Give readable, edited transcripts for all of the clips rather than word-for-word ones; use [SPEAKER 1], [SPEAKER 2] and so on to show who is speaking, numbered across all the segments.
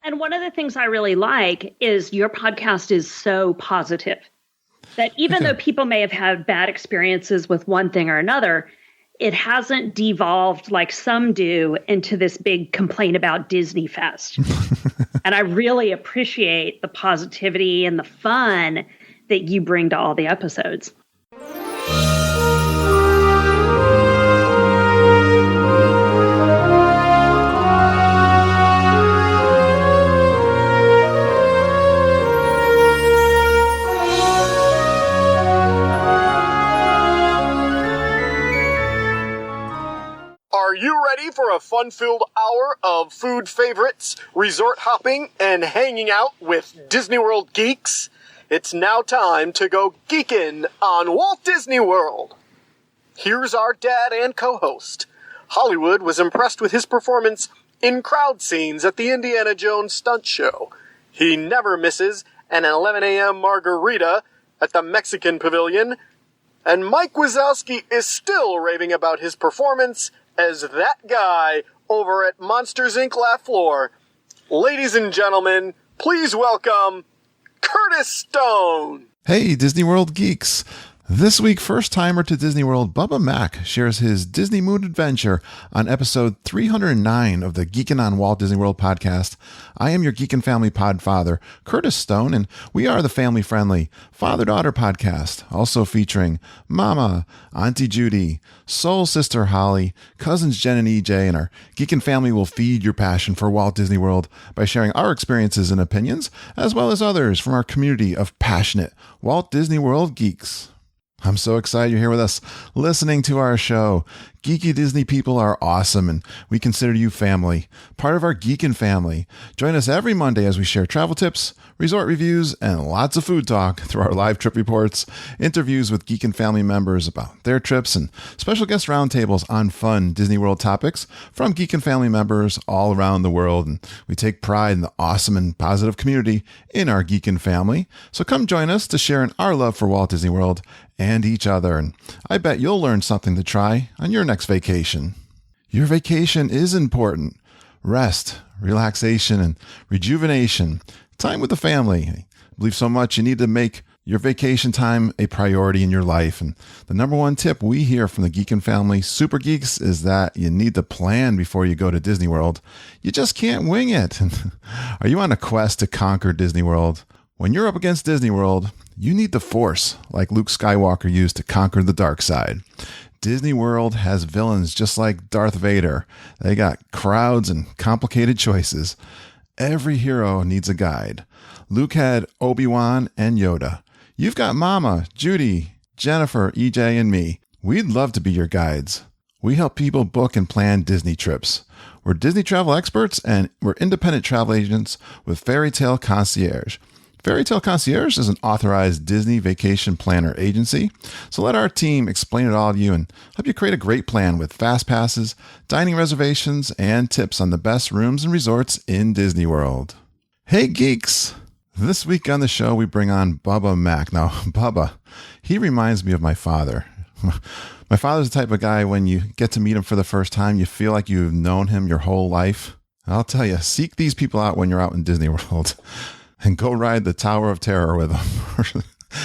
[SPEAKER 1] And one of the things I really like is your podcast is so positive that even though people may have had bad experiences with one thing or another, it hasn't devolved like some do into this big complaint about Disney Fest. And I really appreciate the positivity and the fun that you bring to all the episodes.
[SPEAKER 2] Are you ready for a fun-filled hour of food favorites, resort hopping, and hanging out with Disney World geeks? It's now time to go geekin' on Walt Disney World. Here's our dad and co-host. Hollywood was impressed with his performance in crowd scenes at the Indiana Jones stunt show. He never misses an 11 a.m. margarita at the Mexican Pavilion. And Mike Wazowski is still raving about his performance as that guy over at Monsters, Inc. Laugh Floor. Ladies and gentlemen, please welcome Curtis Stone.
[SPEAKER 3] Hey, Disney World geeks. This week, first-timer to Disney World, Bubba Mack shares his DisneyMoon adventure on episode 309 of the Geekin' on Walt Disney World podcast. I am your Geekin' Family Podfather, Curtis Stone, and we are the family-friendly father-daughter podcast, also featuring Mama, Auntie Judy, Soul Sister Holly, cousins Jen and EJ, and our Geekin' family will feed your passion for Walt Disney World by sharing our experiences and opinions, as well as others from our community of passionate Walt Disney World geeks. I'm so excited you're here with us, listening to our show. Geeky Disney people are awesome, and we consider you family, part of our Geekin' family. Join us every Monday as we share travel tips, resort reviews, and lots of food talk through our live trip reports, interviews with Geekin' family members about their trips, and special guest roundtables on fun Disney World topics from Geekin' family members all around the world. And we take pride in the awesome and positive community in our Geekin' family. So come join us to share in our love for Walt Disney World and each other. And I bet you'll learn something to try on your next vacation. Your vacation is important. Rest, relaxation, and rejuvenation. Time with the family. I believe so much you need to make your vacation time a priority in your life. And the number one tip we hear from the Geekin' family super geeks is that you need to plan before you go to Disney World. You just can't wing it. Are you on a quest to conquer Disney World? When you're up against Disney World, you need the Force, like Luke Skywalker used to conquer the dark side. Disney World has villains just like Darth Vader. They got crowds and complicated choices. Every hero needs a guide. Luke had Obi-Wan and Yoda. You've got Mama, Judy, Jennifer, EJ, and me. We'd love to be your guides. We help people book and plan Disney trips. We're Disney travel experts, and we're independent travel agents with Fairy Tale Concierge. Fairy Tale Concierge is an authorized Disney vacation planner agency, so let our team explain it all to you and help you create a great plan with fast passes, dining reservations, and tips on the best rooms and resorts in Disney World. Hey geeks! This week on the show we bring on Bubba Mack. Now, Bubba, he reminds me of my father. My father's the type of guy, when you get to meet him for the first time, you feel like you've known him your whole life. I'll tell you, seek these people out when you're out in Disney World. And go ride the Tower of Terror with them.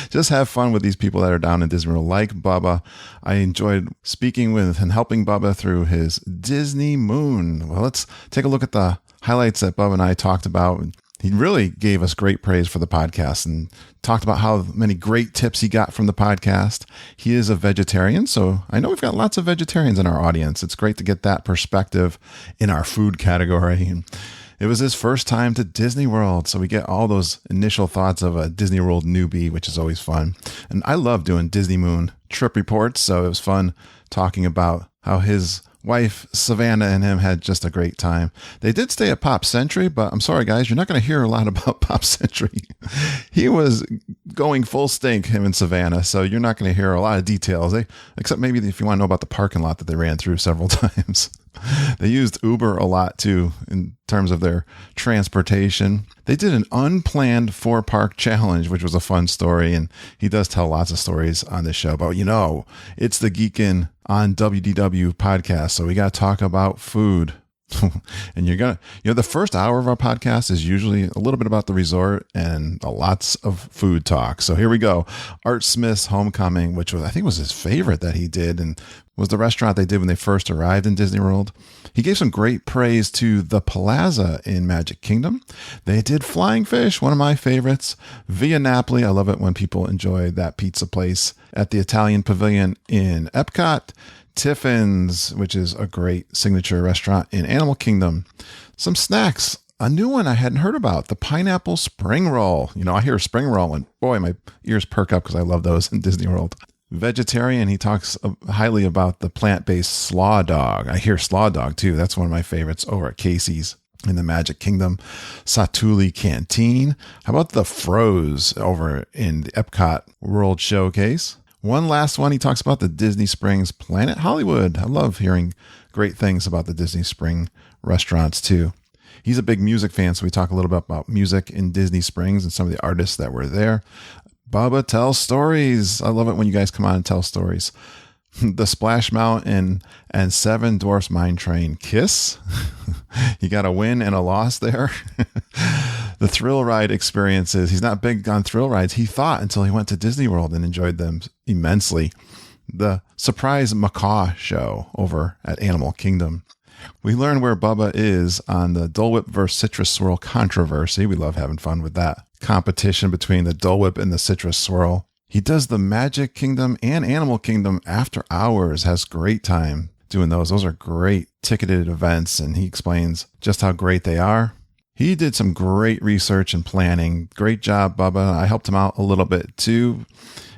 [SPEAKER 3] Just have fun with these people that are down in Disney World, like Bubba. I enjoyed speaking with and helping Bubba through his DisneyMoon. Well, let's take a look at the highlights that Bubba and I talked about. He really gave us great praise for the podcast and talked about how many great tips he got from the podcast. He is a vegetarian, so I know we've got lots of vegetarians in our audience. It's great to get that perspective in our food category. And it was his first time to Disney World, so we get all those initial thoughts of a Disney World newbie, which is always fun. And I love doing DisneyMoon trip reports, so it was fun talking about how his wife, Savannah, and him had just a great time. They did stay at Pop Century, but I'm sorry, guys, you're not going to hear a lot about Pop Century. He was going full stink, him and Savannah, so you're not going to hear a lot of details, except maybe if you want to know about the parking lot that they ran through several times. They used Uber a lot, too, in terms of their transportation. They did an unplanned 4-park challenge, which was a fun story, and he does tell lots of stories on this show. But, it's the Geekin' on WDW podcast, so we got to talk about food. And the first hour of our podcast is usually a little bit about the resort and lots of food talk. So here we go. Art Smith's Homecoming, which I think was his favorite that he did, and was the restaurant they did when they first arrived in Disney World. He gave some great praise to the Plaza in Magic Kingdom. They did Flying Fish, one of my favorites. Via Napoli, I love it when people enjoy that pizza place. At the Italian Pavilion in Epcot. Tiffin's, which is a great signature restaurant in Animal Kingdom. Some snacks. A new one I hadn't heard about, the pineapple spring roll. I hear spring roll and boy, my ears perk up because I love those in Disney World. Vegetarian, he talks highly about the plant-based slaw dog. I hear slaw dog too. That's one of my favorites over at Casey's in the Magic Kingdom. Satuli Canteen. How about the Froze over in the Epcot World Showcase? One last one, he talks about the Disney Springs Planet Hollywood. I love hearing great things about the Disney Spring restaurants too. He's a big music fan, so we talk a little bit about music in Disney Springs and some of the artists that were there. Bubba tells stories. I love it when you guys come on and tell stories. The Splash Mountain and Seven Dwarfs Mine Train Kiss. You got a win and a loss there. The thrill ride experiences. He's not big on thrill rides. He thought until he went to Disney World and enjoyed them immensely. The surprise macaw show over at Animal Kingdom. We learn where Bubba is on the Dole Whip versus Citrus Swirl controversy. We love having fun with that competition between the Dole Whip and the Citrus Swirl. He does the Magic Kingdom and Animal Kingdom after hours, has great time doing those. Those are great ticketed events, and he explains just how great they are. He did some great research and planning. Great job, Bubba. I helped him out a little bit too.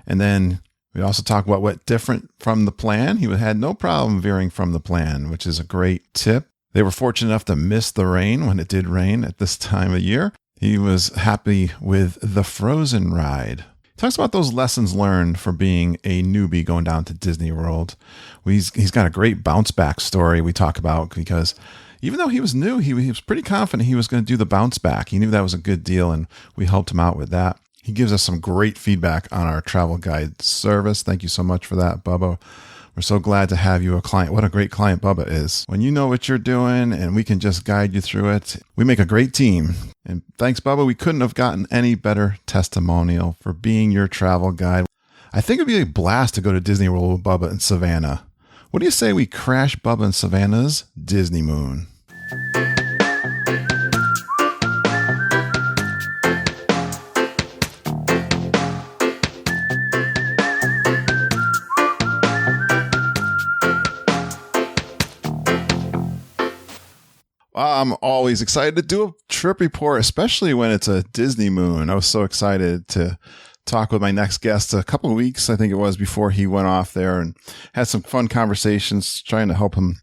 [SPEAKER 3] And then we also talk about what different from the plan. He had no problem veering from the plan, which is a great tip. They were fortunate enough to miss the rain when it did rain at this time of year. He was happy with the Frozen ride. Talks about those lessons learned for being a newbie going down to Disney World. He's got a great bounce back story we talk about because even though he was new, he was pretty confident he was going to do the bounce back. He knew that was a good deal, and we helped him out with that. He gives us some great feedback on our travel guide service. Thank you so much for that, Bubba. We're so glad to have you a client. What a great client Bubba is. When you know what you're doing and we can just guide you through it, we make a great team. And thanks, Bubba. We couldn't have gotten any better testimonial for being your travel guide. I think it'd be a blast to go to Disney World with Bubba and Savannah. What do you say we crash Bubba and Savannah's DisneyMoon? I'm always excited to do a trip report, especially when it's a DisneyMoon. I was so excited to talk with my next guest a couple of weeks, I think it was, before he went off there, and had some fun conversations trying to help him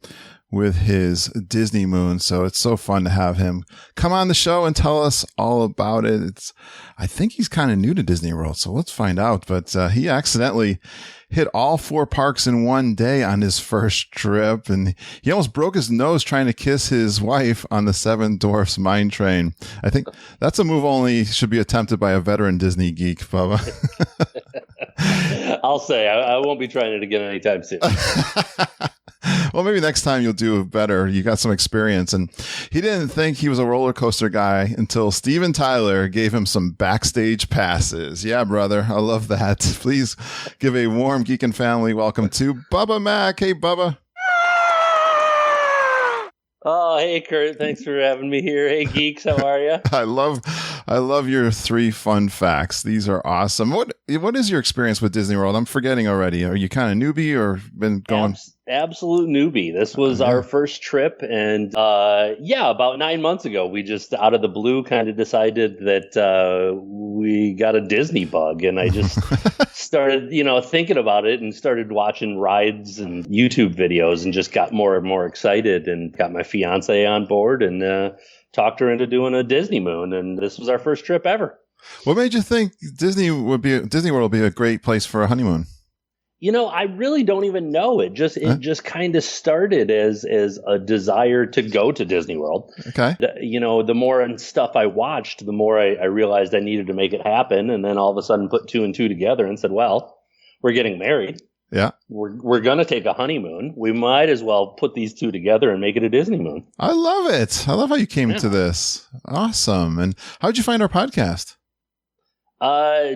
[SPEAKER 3] with his DisneyMoon. So it's so fun to have him come on the show and tell us all about it. I think he's kind of new to Disney World, so let's find out. But he accidentally hit all 4 parks in one day on his first trip, and he almost broke his nose trying to kiss his wife on the Seven Dwarfs Mine Train. I think that's a move only should be attempted by a veteran Disney geek, Bubba.
[SPEAKER 4] I'll say I won't be trying it again anytime soon.
[SPEAKER 3] Well, maybe next time you'll do better. You got some experience. And he didn't think he was a roller coaster guy until Steven Tyler gave him some backstage passes. Yeah, brother. I love that. Please give a warm Geek and Family welcome to Bubba Mack. Hey, Bubba.
[SPEAKER 4] Oh, hey, Kurt. Thanks for having me here. Hey, geeks. How are you?
[SPEAKER 3] I love your 3 fun facts. These are awesome. What is your experience with Disney World? I'm forgetting already. Are you kind of newbie or been going?
[SPEAKER 4] Absolute newbie. This was our first trip. And about 9 months ago, we just out of the blue kind of decided that we got a Disney bug. And I just started, thinking about it and started watching rides and YouTube videos and just got more and more excited and got my fiance on board and talked her into doing a DisneyMoon. And this was our first trip ever.
[SPEAKER 3] What made you think Disney World would be a great place for a honeymoon?
[SPEAKER 4] I really don't even know. It just kind of started as a desire to go to Disney World.
[SPEAKER 3] Okay.
[SPEAKER 4] The more stuff I watched, the more I realized I needed to make it happen. And then all of a sudden put 2 and 2 together and said, well, we're getting married.
[SPEAKER 3] Yeah.
[SPEAKER 4] We're going to take a honeymoon. We might as well put these two together and make it a DisneyMoon.
[SPEAKER 3] I love it. I love how you came to this. Awesome. And how'd you find our podcast?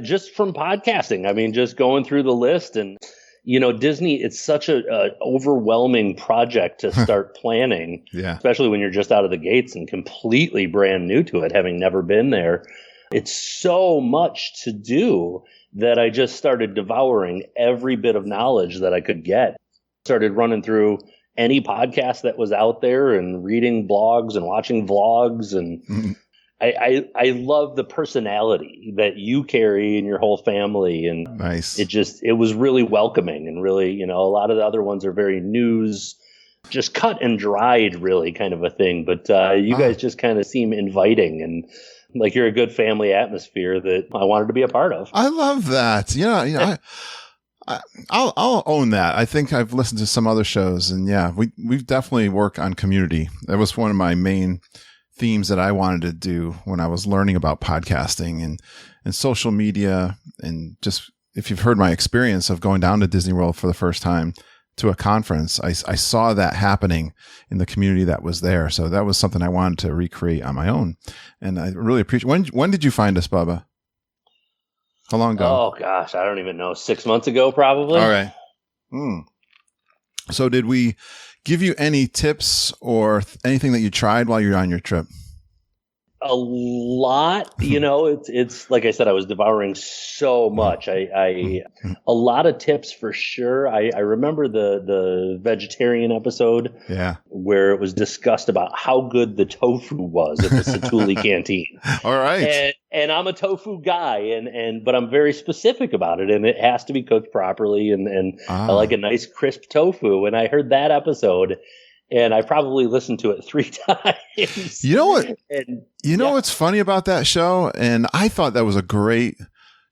[SPEAKER 4] Just from podcasting. I mean, just going through the list and, you know, Disney, it's such a overwhelming project to start planning, especially when you're just out of the gates and completely brand new to it, having never been there. It's so much to do that I just started devouring every bit of knowledge that I could get. Started running through any podcast that was out there and reading blogs and watching vlogs. And I love the personality that you carry and your whole family. And
[SPEAKER 3] nice.
[SPEAKER 4] It was really welcoming and really, you know, a lot of the other ones are very news, just cut and dried, really kind of a thing. But you guys just kind of seem inviting and like you're a good family atmosphere that I wanted to be a part of.
[SPEAKER 3] I love that. Yeah, I'll own that. I think I've listened to some other shows, and we've definitely worked on community. That was one of my main themes that I wanted to do when I was learning about podcasting and social media, and just if you've heard my experience of going down to Disney World for the first time to a conference, I saw that happening in the community that was there. So that was something I wanted to recreate on my own. And I really appreciate. When did you find us, Bubba? How long ago?
[SPEAKER 4] Oh gosh, I don't even know. 6 months ago, probably.
[SPEAKER 3] All right. So did we give you any tips or anything that you tried while you were on your trip?
[SPEAKER 4] A lot, you know, it's like I said, I was devouring so much. A lot of tips for sure. I remember the vegetarian episode, where it was discussed about how good the tofu was at the Satuli Canteen.
[SPEAKER 3] All right,
[SPEAKER 4] and I'm a tofu guy, but I'm very specific about it, and it has to be cooked properly, and I like a nice crisp tofu. And I heard that episode. And I probably listened to it 3 times.
[SPEAKER 3] You know what? What's funny about that show? And I thought that was a great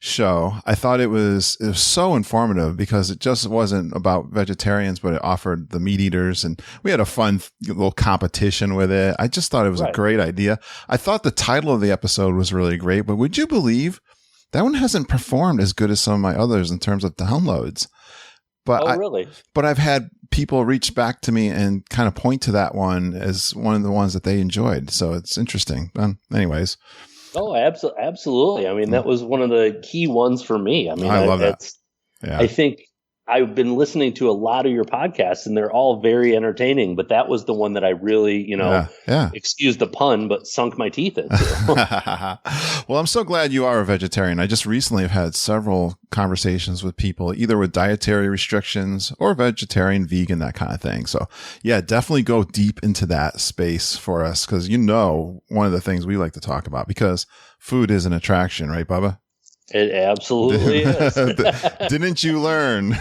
[SPEAKER 3] show. I thought it was so informative because it just wasn't about vegetarians, but it offered the meat eaters, and we had a fun little competition with it. I just thought it was a great idea. I thought the title of the episode was really great, but would you believe that one hasn't performed as good as some of my others in terms of downloads? But
[SPEAKER 4] really?
[SPEAKER 3] But I've had people reach back to me and kind of point to that one as one of the ones that they enjoyed. So it's interesting. Anyways.
[SPEAKER 4] Oh, absolutely. I mean, that was one of the key ones for me. I mean,
[SPEAKER 3] I love that.
[SPEAKER 4] Yeah. I think I've been listening to a lot of your podcasts and they're all very entertaining, but that was the one that I really, excuse the pun, but sunk my teeth into.
[SPEAKER 3] Well, I'm so glad you are a vegetarian. I just recently have had several conversations with people, either with dietary restrictions or vegetarian, vegan, that kind of thing. So yeah, definitely go deep into that space for us. Cause one of the things we like to talk about, because food is an attraction, right, Bubba?
[SPEAKER 4] It absolutely is.
[SPEAKER 3] Didn't you learn?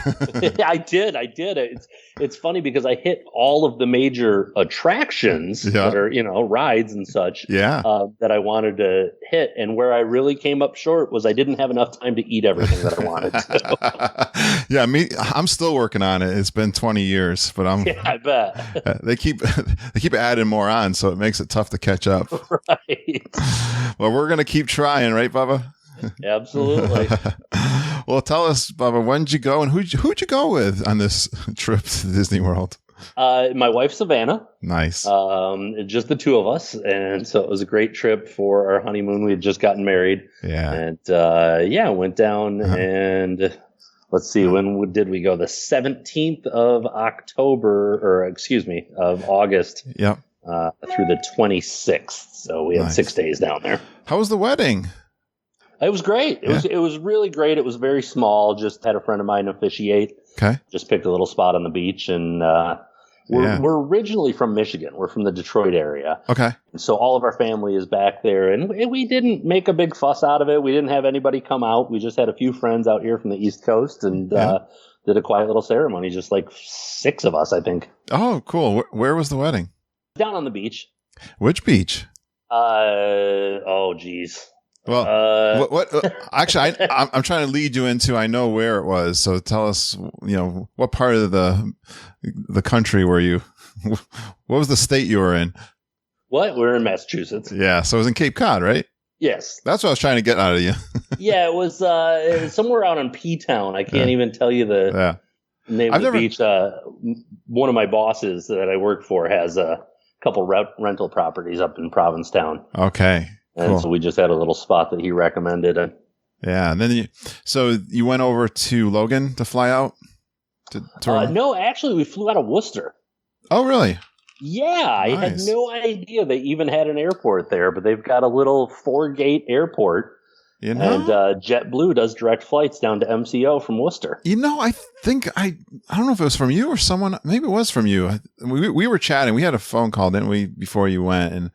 [SPEAKER 4] I did. It's funny because I hit all of the major attractions that are, rides and such that I wanted to hit. And where I really came up short was I didn't have enough time to eat everything that I wanted to.
[SPEAKER 3] I'm still working on it. It's been 20 years, but
[SPEAKER 4] I bet.
[SPEAKER 3] They keep adding more on, so it makes it tough to catch up.
[SPEAKER 4] Right.
[SPEAKER 3] Well, we're going to keep trying, right, Bubba?
[SPEAKER 4] Absolutely.
[SPEAKER 3] Well, tell us, Bubba, when did you go and who'd you go with on this trip to Disney World?
[SPEAKER 4] My wife, Savannah.
[SPEAKER 3] Nice.
[SPEAKER 4] Just the two of us. And so it was a great trip for our honeymoon. We had just gotten married.
[SPEAKER 3] Yeah.
[SPEAKER 4] And went down and let's see, when did we go? The 17th of August.
[SPEAKER 3] Yep.
[SPEAKER 4] Through the 26th. So we had 6 days down there.
[SPEAKER 3] How was the wedding?
[SPEAKER 4] It was great. It was really great. It was very small. Just had a friend of mine officiate.
[SPEAKER 3] Okay.
[SPEAKER 4] Just picked a little spot on the beach, and we're originally from Michigan. We're from the Detroit area.
[SPEAKER 3] Okay.
[SPEAKER 4] And so all of our family is back there, and we didn't make a big fuss out of it. We didn't have anybody come out. We just had a few friends out here from the East Coast, and did a quiet little ceremony. Just like 6 of us, I think.
[SPEAKER 3] Oh, cool. Where was the wedding?
[SPEAKER 4] Down on the beach.
[SPEAKER 3] Which beach?
[SPEAKER 4] Geez.
[SPEAKER 3] Well, what? Actually, I'm trying to lead you into. I know where it was, so tell us. What part of the country were you? What was the state you were in?
[SPEAKER 4] What? We're in Massachusetts.
[SPEAKER 3] Yeah, so it was in Cape Cod, right?
[SPEAKER 4] Yes.
[SPEAKER 3] That's what I was trying to get out of you.
[SPEAKER 4] Yeah, it was somewhere out in P-Town. I can't even tell you name of the beach. One of my bosses that I work for has a couple rental properties up in Provincetown.
[SPEAKER 3] Okay.
[SPEAKER 4] And
[SPEAKER 3] cool.
[SPEAKER 4] So we just had a little spot that he recommended.
[SPEAKER 3] Yeah. And then you went over to Logan to fly out?
[SPEAKER 4] No, actually, we flew out of Worcester.
[SPEAKER 3] Oh, really?
[SPEAKER 4] Yeah. Nice. I had no idea they even had an airport there, but they've got a little 4-gate airport. You know? And JetBlue does direct flights down to MCO from Worcester.
[SPEAKER 3] You know, I think I don't know if it was from you or someone. Maybe it was from you. We were chatting. We had a phone call, didn't we, before you went? And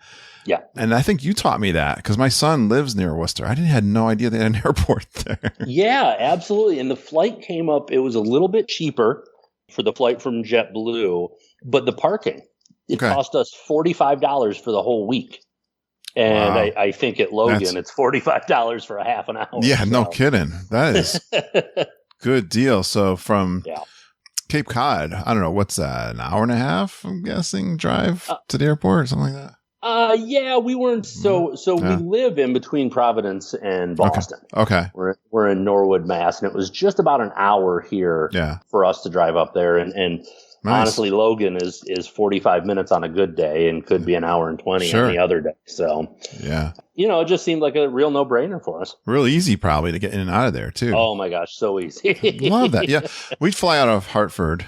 [SPEAKER 4] yeah.
[SPEAKER 3] And I think you taught me that because my son lives near Worcester. I had no idea they had an airport there.
[SPEAKER 4] Yeah, absolutely. And the flight came up. It was a little bit cheaper for the flight from JetBlue, but the parking, it cost us $45 for the whole week. And wow. I think at Logan, it's $45 for a half an hour.
[SPEAKER 3] Yeah, no kidding. That is good deal. So from Cape Cod, I don't know, what's that, an hour and a half, I'm guessing, drive to the airport or something like that?
[SPEAKER 4] Yeah, we weren't. So we live in between Providence and Boston.
[SPEAKER 3] Okay.
[SPEAKER 4] We're in Norwood, Mass. And it was just about an hour here for us to drive up there. And nice. Honestly, Logan is 45 minutes on a good day and could be an hour and 20 on the other day. So, it just seemed like a real no-brainer for us.
[SPEAKER 3] Real easy probably to get in and out of there, too.
[SPEAKER 4] Oh, my gosh, so easy.
[SPEAKER 3] Love that. Yeah. We'd fly out of Hartford,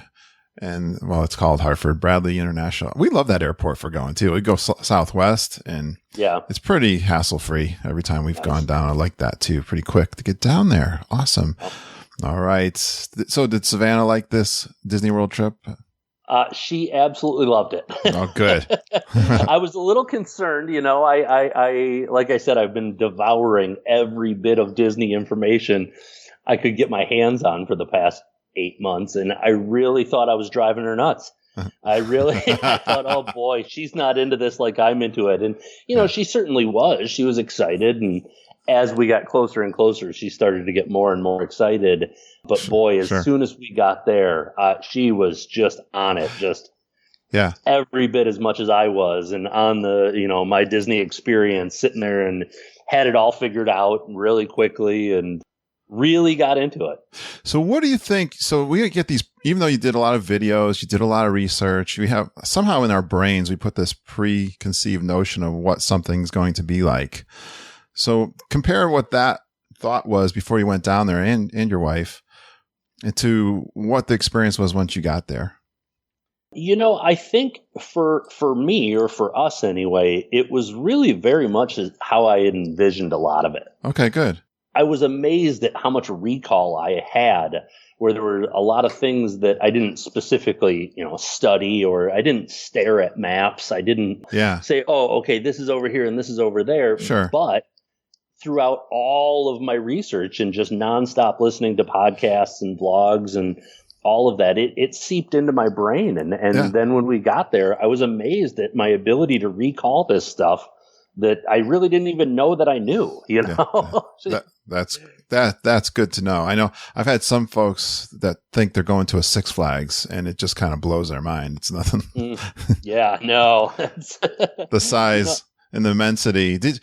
[SPEAKER 3] and, well, it's called Hartford, Bradley International. We love that airport for going, too. We go southwest, and it's pretty hassle-free every time we've gone down. I like that, too. Pretty quick to get down there. Awesome. All right. So did Savannah like this Disney World trip?
[SPEAKER 4] She absolutely loved it.
[SPEAKER 3] Oh, good.
[SPEAKER 4] I was a little concerned, I like I said, I've been devouring every bit of Disney information I could get my hands on for the past 8 months. And I really thought I was driving her nuts. I thought, oh boy, she's not into this like I'm into it. And, she certainly was. She was excited. And as we got closer and closer, she started to get more and more excited. But boy, as soon as we got there, she was just on it, just every bit as much as I was. And on the, my Disney experience, sitting there and had it all figured out really quickly and really got into it.
[SPEAKER 3] So what do you think? So we get these, even though you did a lot of videos, you did a lot of research, we have somehow in our brains, we put this preconceived notion of what something's going to be like. So compare what that thought was before you went down there and your wife to what the experience was once you got there.
[SPEAKER 4] I think for me, or for us anyway, it was really very much how I had envisioned a lot of it.
[SPEAKER 3] Okay, good.
[SPEAKER 4] I was amazed at how much recall I had, where there were a lot of things that I didn't specifically, study, or I didn't stare at maps. I didn't say, oh, okay, this is over here and this is over there.
[SPEAKER 3] Sure.
[SPEAKER 4] But throughout all of my research and just nonstop listening to podcasts and vlogs and all of that, it seeped into my brain. And then when we got there, I was amazed at my ability to recall this stuff that I really didn't even know that I knew,
[SPEAKER 3] That's good to know. I know I've had some folks that think they're going to a Six Flags and it just kind of blows their mind. It's nothing.
[SPEAKER 4] No.
[SPEAKER 3] The size and the immensity. Did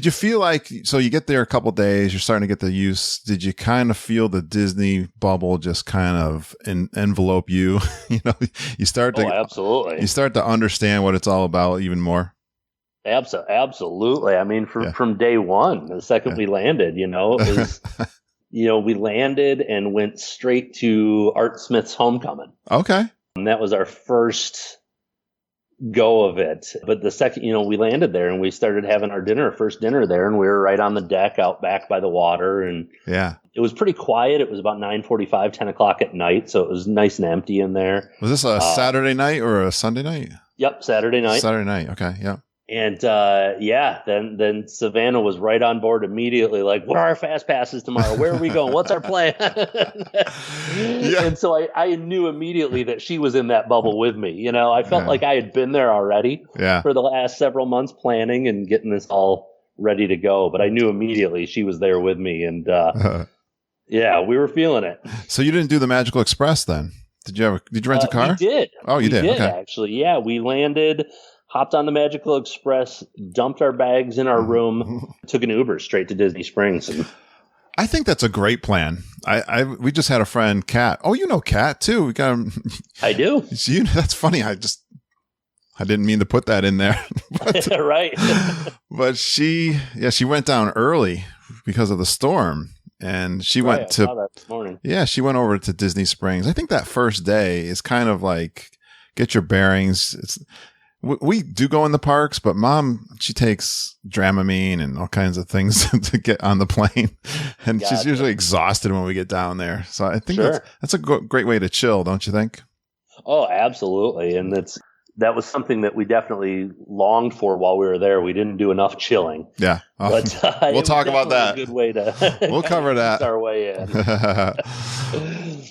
[SPEAKER 3] you feel like, so you get there a couple days, you're starting to get the use. Did you kind of feel the Disney bubble just kind of envelope you? You start to
[SPEAKER 4] absolutely.
[SPEAKER 3] You start to understand what it's all about even more.
[SPEAKER 4] Absolutely. I mean, from day one, the second we landed, it was, we landed and went straight to Art Smith's Homecoming.
[SPEAKER 3] Okay.
[SPEAKER 4] And that was our first go of it. But the second, we landed there and we started having our first dinner there, and we were right on the deck out back by the water. And it was pretty quiet. It was about 9:45, 10 o'clock at night. So it was nice and empty in there.
[SPEAKER 3] Was this a Saturday night or a Sunday night?
[SPEAKER 4] Yep. Saturday night.
[SPEAKER 3] Saturday night. Okay. Yeah.
[SPEAKER 4] And then Savannah was right on board immediately, like, what are our fast passes tomorrow? Where are we going? What's our plan? And so I knew immediately that she was in that bubble with me. I felt like I had been there already for the last several months planning and getting this all ready to go. But I knew immediately she was there with me. And we were feeling it.
[SPEAKER 3] So you didn't do the Magical Express then? Did you rent a car?
[SPEAKER 4] We did.
[SPEAKER 3] Oh, you did? Okay.
[SPEAKER 4] Actually. Yeah, we landed, hopped on the Magical Express, dumped our bags in our room, took an Uber straight to Disney Springs. And
[SPEAKER 3] I think that's a great plan. We just had a friend, Kat. Oh, you know Kat too. We got him.
[SPEAKER 4] I do.
[SPEAKER 3] That's funny. I didn't mean to put that in there.
[SPEAKER 4] Right.
[SPEAKER 3] But she went down early because of the storm, and she went to. I saw that this morning. Yeah, she went over to Disney Springs. I think that first day is kind of like get your bearings. We do go in the parks, but Mom, she takes Dramamine and all kinds of things to get on the plane, and she's usually exhausted when we get down there. So I think that's a great way to chill, don't you think?
[SPEAKER 4] Oh, absolutely, and that was something that we definitely longed for while we were there. We didn't do enough chilling.
[SPEAKER 3] Yeah,
[SPEAKER 4] but
[SPEAKER 3] we'll talk about that.
[SPEAKER 4] A good way to
[SPEAKER 3] we'll cover that
[SPEAKER 4] our way in.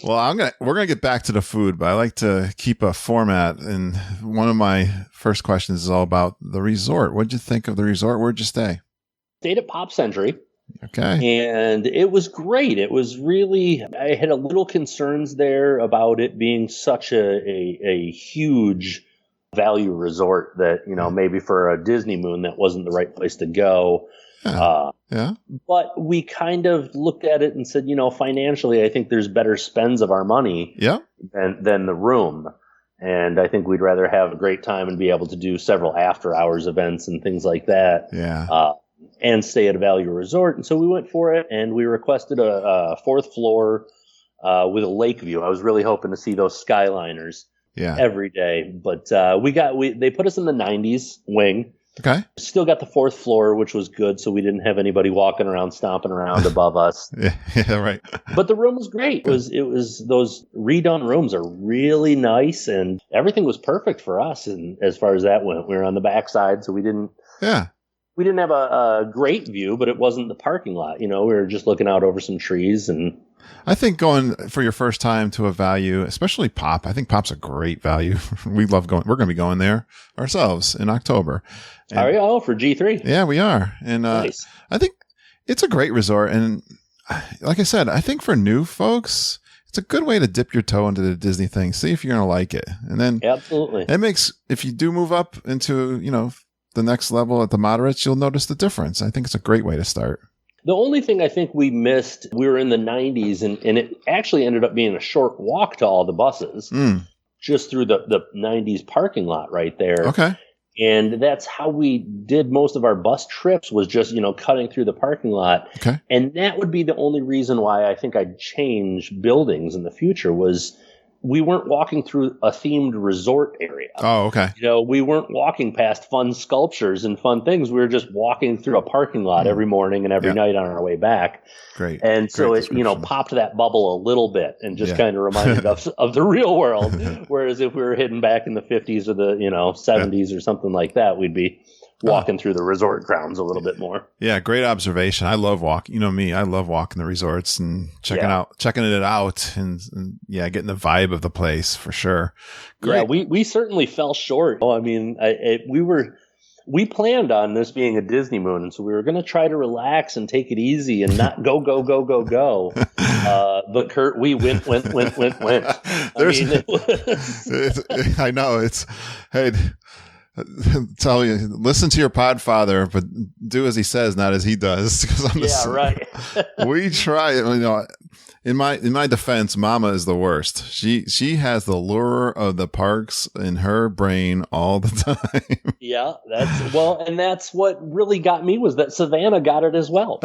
[SPEAKER 3] Well, we're gonna get back to the food, but I like to keep a format. And one of my first questions is all about the resort. What'd you think of the resort? Where'd you stay?
[SPEAKER 4] Stayed at Pop Century.
[SPEAKER 3] Okay.
[SPEAKER 4] And it was great. It was really, I had a little concerns there about it being such a huge value resort that, maybe for a DisneyMoon, that wasn't the right place to go.
[SPEAKER 3] Yeah.
[SPEAKER 4] But we kind of looked at it and said, financially, I think there's better spends of our money than the room. And I think we'd rather have a great time and be able to do several after hours events and things like that.
[SPEAKER 3] Yeah.
[SPEAKER 4] And stay at a value resort. And so we went for it, and we requested a fourth floor with a lake view. I was really hoping to see those Skyliners every day. But they put us in the 90s wing.
[SPEAKER 3] Okay.
[SPEAKER 4] Still got the fourth floor, which was good, so we didn't have anybody walking around, stomping around above us.
[SPEAKER 3] Yeah, right.
[SPEAKER 4] But the room was great. It was those redone rooms are really nice, and everything was perfect for us. And as far as that went, we were on the backside, so we didn't have a great view, but it wasn't the parking lot. We were just looking out over some trees. And
[SPEAKER 3] I think going for your first time to a value, especially Pop, I think Pop's a great value. We love going. We're going to be going there ourselves in October. And,
[SPEAKER 4] are you all for G3?
[SPEAKER 3] Yeah, we are. And
[SPEAKER 4] nice.
[SPEAKER 3] I think it's a great resort. And like I said, I think for new folks, it's a good way to dip your toe into the Disney thing. See if you're going to like it. And then
[SPEAKER 4] absolutely,
[SPEAKER 3] it makes, if you do move up into, the next level at the moderates, you'll notice the difference. I think it's a great way to start.
[SPEAKER 4] The only thing I think we missed, we were in the 90s, and it actually ended up being a short walk to all the buses, just through the 90s parking lot right there.
[SPEAKER 3] Okay.
[SPEAKER 4] And that's how we did most of our bus trips, was just, cutting through the parking lot.
[SPEAKER 3] Okay.
[SPEAKER 4] And that would be the only reason why I think I'd change buildings in the future, was we weren't walking through a themed resort area.
[SPEAKER 3] Oh, okay.
[SPEAKER 4] We weren't walking past fun sculptures and fun things. We were just walking through a parking lot every morning and every night on our way back.
[SPEAKER 3] Great.
[SPEAKER 4] And so it, popped that bubble a little bit and just kind of reminded us of the real world. Whereas if we were hidden back in the 50s or the, 70s or something like that, we'd be walking through the resort grounds a little bit more.
[SPEAKER 3] Yeah, great observation. I love walking. You know me, I love walking the resorts and checking it out and getting the vibe of the place for sure. Great.
[SPEAKER 4] Yeah, we certainly fell short. I mean, we planned on this being a DisneyMoon, and so we were going to try to relax and take it easy and not go. But Kurt, we went. I
[SPEAKER 3] know hey. Tell you, listen to your podfather, but do as he says, not as he does.
[SPEAKER 4] Right.
[SPEAKER 3] We try. In my defense, Mama is the worst. She has the lure of the parks in her brain all the time.
[SPEAKER 4] Yeah, that's what really got me, was that Savannah got it as well.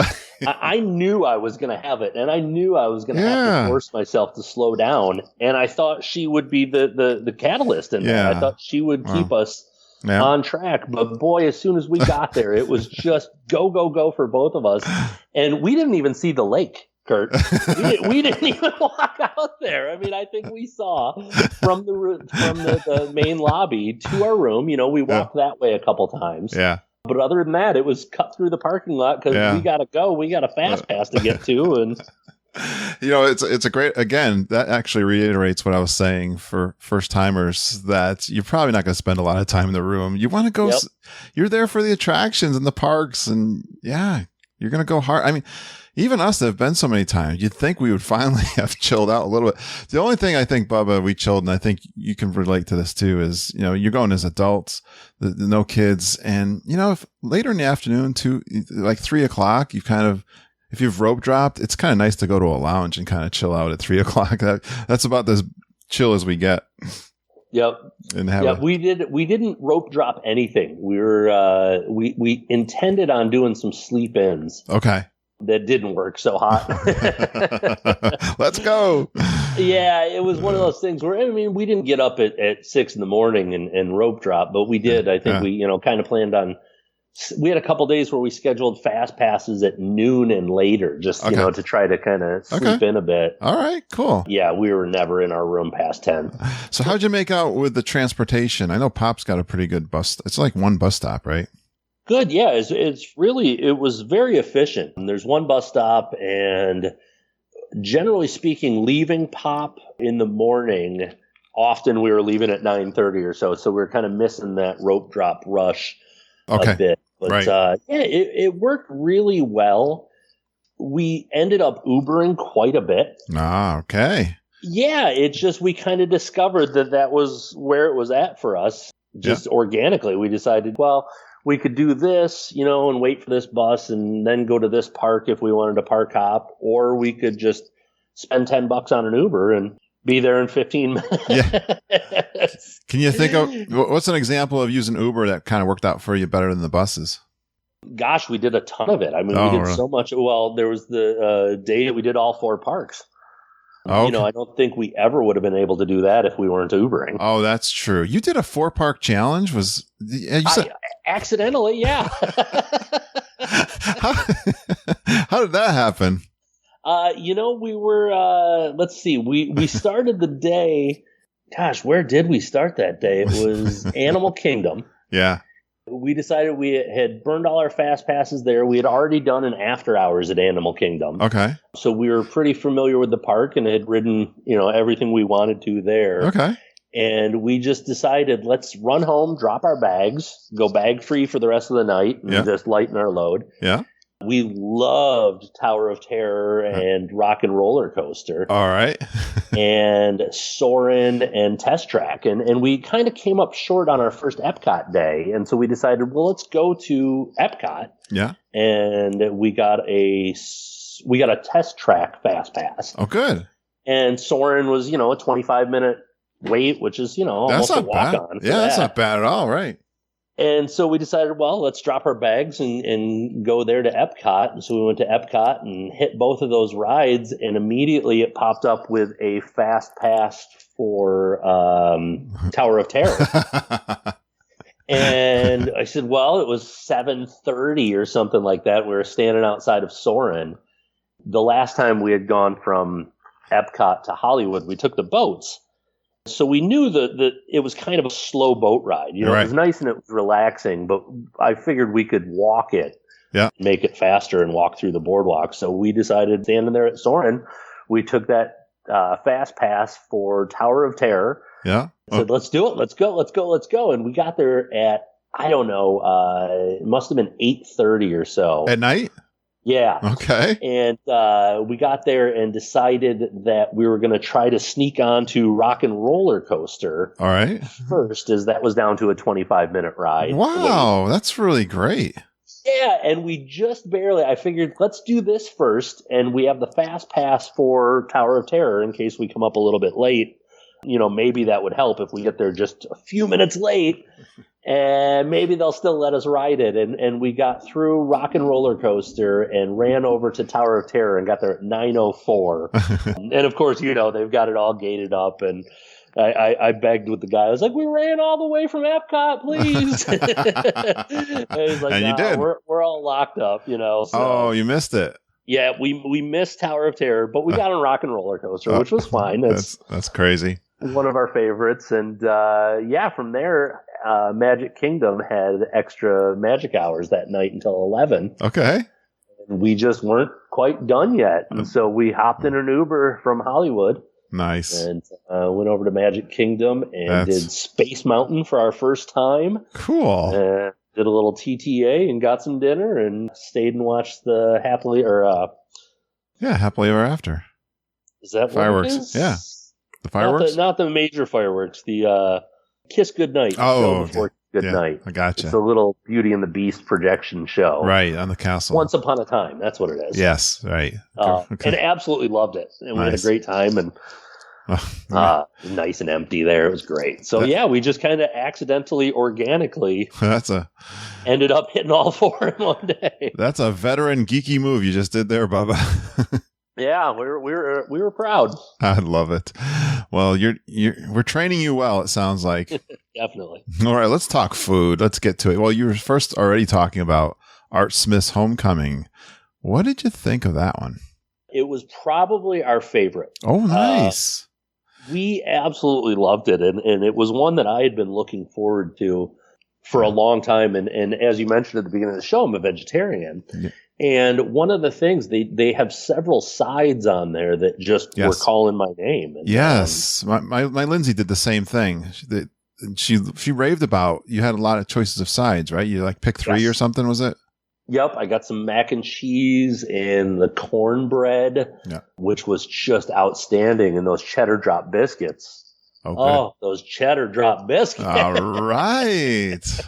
[SPEAKER 4] I knew I was going to have it, and I knew I was going to have to force myself to slow down. And I thought she would be the catalyst in that. I thought she would keep us on track. But boy, as soon as we got there, it was just go for both of us. And we didn't even see the lake, Kurt. We didn't even walk out there. I mean, I think we saw from the main lobby to our room, we walked that way a couple times.
[SPEAKER 3] Yeah.
[SPEAKER 4] But other than that, it was cut through the parking lot because we got to go. We got a fast pass to get to. And
[SPEAKER 3] it's a great, again, that actually reiterates what I was saying for first timers, that you're probably not going to spend a lot of time in the room. You want to go, you're there for the attractions and the parks, and you're going to go hard. I mean, even us that have been so many times, you'd think we would finally have chilled out a little bit. The only thing I think, Bubba, we chilled, and I think you can relate to this too, is, you're going as adults, no kids. And, if later in the afternoon to like 3:00, if you've rope dropped, it's kind of nice to go to a lounge and kind of chill out at 3 o'clock. That's about as chill as we get.
[SPEAKER 4] Yep.
[SPEAKER 3] And
[SPEAKER 4] we didn't rope drop anything. We intended on doing some sleep ins.
[SPEAKER 3] Okay.
[SPEAKER 4] That didn't work so hot.
[SPEAKER 3] Let's go.
[SPEAKER 4] Yeah, it was one of those things where, I mean, we didn't get up at 6 a.m. and rope drop, but we did. I think we, kind of planned on. We had a couple days where we scheduled fast passes at noon and later, just to try to kind of sleep in a bit.
[SPEAKER 3] All right, cool.
[SPEAKER 4] Yeah, we were never in our room past 10.
[SPEAKER 3] So how'd you make out with the transportation? I know Pop's got a pretty good bus. It's like one bus stop, right?
[SPEAKER 4] Good, yeah. It was very efficient. And there's one bus stop, and generally speaking, leaving Pop in the morning, often we were leaving at 9:30 or so. So we were kind of missing that rope drop rush a bit. But it worked really well. We ended up Ubering quite a bit.
[SPEAKER 3] Ah, okay.
[SPEAKER 4] Yeah, it's just we kind of discovered that was where it was at for us. Just organically, we decided, well, we could do this, and wait for this bus and then go to this park if we wanted to park hop, or we could just spend $10 on an Uber and be there in 15 minutes. Yeah.
[SPEAKER 3] Can you think of what's an example of using Uber that kind of worked out for you better than the buses?
[SPEAKER 4] Gosh, we did a ton of it. I mean, we did really? So much. Well, there was the day that we did all 4 parks. Oh, okay. I don't think we ever would have been able to do that if we weren't Ubering.
[SPEAKER 3] Oh, that's true. You did a 4-park challenge?
[SPEAKER 4] Accidentally, yeah.
[SPEAKER 3] How did that happen?
[SPEAKER 4] We were, let's see, we started the day, gosh, where did we start that day? It was Animal Kingdom.
[SPEAKER 3] Yeah.
[SPEAKER 4] We decided we had burned all our fast passes there. We had already done an after hours at Animal Kingdom.
[SPEAKER 3] Okay.
[SPEAKER 4] So we were pretty familiar with the park and had ridden, everything we wanted to there.
[SPEAKER 3] Okay.
[SPEAKER 4] And we just decided, let's run home, drop our bags, go bag free for the rest of the night, and just lighten our load.
[SPEAKER 3] Yeah.
[SPEAKER 4] We loved Tower of Terror and Rock and Roller Coaster.
[SPEAKER 3] All right.
[SPEAKER 4] And Soarin' and Test Track. And we kind of came up short on our first Epcot day. And so we decided, well, let's go to Epcot.
[SPEAKER 3] Yeah.
[SPEAKER 4] And we got a Test Track Fast Pass.
[SPEAKER 3] Oh, good.
[SPEAKER 4] And Soarin' was, a 25-minute wait, which is, almost a walk-on.
[SPEAKER 3] Yeah, that's not bad at all, right?
[SPEAKER 4] And so we decided, well, let's drop our bags and go there to Epcot. And so we went to Epcot and hit both of those rides, and immediately it popped up with a fast pass for Tower of Terror. And I said, well, it was 7:30 or something like that. We were standing outside of Soarin'. The last time we had gone from Epcot to Hollywood, we took the boats. So we knew that it was kind of a slow boat ride. It was nice and it was relaxing, but I figured we could walk it, make it faster and walk through the boardwalk. So we decided, standing there at Soarin', we took that fast pass for Tower of Terror.
[SPEAKER 3] Yeah.
[SPEAKER 4] Said, let's do it. Let's go. And we got there at, I don't know, it must have been 8:30 or so.
[SPEAKER 3] At night?
[SPEAKER 4] Yeah.
[SPEAKER 3] Okay.
[SPEAKER 4] And we got there and decided that we were going to try to sneak onto Rock and Roller Coaster.
[SPEAKER 3] All right.
[SPEAKER 4] First, as that was down to a 25-minute ride.
[SPEAKER 3] Wow, that's really great.
[SPEAKER 4] Yeah, and we just barely, I figured, let's do this first, and we have the fast pass for Tower of Terror in case we come up a little bit late. Maybe that would help if we get there just a few minutes late. And maybe they'll still let us ride it. And we got through Rock and Roller Coaster and ran over to Tower of Terror and got there at 9:04. And of course, they've got it all gated up. And I begged with the guy. I was like, we ran all the way from Epcot, please. And he's like,
[SPEAKER 3] you did.
[SPEAKER 4] We're all locked up, So,
[SPEAKER 3] oh, you missed it.
[SPEAKER 4] Yeah, we missed Tower of Terror, but we got on Rock and Roller Coaster, which was fine.
[SPEAKER 3] That's crazy.
[SPEAKER 4] One of our favorites. And from there, Magic Kingdom had extra magic hours that night until 11.
[SPEAKER 3] Okay.
[SPEAKER 4] And we just weren't quite done yet. And so we hopped in an Uber from Hollywood.
[SPEAKER 3] Nice.
[SPEAKER 4] And went over to Magic Kingdom and did Space Mountain for our first time.
[SPEAKER 3] Cool.
[SPEAKER 4] Did a little TTA and got some dinner and stayed and watched the Happily Ever After. Is that
[SPEAKER 3] fireworks?
[SPEAKER 4] What it is?
[SPEAKER 3] Yeah. The fireworks?
[SPEAKER 4] Not the major fireworks. The Kiss Goodnight.
[SPEAKER 3] Oh, okay.
[SPEAKER 4] good
[SPEAKER 3] Yeah,
[SPEAKER 4] night.
[SPEAKER 3] I gotcha.
[SPEAKER 4] It's a little Beauty and the Beast projection show.
[SPEAKER 3] Right, on the castle.
[SPEAKER 4] Once upon a time. That's what it is.
[SPEAKER 3] Yes, right.
[SPEAKER 4] And absolutely loved it. And we had a great time, and nice and empty there. It was great. So we just kind of accidentally, organically ended up hitting all four in one day.
[SPEAKER 3] That's a veteran geeky move you just did there, Bubba.
[SPEAKER 4] Yeah, we were proud.
[SPEAKER 3] I love it. Well, we're training you well, it sounds like.
[SPEAKER 4] Definitely.
[SPEAKER 3] All right, let's talk food. Let's get to it. Well, you were first already talking about Art Smith's Homecoming. What did you think of that one?
[SPEAKER 4] It was probably our favorite.
[SPEAKER 3] Oh, nice.
[SPEAKER 4] We absolutely loved it, and it was one that I had been looking forward to for a long time. And as you mentioned at the beginning of the show, I'm a vegetarian. Yeah. And one of the things, they have several sides on there that just were calling my name. And,
[SPEAKER 3] yes. My Lindsay did the same thing. She raved about, you had a lot of choices of sides, right? You pick 3 or something, was it?
[SPEAKER 4] Yep. I got some mac and cheese and the cornbread, which was just outstanding. And those cheddar drop biscuits. Oh, those cheddar drop biscuits.
[SPEAKER 3] All right.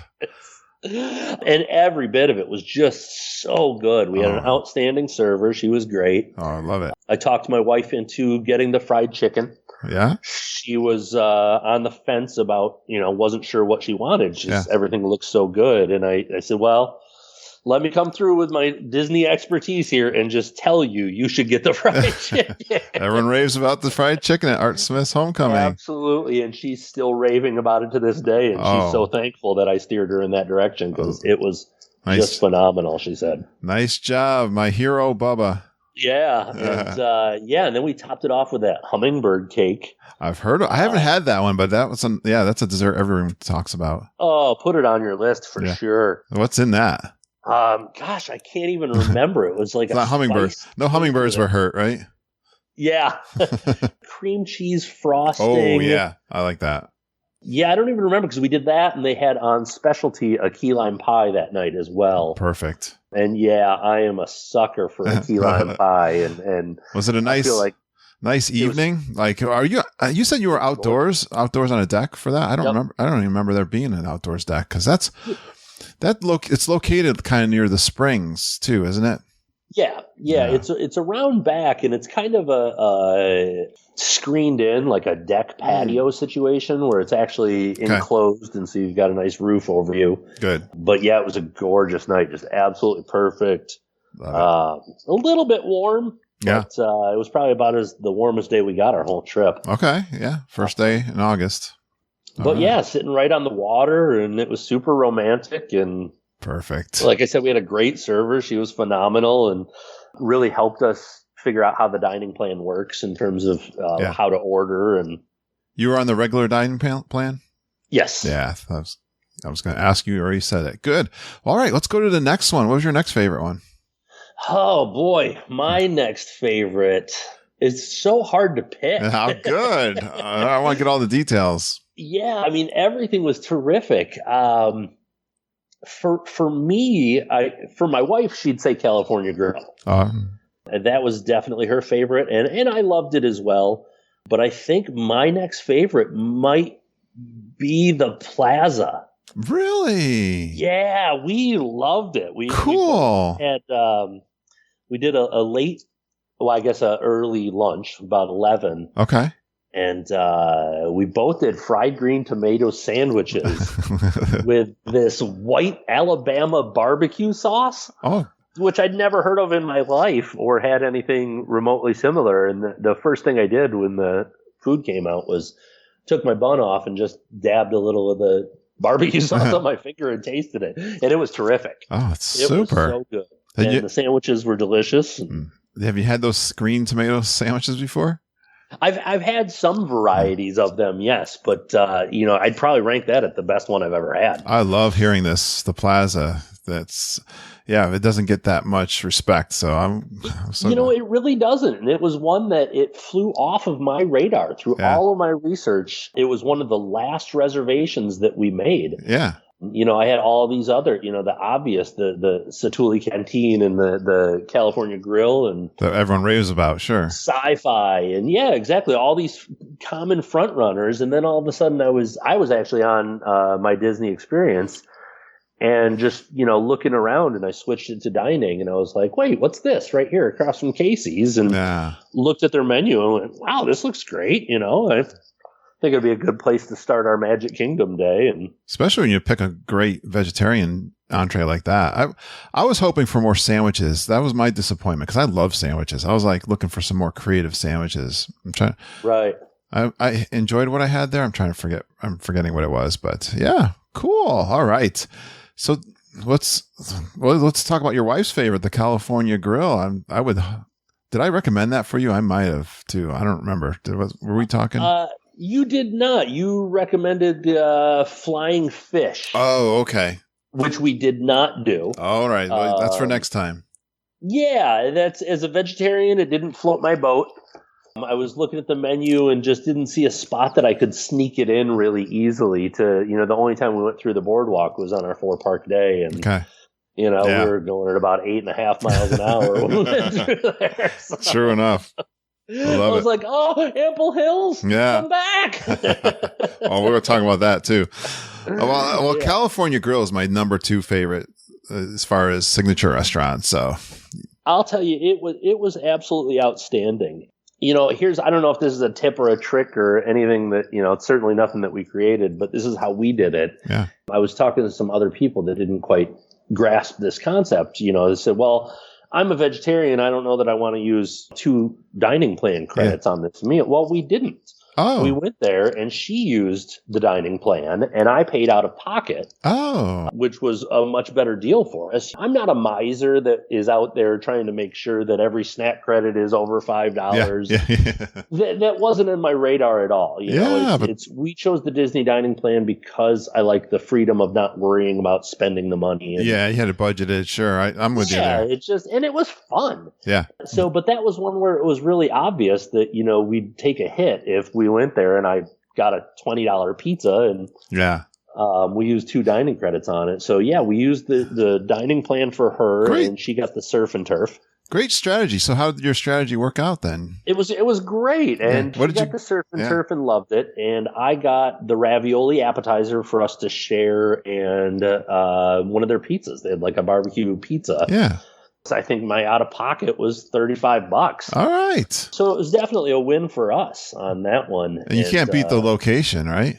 [SPEAKER 4] And every bit of it was just so good. We had an outstanding server. She was great.
[SPEAKER 3] Oh, I love it.
[SPEAKER 4] I talked my wife into getting the fried chicken.
[SPEAKER 3] Yeah.
[SPEAKER 4] She was on the fence about, wasn't sure what she wanted. Everything looked so good. And I said, well, let me come through with my Disney expertise here and just tell you should get the fried chicken.
[SPEAKER 3] Everyone raves about the fried chicken at Art Smith's Homecoming.
[SPEAKER 4] Absolutely. And she's still raving about it to this day. And she's so thankful that I steered her in that direction because it was just phenomenal, she said.
[SPEAKER 3] Nice job, my hero, Bubba.
[SPEAKER 4] Yeah. And and then we topped it off with that hummingbird cake.
[SPEAKER 3] I've heard I haven't had that one, but that's a dessert everyone talks about.
[SPEAKER 4] Oh, put it on your list for sure.
[SPEAKER 3] What's in that?
[SPEAKER 4] Gosh, I can't even remember. It was like
[SPEAKER 3] a hummingbird. No hummingbirds were hurt, right?
[SPEAKER 4] Yeah. Cream cheese frosting.
[SPEAKER 3] Oh, yeah. I like that.
[SPEAKER 4] Yeah, I don't even remember because we did that and they had on specialty a key lime pie that night as well.
[SPEAKER 3] Perfect.
[SPEAKER 4] And I am a sucker for a key lime pie. And
[SPEAKER 3] was it a nice evening? You said you were outdoors on a deck for that? I don't remember. I don't even remember there being an outdoors deck because it's located kind of near the springs too, isn't it?
[SPEAKER 4] Yeah. It's around back, and it's kind of a screened in, like a deck patio situation where it's actually enclosed, and so you've got a nice roof over you. Good. But it was a gorgeous night, just absolutely perfect. A little bit warm. Yeah. But it was probably about the warmest day we got our whole trip.
[SPEAKER 3] Okay. Yeah. First day in August.
[SPEAKER 4] But sitting right on the water, and it was super romantic and
[SPEAKER 3] perfect.
[SPEAKER 4] Like I said, we had a great server. She was phenomenal and really helped us figure out how the dining plan works in terms of how to order. And
[SPEAKER 3] you were on the regular dining plan?
[SPEAKER 4] Yes.
[SPEAKER 3] Yeah. I was going to ask you, you already said it. Good. All right, let's go to the next one. What was your next favorite one?
[SPEAKER 4] Oh boy, my next favorite. It's so hard to pick.
[SPEAKER 3] How good. I want to get all the details.
[SPEAKER 4] Yeah, I mean, everything was terrific. For me, for my wife, she'd say California Grill. And that was definitely her favorite, and I loved it as well. But I think my next favorite might be the Plaza.
[SPEAKER 3] Really?
[SPEAKER 4] Yeah, we loved it.
[SPEAKER 3] Cool.
[SPEAKER 4] We did a late, a early lunch, about 11.
[SPEAKER 3] Okay.
[SPEAKER 4] And we both did fried green tomato sandwiches with this white Alabama barbecue sauce, which I'd never heard of in my life or had anything remotely similar. And the first thing I did when the food came out was took my bun off and just dabbed a little of the barbecue sauce on my finger and tasted it. And it was terrific.
[SPEAKER 3] Oh, it's super.
[SPEAKER 4] Was so good. And the sandwiches were delicious.
[SPEAKER 3] Have you had those green tomato sandwiches before?
[SPEAKER 4] I've had some varieties of them, yes, but I'd probably rank that at the best one I've ever had.
[SPEAKER 3] I love hearing this. The Plaza. It doesn't get that much respect. So I'm so
[SPEAKER 4] it really doesn't. And it was one that it flew off of my radar through all of my research. It was one of the last reservations that we made.
[SPEAKER 3] Yeah.
[SPEAKER 4] I had all these other, the obvious, the Satuli Canteen and the California Grill and
[SPEAKER 3] that everyone raves about, sure.
[SPEAKER 4] Sci-Fi and yeah, exactly. All these common front runners. And then all of a sudden I was actually on my Disney experience and just, looking around, and I switched it to dining, and I was like, wait, what's this right here across from Casey's? And looked at their menu and went, wow, this looks great. I think it'd be a good place to start our Magic Kingdom day. And
[SPEAKER 3] especially when you pick a great vegetarian entree like that. I was hoping for more sandwiches. That was my disappointment because I love sandwiches. I was like looking for some more creative sandwiches.
[SPEAKER 4] Right.
[SPEAKER 3] I enjoyed what I had there. I'm forgetting what it was, but yeah, cool. All right. So let's talk about your wife's favorite, the California Grill. Did I recommend that for you? I might have too. I don't remember. Were we talking?
[SPEAKER 4] You did not. You recommended flying fish.
[SPEAKER 3] Oh, okay.
[SPEAKER 4] Which we did not do.
[SPEAKER 3] All right. Well, that's for next time.
[SPEAKER 4] Yeah, that's, as a vegetarian, it didn't float my boat. I was looking at the menu and just didn't see a spot that I could sneak it in really easily to, the only time we went through the boardwalk was on our 4-park day. And, we were going at about 8.5 miles an hour when we went through there. So.
[SPEAKER 3] True enough. I was
[SPEAKER 4] like, oh, Ample Hills, come back.
[SPEAKER 3] Oh, we were talking about that too. Well, California Grill is my number 2 favorite as far as signature restaurants. So
[SPEAKER 4] I'll tell you, it was absolutely outstanding. I don't know if this is a tip or a trick or anything that, it's certainly nothing that we created, but this is how we did it.
[SPEAKER 3] Yeah.
[SPEAKER 4] I was talking to some other people that didn't quite grasp this concept. They said, well, I'm a vegetarian. I don't know that I want to use 2 dining plan credits on this meal. Well, we didn't.
[SPEAKER 3] Oh.
[SPEAKER 4] We went there and she used the dining plan and I paid out of pocket.
[SPEAKER 3] Oh.
[SPEAKER 4] Which was a much better deal for us. I'm not a miser that is out there trying to make sure that every snack credit is over $5.
[SPEAKER 3] Yeah.
[SPEAKER 4] That wasn't in my radar at all. We chose the Disney dining plan because I like the freedom of not worrying about spending the money.
[SPEAKER 3] And, you had it budgeted. Sure. I'm with you there.
[SPEAKER 4] And it was fun.
[SPEAKER 3] Yeah.
[SPEAKER 4] So, but that was one where it was really obvious that, we'd take a hit if we went there and I got a $20 pizza and we used 2 dining credits on it. So we used the dining plan for her. Great. And she got the surf and turf.
[SPEAKER 3] Great strategy. So how did your strategy work out then?
[SPEAKER 4] It was great. And she got the surf and turf and loved it. And I got the ravioli appetizer for us to share and one of their pizzas. They had like a barbecue pizza.
[SPEAKER 3] Yeah.
[SPEAKER 4] I think my out-of-pocket was $35.
[SPEAKER 3] All right.
[SPEAKER 4] So it was definitely a win for us on that one.
[SPEAKER 3] And you can't beat the location, right?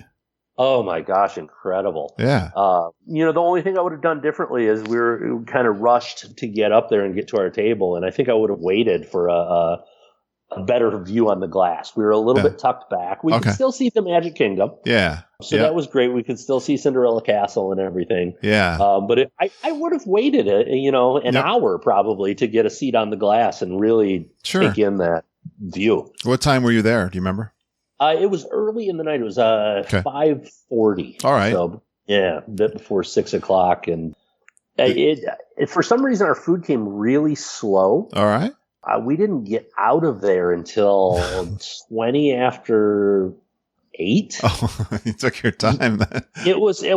[SPEAKER 4] Oh, my gosh, incredible.
[SPEAKER 3] Yeah.
[SPEAKER 4] The only thing I would have done differently is we were kind of rushed to get up there and get to our table, and I think I would have waited for a better view on the glass. We were a little bit tucked back. We could still see the Magic Kingdom.
[SPEAKER 3] Yeah.
[SPEAKER 4] So that was great. We could still see Cinderella Castle and everything.
[SPEAKER 3] Yeah.
[SPEAKER 4] But I would have waited, an hour probably to get a seat on the glass and really take in that view.
[SPEAKER 3] What time were you there? Do you remember?
[SPEAKER 4] It was early in the night. It was 5:40.
[SPEAKER 3] All right.
[SPEAKER 4] So, a bit before 6 o'clock. And it for some reason, our food came really slow.
[SPEAKER 3] All right.
[SPEAKER 4] We didn't get out of there until 20 after 8.
[SPEAKER 3] Oh, you took your time then.
[SPEAKER 4] It was, we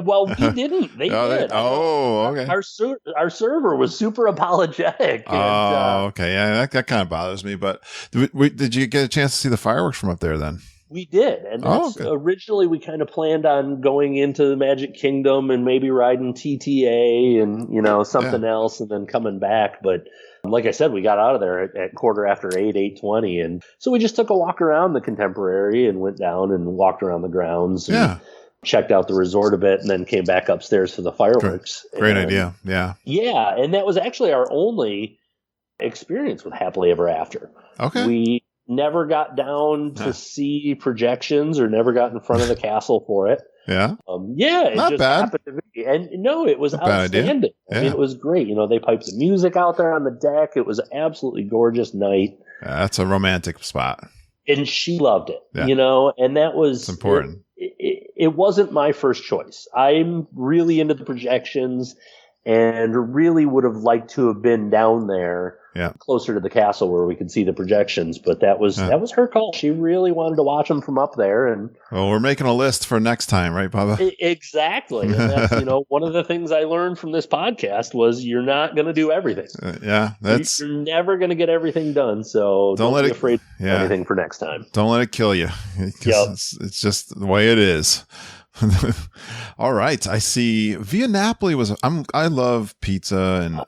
[SPEAKER 4] didn't. They did.
[SPEAKER 3] Okay.
[SPEAKER 4] Our server was super apologetic.
[SPEAKER 3] Okay. Yeah, that kind of bothers me. But did you get a chance to see the fireworks from up there then?
[SPEAKER 4] We did. And originally we kind of planned on going into the Magic Kingdom and maybe riding TTA and, something else and then coming back. But like I said, we got out of there at 8:20. And so we just took a walk around the Contemporary and went down and walked around the grounds. And checked out the resort a bit and then came back upstairs for the fireworks.
[SPEAKER 3] Great idea. Yeah.
[SPEAKER 4] Yeah. And that was actually our only experience with Happily Ever After.
[SPEAKER 3] Okay.
[SPEAKER 4] We never got down to see projections or never got in front of the castle for it.
[SPEAKER 3] Yeah.
[SPEAKER 4] It
[SPEAKER 3] not
[SPEAKER 4] just
[SPEAKER 3] bad.
[SPEAKER 4] happened to be. And no, it was outstanding. I mean, it was great. They piped the music out there on the deck. It was an absolutely gorgeous night.
[SPEAKER 3] That's a romantic spot.
[SPEAKER 4] And she loved it, and that was
[SPEAKER 3] it's important.
[SPEAKER 4] It wasn't my first choice. I'm really into the projections. and really would have liked to have been down there closer to the castle where we could see the projections. But that was her call. She really wanted to watch them from up there. And
[SPEAKER 3] well, we're making a list for next time, right, Bubba?
[SPEAKER 4] Exactly. And that's, one of the things I learned from this podcast was you're not going to do everything. You're never going to get everything done. So don't be afraid to do anything for next time. Don't
[SPEAKER 3] let it kill you. It's just the way it is. All right. I see Via Napoli I love pizza. And,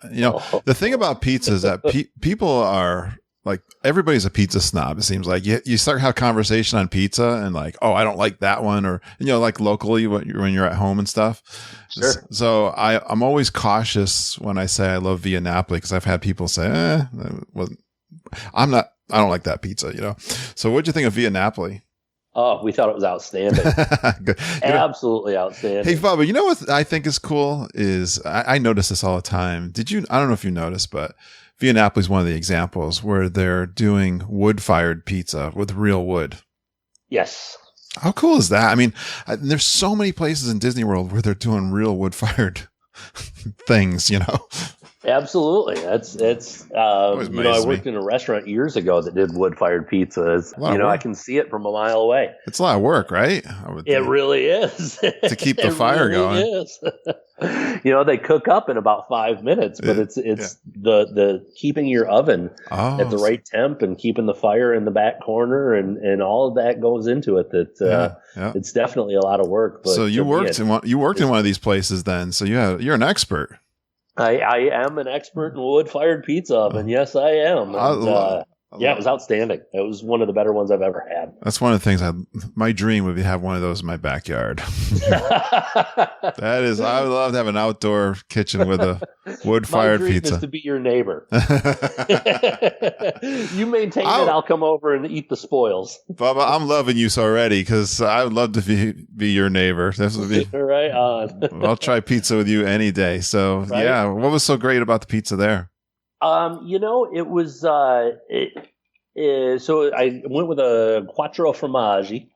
[SPEAKER 3] the thing about pizza is that people are like, everybody's a pizza snob. It seems like you start to have conversation on pizza and like, oh, I don't like that one. Or, like locally when you're at home and stuff.
[SPEAKER 4] Sure.
[SPEAKER 3] So I'm always cautious when I say I love Via Napoli because I've had people say, I don't like that pizza, So what'd you think of Via Napoli?
[SPEAKER 4] Oh, we thought it was outstanding. Absolutely outstanding.
[SPEAKER 3] Hey, Bubba, you know what I think is cool is I notice this all the time. I don't know if you noticed, but Via Napoli is one of the examples where they're doing wood-fired pizza with real wood.
[SPEAKER 4] Yes.
[SPEAKER 3] How cool is that? I mean, there's so many places in Disney World where they're doing real wood-fired things,
[SPEAKER 4] Absolutely. I worked in a restaurant years ago that did wood-fired pizzas. I can see it from a mile away.
[SPEAKER 3] It's a lot of work, right?
[SPEAKER 4] It really is.
[SPEAKER 3] To keep the fire going.
[SPEAKER 4] Is. They cook up in about 5 minutes, but it's the keeping your oven at the right temp and keeping the fire in the back corner and all of that goes into it. It's definitely a lot of work. But
[SPEAKER 3] so you worked in one of these places then. So you're an expert.
[SPEAKER 4] I am an expert in wood-fired pizza oven. Yes, I am. And, it was outstanding. It was one of the better ones I've ever had.
[SPEAKER 3] That's one of the things my dream would be to have one of those in my backyard. I would love to have an outdoor kitchen with a wood-fired pizza. My dream
[SPEAKER 4] is to be your neighbor. You maintain it, I'll come over and eat the spoils.
[SPEAKER 3] Bubba, I'm loving you already because I would love to be your neighbor. This would be
[SPEAKER 4] right on.
[SPEAKER 3] I'll try pizza with you any day. So what was so great about the pizza there?
[SPEAKER 4] It was, so I went with a quattro formaggi.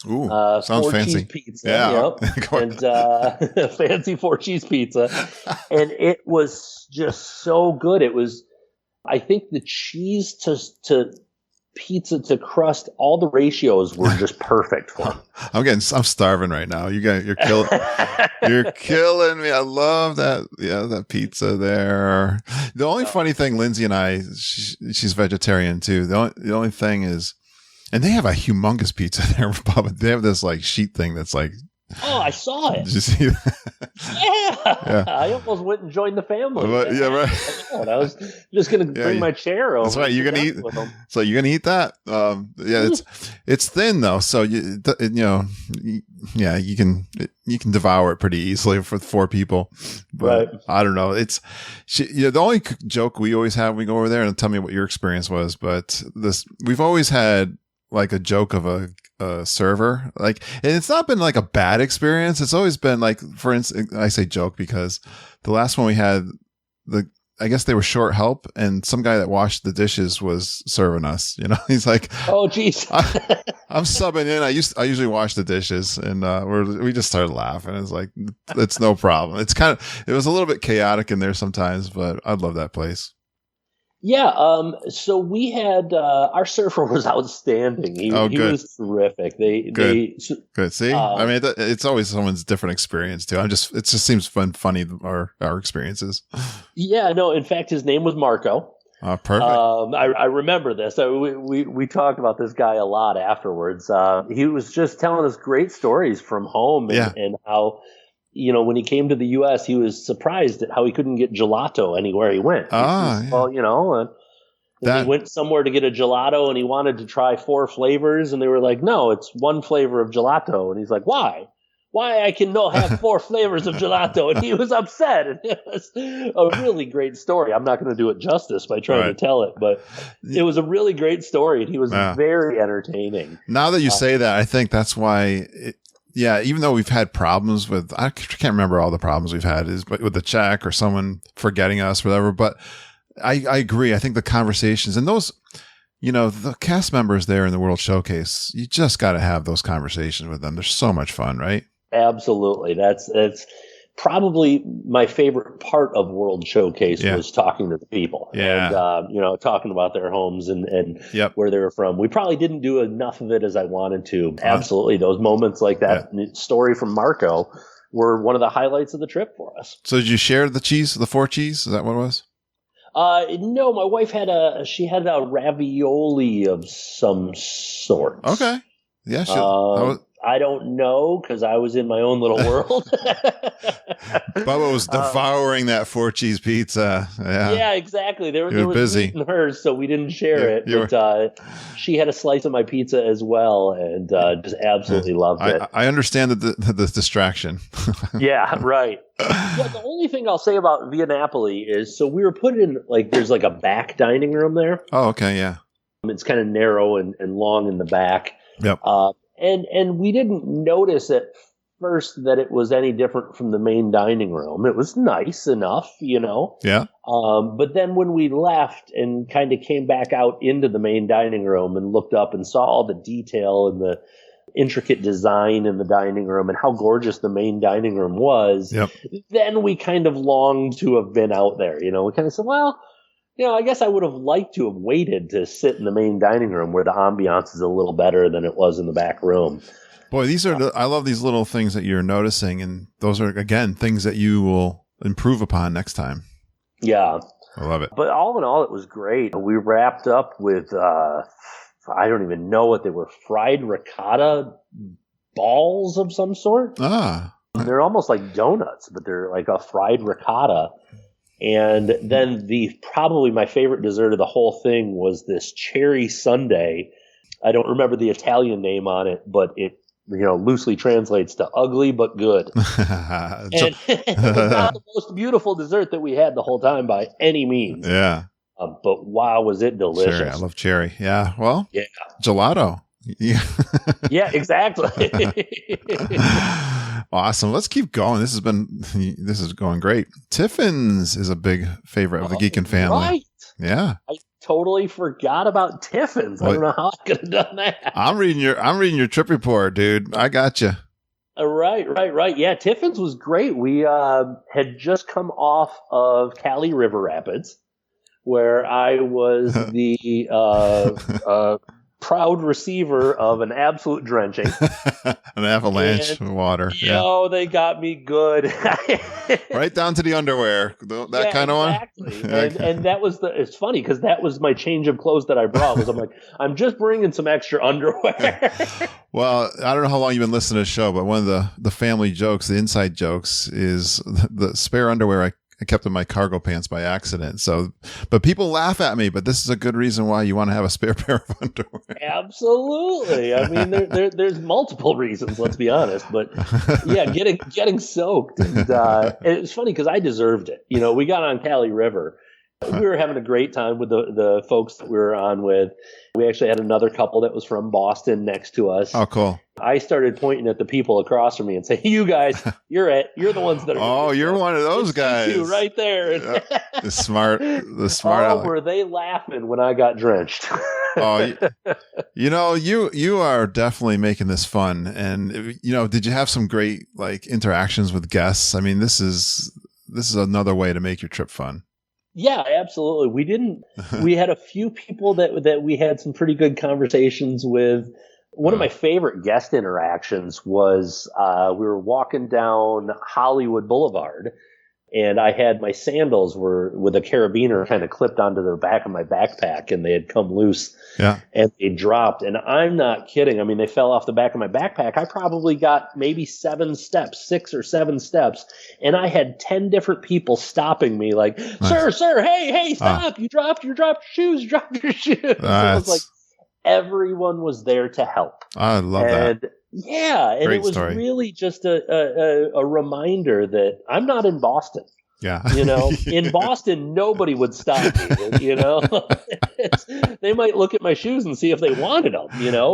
[SPEAKER 3] Ooh, sounds fancy.
[SPEAKER 4] Pizza, and fancy 4-cheese pizza. And it was just so good. It was, I think the cheese to pizza to crust, all the ratios were just perfect for me.
[SPEAKER 3] I'm starving right now. You're killing me. I love that. Yeah, that pizza there. The only funny thing, Lindsay and she's vegetarian too. The only thing is, and they have a humongous pizza there, Bob. They have this like sheet thing that's like.
[SPEAKER 4] Oh, I saw it.
[SPEAKER 3] Did you see that?
[SPEAKER 4] Yeah. I almost went and joined the family.
[SPEAKER 3] Yeah, right.
[SPEAKER 4] I was just going to bring my chair over.
[SPEAKER 3] That's right. You're going to eat. So you're going to eat that? It's thin though, so you can devour it pretty easily for 4 people. But right. I don't know. The only joke we always have when we go over there, and tell me what your experience was. But we've always had like a joke of a server, like, and it's not been like a bad experience. It's always been like, for instance, I say joke because the last one we had, I guess they were short help, and some guy that washed the dishes was serving us. He's like,
[SPEAKER 4] "Oh, geez,
[SPEAKER 3] I'm subbing in. I usually wash the dishes," and we just started laughing. It's like, it's no problem. It was a little bit chaotic in there sometimes, but I love that place.
[SPEAKER 4] Yeah, so we had our surfer was outstanding. He was terrific. Good.
[SPEAKER 3] See, I mean, it's always someone's different experience too. It just seems funny our experiences.
[SPEAKER 4] Yeah, no. In fact, his name was Marco.
[SPEAKER 3] Perfect.
[SPEAKER 4] I remember this. We talked about this guy a lot afterwards. He was just telling us great stories from home and how. When he came to the U.S., he was surprised at how he couldn't get gelato anywhere he went. He went somewhere to get a gelato, and he wanted to try 4 flavors, and they were like, "No, it's 1 flavor of gelato." And he's like, "Why? Why I can not have 4 flavors of gelato?" And he was upset. And it was a really great story. I'm not going to do it justice by trying to tell it, but it was a really great story, and he was very entertaining.
[SPEAKER 3] Now that you say that, I think that's why. Even though we've had problems with, I can't remember all the problems we've had with the check or someone forgetting us or whatever, but I agree. I think the conversations and those, the cast members there in the World Showcase, you just got to have those conversations with them. They're so much fun, right?
[SPEAKER 4] Absolutely. That's probably my favorite part of World Showcase was talking to the people and, talking about their homes and where they were from. We probably didn't do enough of it as I wanted to. Absolutely. Those moments like that story from Marco were one of the highlights of the trip for us.
[SPEAKER 3] So did you share the 4 cheese? Is that what it was?
[SPEAKER 4] No, my wife had a ravioli of some sort.
[SPEAKER 3] Okay. Yeah,
[SPEAKER 4] I don't know because I was in my own little world.
[SPEAKER 3] Bubba was devouring that 4 cheese pizza.
[SPEAKER 4] Yeah, exactly. They were
[SPEAKER 3] busy
[SPEAKER 4] eating hers, so we didn't share it. But she had a slice of my pizza as well, and just absolutely loved it.
[SPEAKER 3] I understand the distraction.
[SPEAKER 4] Yeah, right. Yeah, the only thing I'll say about Via Napoli is, so we were put in there's a back dining room there.
[SPEAKER 3] Oh, okay, yeah.
[SPEAKER 4] It's kind of narrow and long in the back.
[SPEAKER 3] Yep.
[SPEAKER 4] And we didn't notice at first that it was any different from the main dining room. It was nice enough,
[SPEAKER 3] Yeah.
[SPEAKER 4] But then when we left and kind of came back out into the main dining room and looked up and saw all the detail and the intricate design in the dining room and how gorgeous the main dining room was, then we kind of longed to have been out there. We kind of said, well, I guess I would have liked to have waited to sit in the main dining room where the ambiance is a little better than it was in the back room.
[SPEAKER 3] Boy, I love these little things that you're noticing, and those are, again, things that you will improve upon next time.
[SPEAKER 4] Yeah.
[SPEAKER 3] I love it.
[SPEAKER 4] But all in all, it was great. We wrapped up with, I don't even know what they were, fried ricotta balls of some sort. They're almost like donuts, but they're like a fried ricotta. And then probably my favorite dessert of the whole thing was this cherry sundae. I don't remember the Italian name on it, but it loosely translates to ugly but good. And it was not the most beautiful dessert that we had the whole time by any means.
[SPEAKER 3] Yeah.
[SPEAKER 4] But wow, was it delicious.
[SPEAKER 3] Cherry. I love cherry. Yeah. Well, gelato. Yeah.
[SPEAKER 4] Yeah, exactly.
[SPEAKER 3] Awesome. Let's keep going. This is going great. Tiffin's is a big favorite of the Geekin family. Right. Yeah.
[SPEAKER 4] I totally forgot about Tiffin's. I don't know how I could have done that.
[SPEAKER 3] I'm reading your trip report, dude. I got you.
[SPEAKER 4] Right. Yeah, Tiffin's was great. We had just come off of Cali River Rapids, where I was the proud receiver of an absolute drenching.
[SPEAKER 3] An avalanche of water.
[SPEAKER 4] They got me good.
[SPEAKER 3] Right down to the underwear. That kind of one?
[SPEAKER 4] Exactly. And that was it's funny because that was my change of clothes that I brought. I'm like, I'm just bringing some extra underwear.
[SPEAKER 3] Well, I don't know how long you've been listening to the show, but one of the family jokes, the inside jokes, is the spare underwear I kept in my cargo pants by accident. So, but people laugh at me, but this is a good reason why you want to have a spare pair of underwear.
[SPEAKER 4] Absolutely. I mean, there's multiple reasons, let's be honest, but yeah, getting soaked. And it was funny because I deserved it. We got on Cali River. We were having a great time with the folks that we were on with. We actually had another couple that was from Boston next to us.
[SPEAKER 3] Oh, cool.
[SPEAKER 4] I started pointing at the people across from me and saying, you guys, you're the ones that are.
[SPEAKER 3] Oh, you're one of those guys.
[SPEAKER 4] You right there.
[SPEAKER 3] The smart.
[SPEAKER 4] Oh, were they laughing when I got drenched?
[SPEAKER 3] Oh, you are definitely making this fun. And, did you have some great interactions with guests? I mean, this is another way to make your trip fun.
[SPEAKER 4] Yeah, absolutely. We had a few people that we had some pretty good conversations with. One of my favorite guest interactions was we were walking down Hollywood Boulevard, and I had my sandals with a carabiner kind of clipped onto the back of my backpack, and they had come loose.
[SPEAKER 3] Yeah.
[SPEAKER 4] And they dropped. And I'm not kidding. I mean, they fell off the back of my backpack. I probably got maybe 6 or 7 steps. And I had 10 different people stopping me like, nice. Sir, hey, stop. You dropped your shoes. So it was like everyone was there to help.
[SPEAKER 3] I love that.
[SPEAKER 4] Yeah. And it was really just a reminder that I'm not in Boston.
[SPEAKER 3] Yeah.
[SPEAKER 4] In Boston, nobody would stop me, They might look at my shoes and see if they wanted them,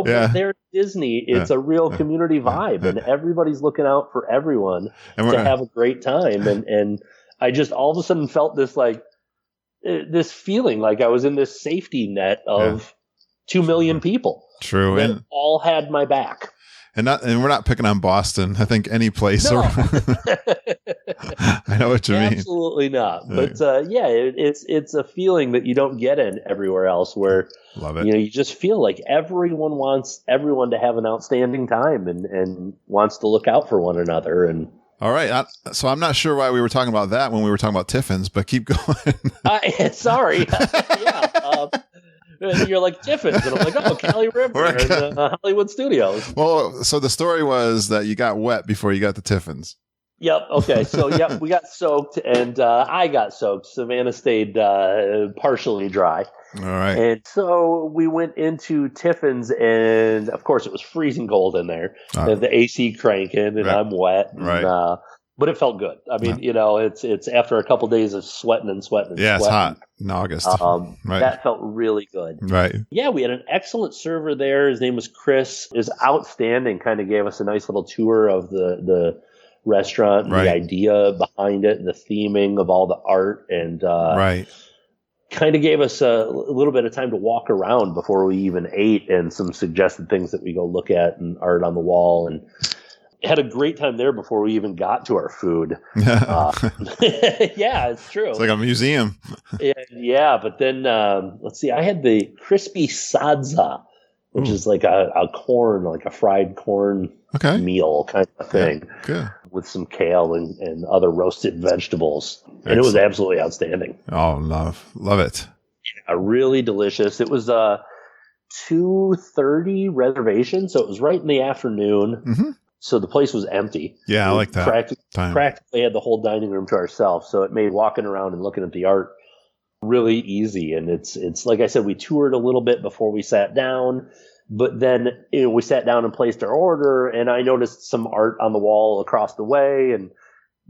[SPEAKER 4] but they're Disney. It's a real community vibe, and everybody's looking out for everyone to have a great time. And I just all of a sudden felt this feeling like I was in this safety net of 2 million people.
[SPEAKER 3] True.
[SPEAKER 4] That all had my back.
[SPEAKER 3] And we're not picking on Boston. I think any place.
[SPEAKER 4] No.
[SPEAKER 3] I know what you mean.
[SPEAKER 4] Absolutely not. But it's a feeling that you don't get in everywhere else, where
[SPEAKER 3] Love it.
[SPEAKER 4] you just feel like everyone wants everyone to have an outstanding time and wants to look out for one another. And
[SPEAKER 3] all right. So I'm not sure why we were talking about that when we were talking about Tiffin's, but keep going.
[SPEAKER 4] Sorry. Yeah. You're like Tiffin's, and I'm like, oh, Cali River and Hollywood Studios.
[SPEAKER 3] Well, so the story was that you got wet before you got to Tiffin's.
[SPEAKER 4] Yep. Okay. So, we got soaked, and I got soaked. Savannah stayed partially dry.
[SPEAKER 3] All right.
[SPEAKER 4] And so we went into Tiffin's, and of course it was freezing cold in there. The AC cranking, and I'm wet. And, but it felt good. I mean, it's after a couple days of sweating.
[SPEAKER 3] Yeah, it's hot in August.
[SPEAKER 4] That felt really good.
[SPEAKER 3] Right.
[SPEAKER 4] Yeah, we had an excellent server there. His name was Chris. Is outstanding. Kind of gave us a nice little tour of the restaurant, the idea behind it, the theming of all the art, and kind of gave us a little bit of time to walk around before we even ate, and some suggested things that we go look at and art on the wall, and had a great time there before we even got to our food. Yeah, it's true.
[SPEAKER 3] It's like a museum.
[SPEAKER 4] Yeah, but then let's see. I had the crispy sadza, which is like a corn, like a fried corn meal kind of thing, with some kale and other roasted vegetables. And it was absolutely outstanding.
[SPEAKER 3] Oh, love it.
[SPEAKER 4] Yeah, really delicious. It was 2:30 reservation, so it was right in the afternoon. Mm-hmm. So the place was empty.
[SPEAKER 3] Yeah, I like that.
[SPEAKER 4] Practically had the whole dining room to ourselves, so it made walking around and looking at the art really easy. And it's like I said, we toured a little bit before we sat down, but then we sat down and placed our order, and I noticed some art on the wall across the way, and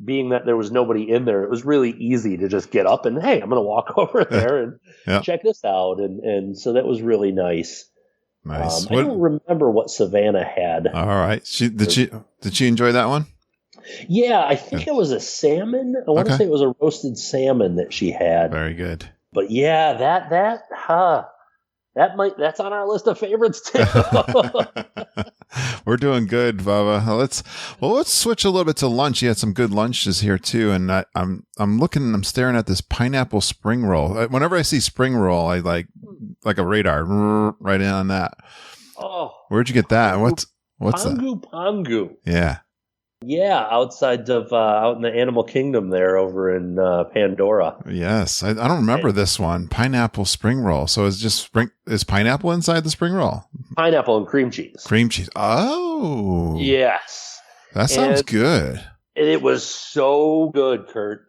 [SPEAKER 4] being that there was nobody in there, it was really easy to just get up and, hey, I'm going to walk over there and check this out. And so that was really nice.
[SPEAKER 3] Nice.
[SPEAKER 4] I don't remember what Savannah had.
[SPEAKER 3] All right. Did she enjoy that one?
[SPEAKER 4] Yeah, I think it was a salmon. I want to say it was a roasted salmon that she had.
[SPEAKER 3] Very good.
[SPEAKER 4] But yeah, that's on our list of favorites too.
[SPEAKER 3] We're doing good, Bubba. Let's switch a little bit to lunch. You had some good lunches here too, and I'm staring at this pineapple spring roll. Whenever I see spring roll, I like a radar right in on that. Oh, where'd you get that? What's that?
[SPEAKER 4] Pongu.
[SPEAKER 3] Yeah.
[SPEAKER 4] Yeah, outside of out in the animal kingdom there over in Pandora.
[SPEAKER 3] Yes, I don't remember this one. Pineapple spring roll. So it's just is pineapple inside the spring roll?
[SPEAKER 4] Pineapple and cream cheese.
[SPEAKER 3] Cream cheese. Oh,
[SPEAKER 4] yes.
[SPEAKER 3] That sounds good.
[SPEAKER 4] It was so good, Kurt.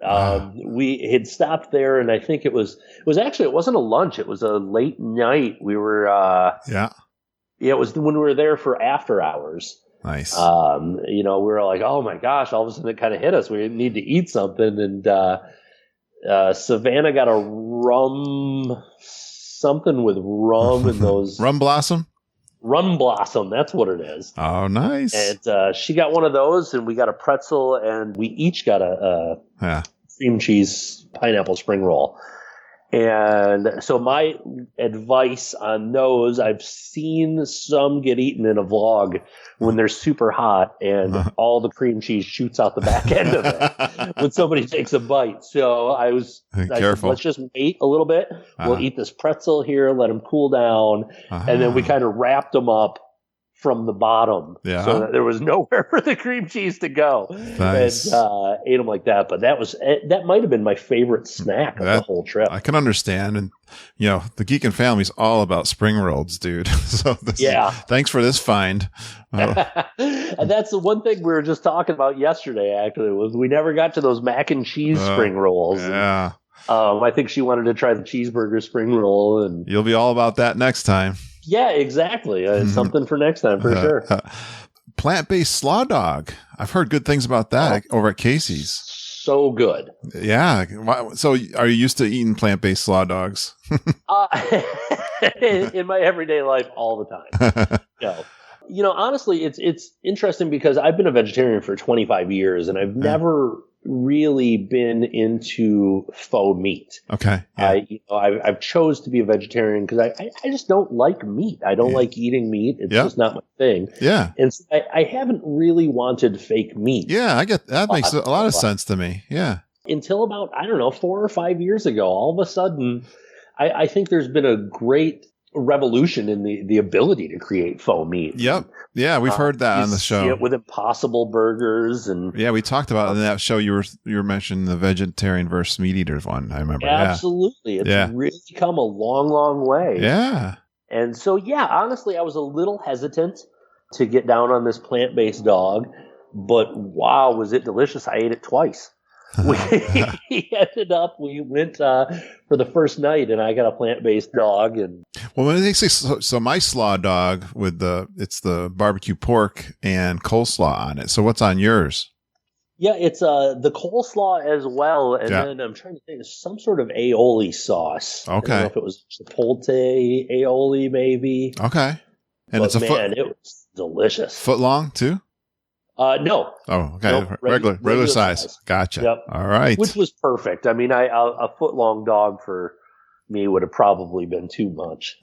[SPEAKER 4] We had stopped there, and I think it wasn't a lunch. It was a late night. We were it was when we were there for after hours.
[SPEAKER 3] Nice.
[SPEAKER 4] We were like, oh my gosh, all of a sudden it kind of hit us. We need to eat something. And Savannah got a something with rum and those.
[SPEAKER 3] Rum blossom?
[SPEAKER 4] Rum blossom, that's what it is.
[SPEAKER 3] Oh, nice.
[SPEAKER 4] And she got one of those, and we got a pretzel, and we each got a cream cheese pineapple spring roll. And so my advice on those, I've seen some get eaten in a vlog when they're super hot and all the cream cheese shoots out the back end of it when somebody takes a bite. So I said, let's just wait a little bit. We'll eat this pretzel here, let them cool down. And then we kind of wrapped them up from the bottom so that there was nowhere for the cream cheese to go.
[SPEAKER 3] Nice.
[SPEAKER 4] And ate them like that. But that might have been my favorite snack of the whole trip.
[SPEAKER 3] I can understand. And, the Geekin' Family's all about spring rolls, dude. So thanks for this find.
[SPEAKER 4] And that's the one thing we were just talking about yesterday, actually, was we never got to those mac and cheese spring rolls.
[SPEAKER 3] Yeah.
[SPEAKER 4] And, I think she wanted to try the cheeseburger spring roll. And
[SPEAKER 3] you'll be all about that next time.
[SPEAKER 4] Yeah, exactly. Something for next time, for sure.
[SPEAKER 3] Plant-based slaw dog. I've heard good things about that over at Casey's.
[SPEAKER 4] So good.
[SPEAKER 3] Yeah. So are you used to eating plant-based slaw dogs?
[SPEAKER 4] In my everyday life all the time. No. Honestly, it's interesting because I've been a vegetarian for 25 years, and I've never really been into faux meat.
[SPEAKER 3] Okay. Yeah.
[SPEAKER 4] I've chose to be a vegetarian because I just don't like meat. I don't like eating meat. It's just not my thing.
[SPEAKER 3] Yeah.
[SPEAKER 4] And so I haven't really wanted fake meat.
[SPEAKER 3] Yeah, I get that. Makes a lot of sense to me. Yeah.
[SPEAKER 4] Until about, I don't know, 4 or 5 years ago, all of a sudden, I think there's been a great revolution in the ability to create faux meat.
[SPEAKER 3] Yep. Yeah, we've heard that on the show.
[SPEAKER 4] See it with Impossible Burgers and
[SPEAKER 3] yeah, we talked about in that show. You were mentioning the vegetarian versus meat eaters one. I remember.
[SPEAKER 4] Absolutely, it's really come a long, long way.
[SPEAKER 3] Yeah.
[SPEAKER 4] And so, yeah, honestly, I was a little hesitant to get down on this plant-based dog, but wow, was it delicious! I ate it twice. We went for the first night, and I got a plant-based dog. And
[SPEAKER 3] well, when they say so, my slaw dog it's the barbecue pork and coleslaw on it. So what's on yours?
[SPEAKER 4] Yeah, it's the coleslaw as well, and then I'm trying to think, there's some sort of aioli sauce.
[SPEAKER 3] Okay,
[SPEAKER 4] I don't know if it was chipotle aioli, maybe.
[SPEAKER 3] Okay, and it
[SPEAKER 4] was delicious.
[SPEAKER 3] Foot long too.
[SPEAKER 4] No.
[SPEAKER 3] Oh, okay.
[SPEAKER 4] Nope,
[SPEAKER 3] regular size. Gotcha.
[SPEAKER 4] Yep.
[SPEAKER 3] All right.
[SPEAKER 4] Which was perfect. I mean, a foot long dog for me would have probably been too much.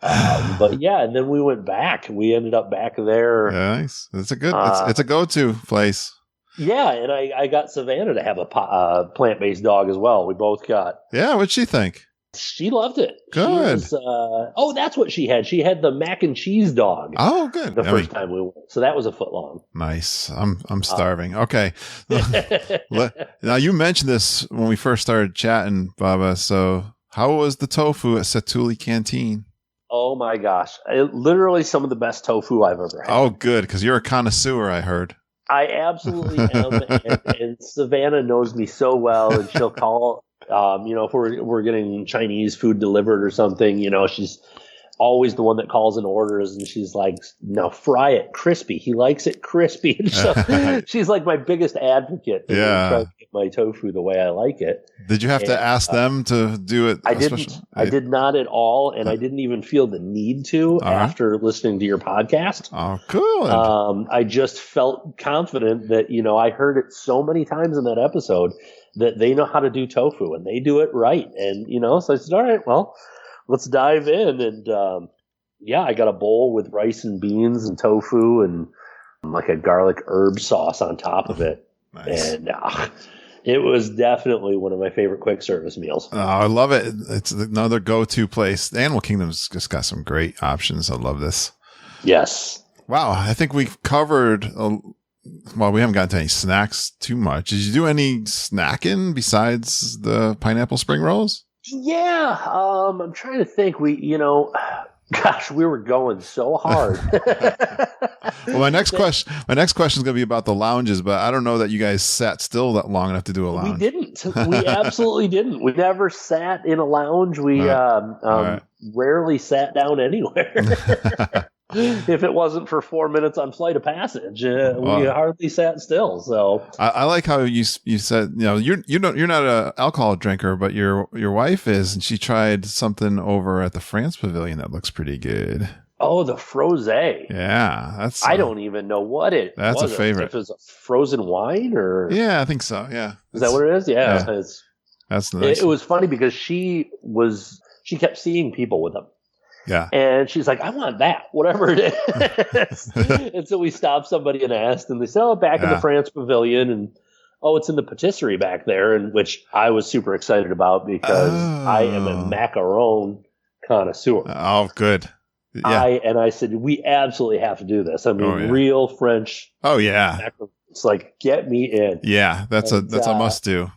[SPEAKER 4] But yeah, and then we went back. We ended up back there.
[SPEAKER 3] Nice. It's a good. It's a go-to place.
[SPEAKER 4] Yeah, and I got Savannah to have a plant-based dog as well. We both got.
[SPEAKER 3] Yeah, what'd she think?
[SPEAKER 4] She loved it.
[SPEAKER 3] Good.
[SPEAKER 4] She was, that's what she had. She had the mac and cheese dog.
[SPEAKER 3] Oh, good.
[SPEAKER 4] The first time we went. So that was a foot long.
[SPEAKER 3] Nice. I'm starving. Okay. Now you mentioned this when we first started chatting, Bubba. So how was the tofu at Satuli Canteen?
[SPEAKER 4] Oh my gosh. Literally some of the best tofu I've ever had.
[SPEAKER 3] Oh, good. Because you're a connoisseur, I heard.
[SPEAKER 4] I absolutely am. and Savannah knows me so well, and she'll call. If we're getting Chinese food delivered or something, she's always the one that calls and orders, and she's like, "No, fry it crispy. He likes it crispy." And so she's like my biggest advocate. Try to get my tofu the way I like it.
[SPEAKER 3] Did you have to ask them to do it?
[SPEAKER 4] I didn't. I did not at all, and I didn't even feel the need to after listening to your podcast.
[SPEAKER 3] Oh, cool.
[SPEAKER 4] I just felt confident that I heard it so many times in that episode that they know how to do tofu and they do it right. And, so I said, all right, well, let's dive in. And, I got a bowl with rice and beans and tofu and like a garlic herb sauce on top of it. Nice. And it was definitely one of my favorite quick service meals.
[SPEAKER 3] Oh, I love it. It's another go-to place. Animal Kingdom's just got some great options. I love this.
[SPEAKER 4] Yes.
[SPEAKER 3] Wow. I think we've covered well, we haven't gotten to any snacks too much. Did you do any snacking besides the pineapple spring rolls?
[SPEAKER 4] Yeah. I'm trying to think. We were going so hard.
[SPEAKER 3] Well, my next question is going to be about the lounges, but I don't know that you guys sat still that long enough to do a lounge.
[SPEAKER 4] We didn't. We absolutely didn't. We never sat in a lounge. We rarely sat down anywhere. If it wasn't for 4 minutes on Flight of Passage, we hardly sat still. So
[SPEAKER 3] I like how you said you're not an alcohol drinker, but your wife is, and she tried something over at the France Pavilion that looks pretty good.
[SPEAKER 4] Oh, the frosé.
[SPEAKER 3] Yeah, that's.
[SPEAKER 4] I don't even know what it.
[SPEAKER 3] That's
[SPEAKER 4] was.
[SPEAKER 3] A favorite.
[SPEAKER 4] If it's a frozen wine or.
[SPEAKER 3] Yeah, I think so. Yeah,
[SPEAKER 4] is that what it is? Yeah.
[SPEAKER 3] That's nice.
[SPEAKER 4] It was funny because she kept seeing people with them.
[SPEAKER 3] Yeah.
[SPEAKER 4] And she's like, I want that, whatever it is. And so we stopped somebody and asked, and they said, back in the France Pavilion. And, it's in the patisserie back there, and which I was super excited about because I am a macaron connoisseur.
[SPEAKER 3] Oh, good. Yeah.
[SPEAKER 4] I said, we absolutely have to do this. I mean, real French.
[SPEAKER 3] Oh, yeah.
[SPEAKER 4] Macaron. It's like, get me in.
[SPEAKER 3] Yeah, that's a must do.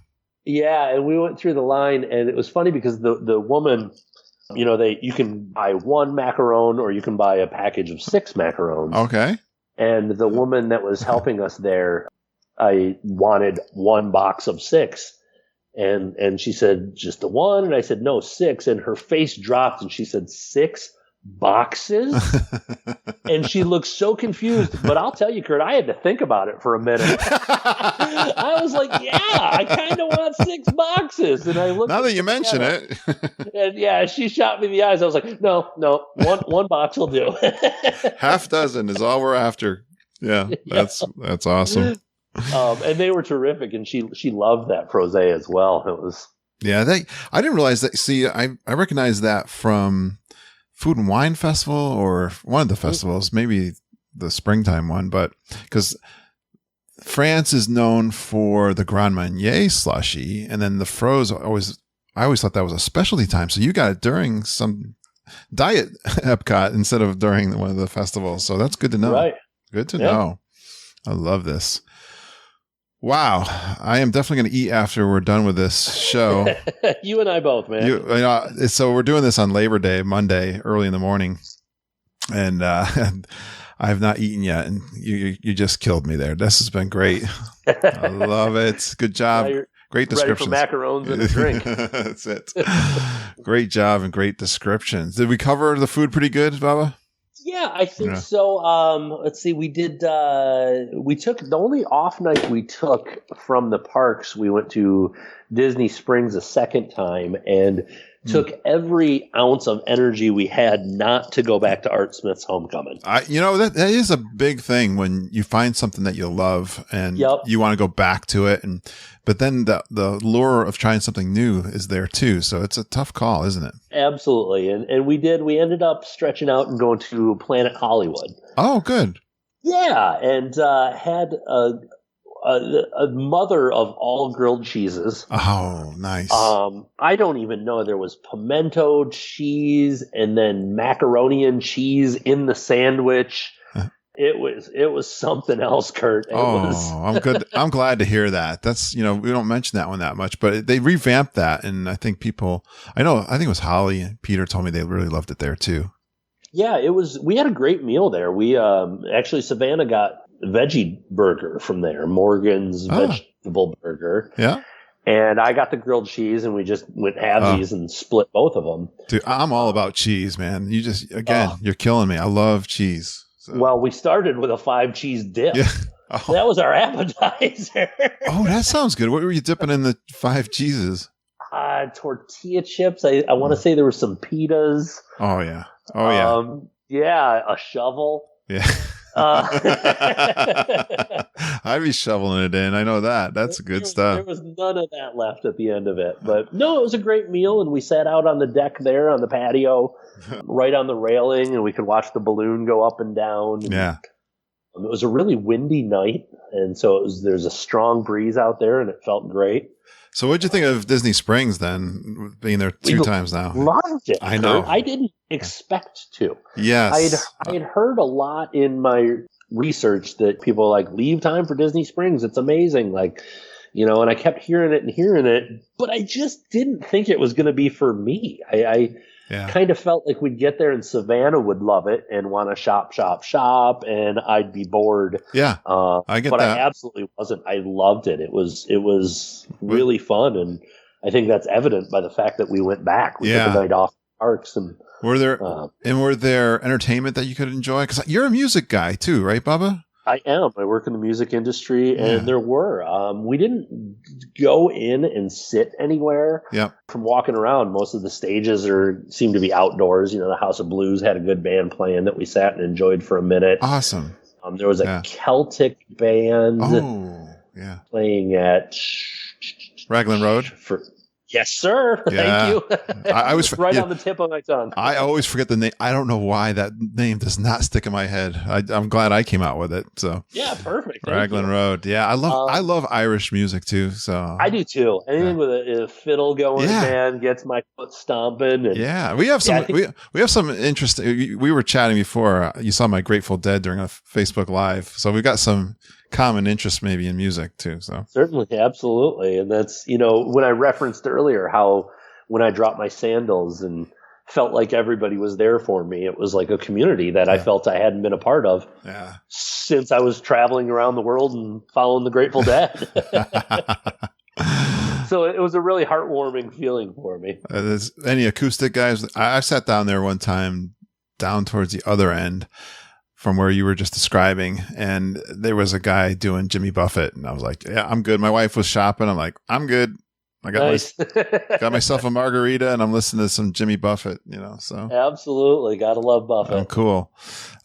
[SPEAKER 4] Yeah, and we went through the line, and it was funny because the woman... you can buy one macaron or you can buy a package of 6 macarons.
[SPEAKER 3] Okay.
[SPEAKER 4] And the woman that was helping us there, I wanted one box of 6. And she said, just the one? And I said, no, 6. And her face dropped and she said, 6 boxes? And she looked so confused. But I'll tell you, Kurt, I had to think about it for a minute. I was like, I kind of want 6 boxes. And I looked.
[SPEAKER 3] Now that you mention it.
[SPEAKER 4] And she shot me in the eyes. I was like, no, one box will do.
[SPEAKER 3] Half dozen is all we're after. Yeah, that's awesome.
[SPEAKER 4] And they were terrific, and she loved that frosé as well. It was
[SPEAKER 3] I didn't realize that. See, I recognize that from Food and Wine Festival or one of the festivals, maybe the springtime one, but because France is known for the Grand Marnier slushy, and then the froze I always thought that was a specialty time. So you got it during some diet Epcot instead of during one of the festivals. So that's good to know.
[SPEAKER 4] Right.
[SPEAKER 3] Good to know. I love this. Wow. I am definitely going to eat after we're done with this show.
[SPEAKER 4] You and I both, man.
[SPEAKER 3] So we're doing this on Labor Day, Monday, early in the morning. And I have not eaten yet. And you just killed me there. This has been great. I love it. Good job. Great descriptions.
[SPEAKER 4] Ready for macarons and a drink.
[SPEAKER 3] That's it. Great job and great descriptions. Did we cover the food pretty good, Bubba?
[SPEAKER 4] Yeah, I think so. Let's see. We took the only off night we took from the parks. We went to Disney Springs a second time and took every ounce of energy we had not to go back to Art Smith's Homecoming.
[SPEAKER 3] That is a big thing when you find something that you love and you want to go back to it. But then the lure of trying something new is there too. So it's a tough call, isn't it?
[SPEAKER 4] Absolutely. And we ended up stretching out and going to Planet Hollywood.
[SPEAKER 3] Oh, good.
[SPEAKER 4] Yeah. And had a mother of all grilled cheeses.
[SPEAKER 3] Oh, nice.
[SPEAKER 4] I don't even know. There was pimento cheese and then macaroni and cheese in the sandwich. It was something else, Kurt.
[SPEAKER 3] I'm good. I'm glad to hear that. That's, we don't mention that one that much, but they revamped that. And I think think it was Holly and Peter told me they really loved it there too.
[SPEAKER 4] Yeah, we had a great meal there. We, actually Savannah got veggie burger from there, Morgan's vegetable burger.
[SPEAKER 3] Yeah.
[SPEAKER 4] And I got the grilled cheese, and we just went halvesies and split both of them.
[SPEAKER 3] Dude, I'm all about cheese, man. You just, you're killing me. I love cheese. So.
[SPEAKER 4] Well, we started with a 5-cheese dip.
[SPEAKER 3] Yeah.
[SPEAKER 4] That was our appetizer.
[SPEAKER 3] Oh, that sounds good. What were you dipping in the 5 cheeses?
[SPEAKER 4] Tortilla chips. I want to say there were some pitas.
[SPEAKER 3] Oh, yeah. Oh, yeah.
[SPEAKER 4] Yeah, a shovel.
[SPEAKER 3] Yeah. I'd be shoveling it in. I know that. That's good stuff.
[SPEAKER 4] There was none of that left at the end of it. But no, it was a great meal, and we sat out on the deck there on the patio, right on the railing, and we could watch the balloon go up and down.
[SPEAKER 3] Yeah.
[SPEAKER 4] It was a really windy night, and so there's a strong breeze out there, and it felt great.
[SPEAKER 3] So what'd you think of Disney Springs then, being there 2 times now?
[SPEAKER 4] Loved it.
[SPEAKER 3] I know.
[SPEAKER 4] I didn't expect to.
[SPEAKER 3] Yes.
[SPEAKER 4] I had heard a lot in my research that people leave time for Disney Springs. It's amazing. And I kept hearing it, but I just didn't think it was going to be for me. I kind of felt like we'd get there and Savannah would love it and want to shop, and I'd be bored.
[SPEAKER 3] Yeah, I get that. But
[SPEAKER 4] I absolutely wasn't. I loved it. It was really fun, and I think that's evident by the fact that we went back. We took a night off parks, and were
[SPEAKER 3] there entertainment that you could enjoy? Because you're a music guy too, right, Bubba?
[SPEAKER 4] I am. I work in the music industry, and there were. We didn't go in and sit anywhere.
[SPEAKER 3] Yep.
[SPEAKER 4] From walking around, most of the stages seem to be outdoors. The House of Blues had a good band playing that we sat and enjoyed for a minute.
[SPEAKER 3] Awesome.
[SPEAKER 4] There was a Celtic band playing at
[SPEAKER 3] Raglan Road.
[SPEAKER 4] Yes, sir.
[SPEAKER 3] Yeah.
[SPEAKER 4] Thank you. I was right on the tip of my tongue.
[SPEAKER 3] I always forget the name. I don't know why that name does not stick in my head. I'm glad I came out with it. So
[SPEAKER 4] yeah, perfect.
[SPEAKER 3] Raglan Road. Yeah, I love Irish music too. So
[SPEAKER 4] I do too. Anything with a fiddle going, man, gets my foot stomping. And,
[SPEAKER 3] we have some. We have some interesting. We were chatting before. You saw my Grateful Dead during a Facebook Live, so we've got some common interest maybe in music too. So
[SPEAKER 4] certainly, absolutely, and that's when I referenced earlier how when I dropped my sandals and felt like everybody was there for me, it was like a community that I felt I hadn't been a part of since I was traveling around the world and following the Grateful Dead. So it was a really heartwarming feeling for me.
[SPEAKER 3] There's any acoustic guys? I sat down there one time, down towards the other end from where you were just describing, and there was a guy doing Jimmy Buffett, and I was like, yeah, I'm good. My wife was shopping. I'm like, I'm good. I got
[SPEAKER 4] Nice.
[SPEAKER 3] got myself a margarita, and I'm listening to some Jimmy Buffett. So
[SPEAKER 4] Absolutely, gotta love Buffett.
[SPEAKER 3] oh, cool.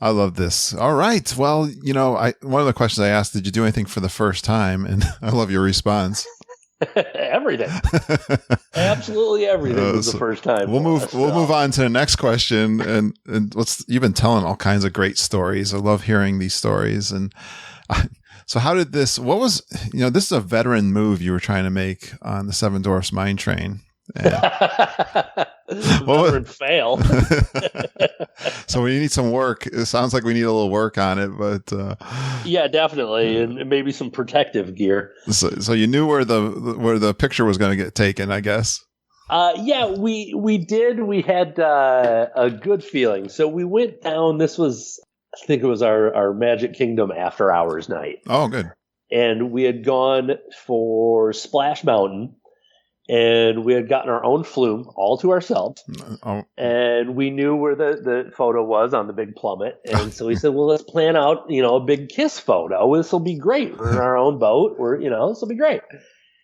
[SPEAKER 3] I love this. All right. Well, one of the questions I asked, did you do anything for the first time? And I love your response.
[SPEAKER 4] Everything. Absolutely everything was the first time.
[SPEAKER 3] We'll move on to the next question. And you've been telling all kinds of great stories. I love hearing these stories. And so how did this, this is a veteran move you were trying to make on the Seven Dwarfs Mine Train.
[SPEAKER 4] Veteran fail.
[SPEAKER 3] So we need some work. It sounds like we need a little work on it, but
[SPEAKER 4] yeah, definitely, and maybe some protective gear.
[SPEAKER 3] So you knew where the picture was going to get taken, I guess.
[SPEAKER 4] Yeah, we did. We had a good feeling. So we went down. This was, I think it was our Magic Kingdom after hours night.
[SPEAKER 3] Oh, good.
[SPEAKER 4] And we had gone for Splash Mountain. And we had gotten our own flume all to ourselves.
[SPEAKER 3] Oh.
[SPEAKER 4] And we knew where the photo was on the big plummet. And so we said, well, let's plan out, a big kiss photo. This will be great. We're in our own boat. This will be great.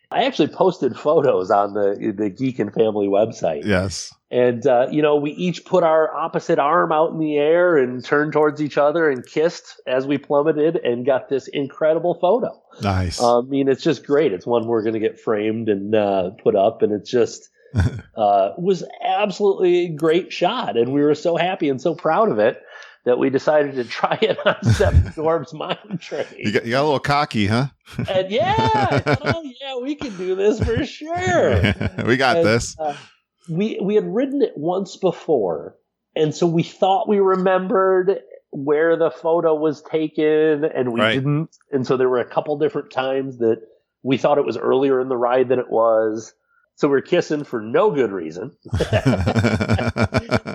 [SPEAKER 4] I actually posted photos on the Geek and Family website.
[SPEAKER 3] Yes.
[SPEAKER 4] And, we each put our opposite arm out in the air and turned towards each other and kissed as we plummeted and got this incredible photo.
[SPEAKER 3] Nice.
[SPEAKER 4] It's just great. It's one we're going to get framed and put up. And it just was absolutely a great shot. And we were so happy and so proud of it that we decided to try it on Seven Dwarfs Mine Train.
[SPEAKER 3] You got a little cocky, huh?
[SPEAKER 4] And I thought, we can do this for sure.
[SPEAKER 3] We got this.
[SPEAKER 4] We had ridden it once before, and so we thought we remembered where the photo was taken, and we didn't. And so there were a couple different times that we thought it was earlier in the ride than it was. So we were kissing for no good reason.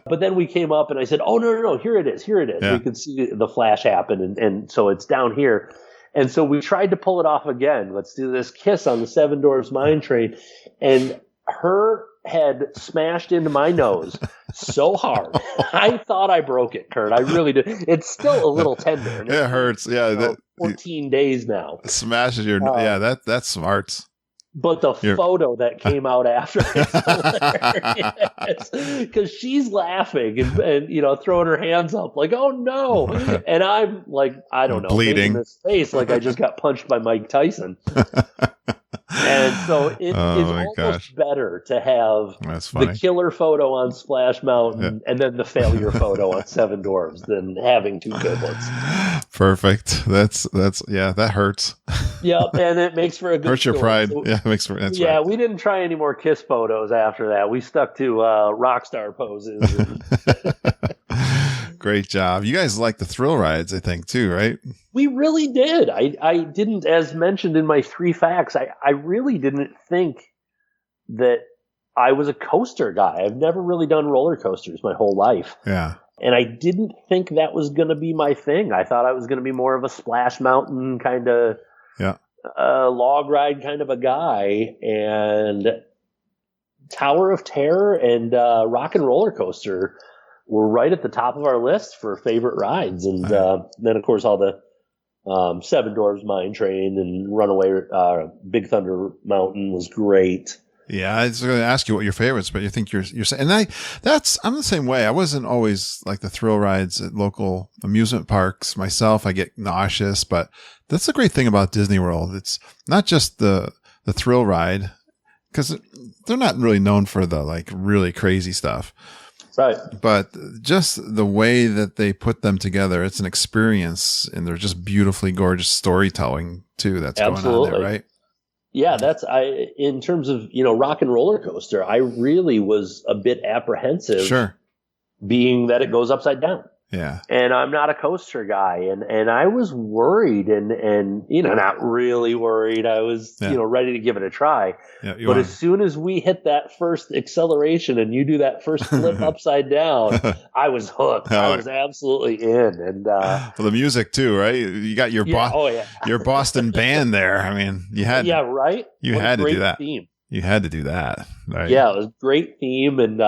[SPEAKER 4] But then we came up, and I said, oh, no, here it is. Yeah. We could see the flash happen, and so it's down here. And so we tried to pull it off again. Let's do this kiss on the Seven Dwarfs Mine Train. And her head smashed into my nose so hard. I thought I broke it, Kurt. I really did. It's still a little tender.
[SPEAKER 3] It hurts. Yeah.
[SPEAKER 4] 14 days now.
[SPEAKER 3] Smashes your... that's smart.
[SPEAKER 4] But the photo that came out after is hilarious. Because she's laughing and throwing her hands up like, oh no. And I'm like, I don't know.
[SPEAKER 3] Bleeding.
[SPEAKER 4] In this face like I just got punched by Mike Tyson. And so it's almost better to have the killer photo on Splash Mountain and then the failure photo on Seven Dwarfs than having two good ones.
[SPEAKER 3] Perfect. That's that hurts.
[SPEAKER 4] Yep, and it makes for a good
[SPEAKER 3] hurts your pride.
[SPEAKER 4] So,
[SPEAKER 3] it makes for that's
[SPEAKER 4] yeah.
[SPEAKER 3] Right.
[SPEAKER 4] We didn't try any more kiss photos after that. We stuck to rock star poses.
[SPEAKER 3] Great job. You guys like the thrill rides, I think, too, right?
[SPEAKER 4] We really did. I didn't, as mentioned in my 3 facts, I really didn't think that I was a coaster guy. I've never really done roller coasters my whole life.
[SPEAKER 3] Yeah.
[SPEAKER 4] And I didn't think that was going to be my thing. I thought I was going to be more of a Splash Mountain kind of log ride kind of a guy. And Tower of Terror and Rock and Roller Coaster were right at the top of our list for favorite rides. And then, of course, all the Seven Dwarfs Mine Train and Runaway Big Thunder Mountain was great.
[SPEAKER 3] Yeah, I was going to ask you what your favorites, but you think you're saying, and I'm the same way. I wasn't always like the thrill rides at local amusement parks myself. I get nauseous, but that's the great thing about Disney World. It's not just the thrill ride, because they're not really known for the like really crazy stuff.
[SPEAKER 4] Right.
[SPEAKER 3] But just the way that they put them together, it's an experience, and they're just beautifully gorgeous storytelling too. That's going on there, right?
[SPEAKER 4] Yeah, in terms of, Rock and Roller Coaster, I really was a bit apprehensive.
[SPEAKER 3] Sure.
[SPEAKER 4] Being that it goes upside down.
[SPEAKER 3] Yeah.
[SPEAKER 4] And I'm not a coaster guy. And I was worried and not really worried. I was, ready to give it a try. Yeah, but as soon as we hit that first acceleration and you do that first flip upside down, I was hooked. I was absolutely in. And
[SPEAKER 3] for the music too, right? You got your your Boston band there. I mean, you had
[SPEAKER 4] right.
[SPEAKER 3] You
[SPEAKER 4] what
[SPEAKER 3] had to do that.
[SPEAKER 4] Theme.
[SPEAKER 3] You had to do that. Right?
[SPEAKER 4] Yeah, it was a great theme. And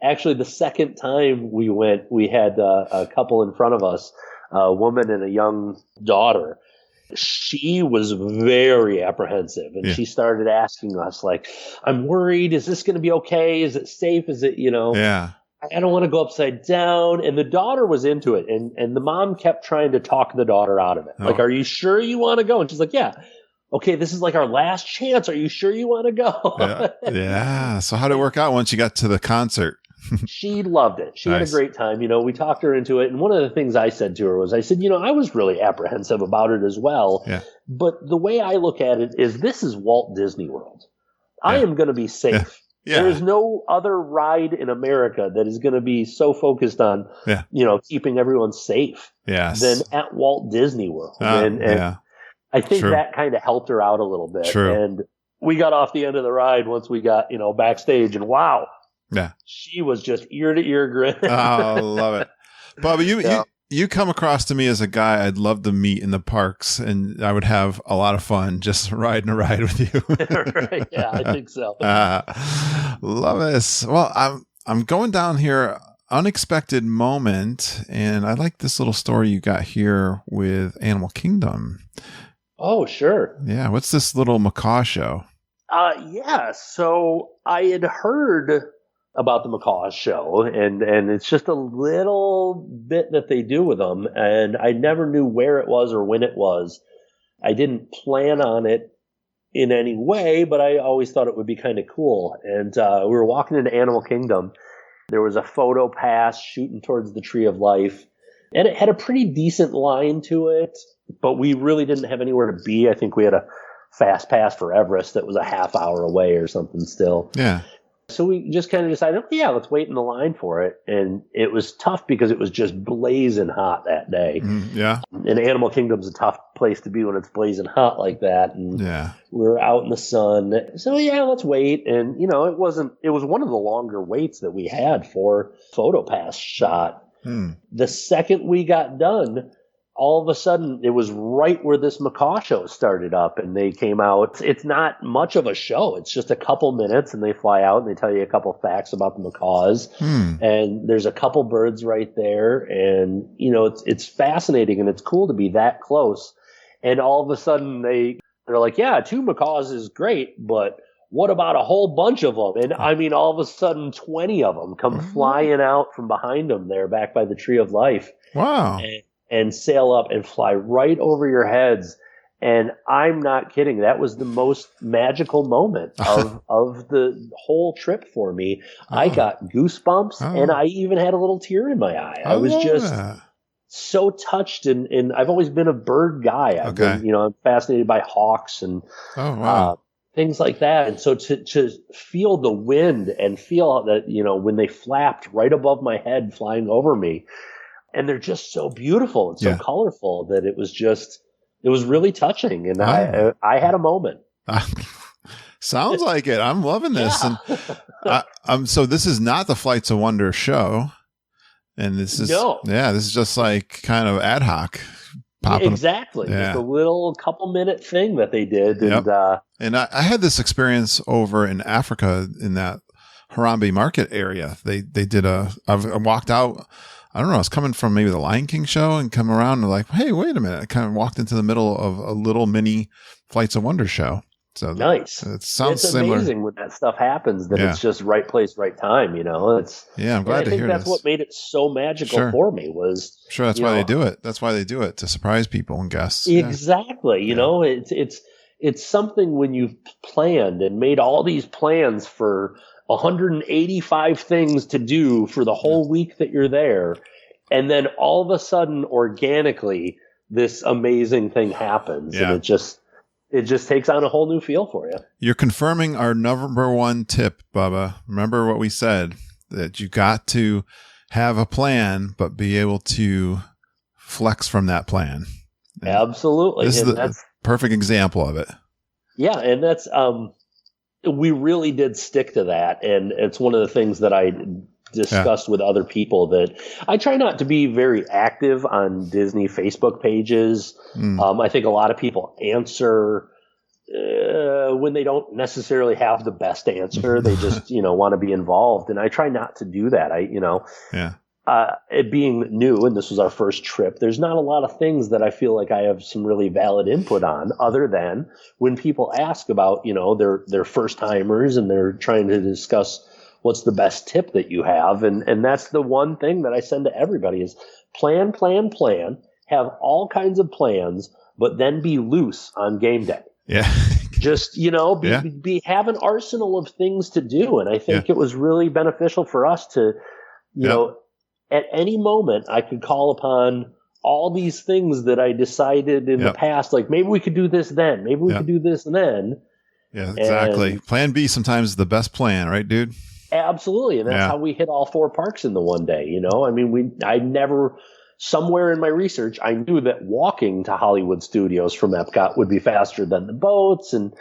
[SPEAKER 4] actually, the second time we went, we had a couple in front of us, a woman and a young daughter. She was very apprehensive, and she started asking us, like, I'm worried. Is this going to be okay? Is it safe? Is it,
[SPEAKER 3] Yeah.
[SPEAKER 4] I don't want to go upside down. And the daughter was into it, and the mom kept trying to talk the daughter out of it. Like, are you sure you want to go? And she's like, yeah. Okay, this is like our last chance. Are you sure you want to go?
[SPEAKER 3] Yeah. So how did it work out once you got to the concert?
[SPEAKER 4] She loved it. She had a great time. We talked her into it. And one of the things I said to her was, I said, I was really apprehensive about it as well.
[SPEAKER 3] Yeah.
[SPEAKER 4] But the way I look at it is, this is Walt Disney World. I am going to be safe. Yeah. There is no other ride in America that is going to be so focused on, keeping everyone safe than at Walt Disney World. And I think that kind of helped her out a little bit. And we got off the end of the ride once we got, backstage, and wow.
[SPEAKER 3] Yeah.
[SPEAKER 4] She was just ear to ear grin.
[SPEAKER 3] Oh, I love it. Bubba, you come across to me as a guy I'd love to meet in the parks, and I would have a lot of fun just riding a ride with you.
[SPEAKER 4] Right. Yeah, I think so.
[SPEAKER 3] Love this. Well, I'm going down here, unexpected moment, and I like this little story you got here with Animal Kingdom.
[SPEAKER 4] Oh, sure.
[SPEAKER 3] Yeah. What's this little macaw show?
[SPEAKER 4] So I had heard about the macaw show, and it's just a little bit that they do with them, and I never knew where it was or when it was. I didn't plan on it in any way, but I always thought it would be kind of cool. And we were walking into Animal Kingdom. There was a photo pass shooting towards the Tree of Life, and it had a pretty decent line to it, but we really didn't have anywhere to be. I think we had a fast pass for Everest that was a half hour away or something still.
[SPEAKER 3] Yeah.
[SPEAKER 4] So we just kind of decided, let's wait in the line for it. And it was tough because it was just blazing hot that day.
[SPEAKER 3] Yeah.
[SPEAKER 4] And Animal Kingdom's a tough place to be when it's blazing hot like that. And we were out in the sun. So let's wait. And, it was one of the longer waits that we had for photo pass shot. The second we got done, all of a sudden, it was right where this macaw show started up, and they came out. It's not much of a show. It's just a couple minutes, and they fly out, and they tell you a couple facts about the macaws. And there's a couple birds right there, and, it's fascinating, and it's cool to be that close. And all of a sudden, they're like, 2 macaws is great, but what about a whole bunch of them? And, I mean, all of a sudden, 20 of them come flying out from behind them there, back by the Tree of Life.
[SPEAKER 3] Wow.
[SPEAKER 4] And sail up and fly right over your heads. And I'm not kidding. That was the most magical moment of the whole trip for me. I got goosebumps, and I even had a little tear in my eye. I was just so touched, and I've always been a bird guy. I've been, I'm fascinated by hawks and things like that. And so to feel the wind and feel that, when they flapped right above my head flying over me, and they're just so beautiful and so colorful that it was really touching. And I had a moment.
[SPEAKER 3] Sounds like it. I'm loving this. And so this is not the Flights of Wonder show. And this is, this is just like kind of ad hoc.
[SPEAKER 4] Exactly. Just a little couple minute thing that they did. And
[SPEAKER 3] I had this experience over in Africa in that Harambe market area. They did I walked out. I don't know. I was coming from maybe the Lion King show and come around and like, hey, wait a minute. I kind of walked into the middle of a little mini Flights of Wonder show. So
[SPEAKER 4] nice.
[SPEAKER 3] It sounds
[SPEAKER 4] it's
[SPEAKER 3] similar.
[SPEAKER 4] Amazing when that stuff happens, that it's just right place, right time, It's
[SPEAKER 3] I'm glad to hear this. I think
[SPEAKER 4] that's what made it so magical for me was
[SPEAKER 3] that's why they do it. That's why they do it, to surprise people and guests.
[SPEAKER 4] Exactly. It's something when you've planned and made all these plans for 185 things to do for the whole week that you're there. And then all of a sudden, organically, this amazing thing happens. And it just takes on a whole new feel for you.
[SPEAKER 3] You're confirming our number one tip, Bubba. Remember what we said, that you got to have a plan, but be able to flex from that plan. And
[SPEAKER 4] absolutely.
[SPEAKER 3] This is the perfect example of it.
[SPEAKER 4] Yeah. And that's, we really did stick to that. And it's one of the things that I discussed with other people, that I try not to be very active on Disney Facebook pages. I think a lot of people answer when they don't necessarily have the best answer. They just, want to be involved. And I try not to do that. it being new, and this was our first trip, there's not a lot of things that I feel like I have some really valid input on, other than when people ask about, their first timers and they're trying to discuss what's the best tip that you have. And that's the one thing that I send to everybody is plan, have all kinds of plans, but then be loose on game day.
[SPEAKER 3] Yeah.
[SPEAKER 4] Just, be have an arsenal of things to do. And I think it was really beneficial for us to, at any moment I could call upon all these things that I decided in the past, like maybe we could do this then, maybe we could do this then. Yeah,
[SPEAKER 3] exactly. And plan B sometimes is the best plan, right, dude?
[SPEAKER 4] Absolutely. And that's how we hit all 4 parks in the one day, I mean, I never, somewhere in my research, I knew that walking to Hollywood Studios from Epcot would be faster than the boats, and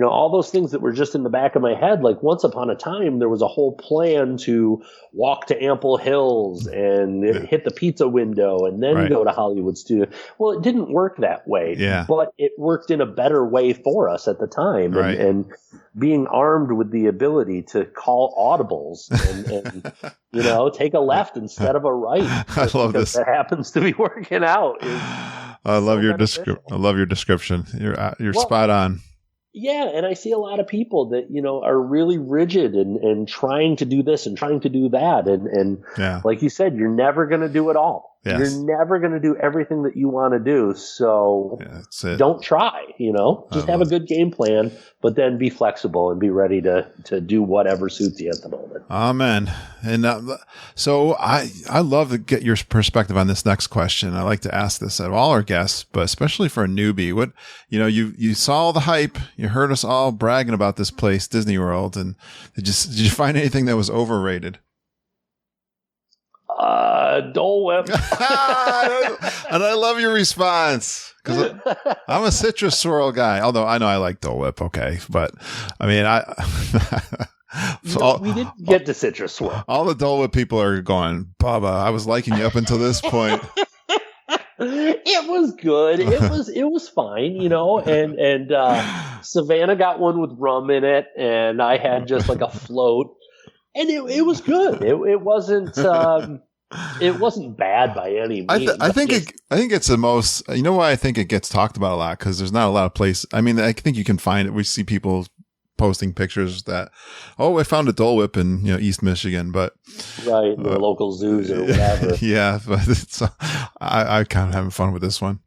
[SPEAKER 4] all those things that were just in the back of my head. Like once upon a time, there was a whole plan to walk to Ample Hills and hit the pizza window and then go to Hollywood Studios. Well, it didn't work that way, but it worked in a better way for us at the time. And being armed with the ability to call audibles and take a left instead of a right.
[SPEAKER 3] I love this.
[SPEAKER 4] That happens to be working out.
[SPEAKER 3] I love your description. I love your description. You're spot on.
[SPEAKER 4] Yeah, and I see a lot of people that, are really rigid and trying to do this and trying to do that. And like you said, you're never going to do it all. Yes. You're never going to do everything that you want to do. So don't try, just have a good game plan, but then be flexible and be ready to do whatever suits you at the moment.
[SPEAKER 3] Amen. And so I love to get your perspective on this next question. I like to ask this of all our guests, but especially for a newbie. What, you saw all the hype, you heard us all bragging about this place, Disney World, and did you find anything that was overrated?
[SPEAKER 4] Dole Whip.
[SPEAKER 3] And I love your response because I'm a citrus swirl guy, although I know I like Dole Whip. Okay. But I mean,
[SPEAKER 4] we didn't get to citrus swirl.
[SPEAKER 3] All the Dole Whip people are going, Bubba, I was liking you up until this point.
[SPEAKER 4] It was good. It was fine, and Savannah got one with rum in it, and I had just like a float, and it was good. It wasn't it wasn't bad by any means.
[SPEAKER 3] I think it's the most, why I think it gets talked about a lot, because there's not a lot of places. I mean, I think you can find it. We see people posting pictures that, I found a Dole Whip in East Michigan, but
[SPEAKER 4] the local zoos or whatever.
[SPEAKER 3] Yeah, but I kind of having fun with this one.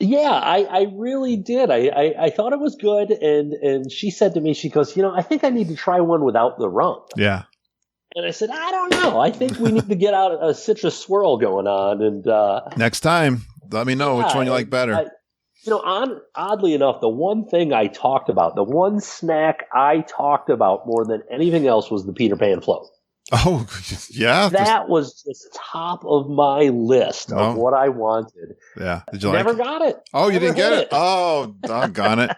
[SPEAKER 4] Yeah, I really did. I thought it was good, and she said to me, she goes, I think I need to try one without the rum.
[SPEAKER 3] Yeah.
[SPEAKER 4] And I said, I don't know. I think we need to get out a citrus swirl going on. And
[SPEAKER 3] next time, let me know which one you like better.
[SPEAKER 4] Oddly enough, the one thing I talked about, the one snack I talked about more than anything else was the Peter Pan float.
[SPEAKER 3] Oh, yeah.
[SPEAKER 4] That was just top of my list of what I wanted.
[SPEAKER 3] Yeah. Did you
[SPEAKER 4] Never got it.
[SPEAKER 3] Oh, you didn't get it? Oh, doggone it.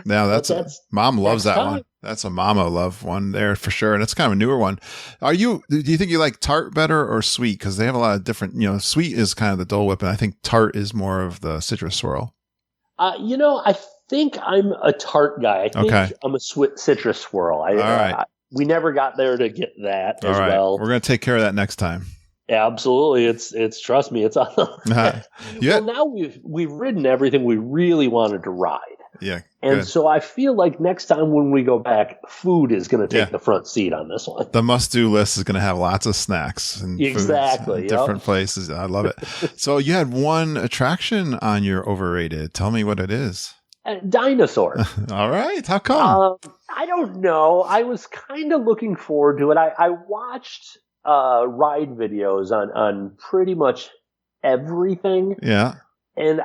[SPEAKER 3] Now Mom loves that one. That's a Mama love one there for sure. And it's kind of a newer one. Do you think you like tart better or sweet? Because they have a lot of different, sweet is kind of the Dole Whip, and I think tart is more of the citrus swirl.
[SPEAKER 4] I think I'm a tart guy. I think I'm a citrus swirl. All right. We never got there to get that as well.
[SPEAKER 3] We're going to take care of that next time.
[SPEAKER 4] Absolutely. It's trust me, it's on the Well, now we've ridden everything we really wanted to ride.
[SPEAKER 3] Yeah.
[SPEAKER 4] And so I feel like next time when we go back, food is going to take the front seat on this one.
[SPEAKER 3] The must-do list is going to have lots of snacks and
[SPEAKER 4] exactly
[SPEAKER 3] foods in different places. I love it. So you had one attraction on your overrated. Tell me what it is.
[SPEAKER 4] Dinosaur.
[SPEAKER 3] All right. How come?
[SPEAKER 4] I don't know. I was kind of looking forward to it. I watched ride videos on pretty much everything.
[SPEAKER 3] Yeah.
[SPEAKER 4] And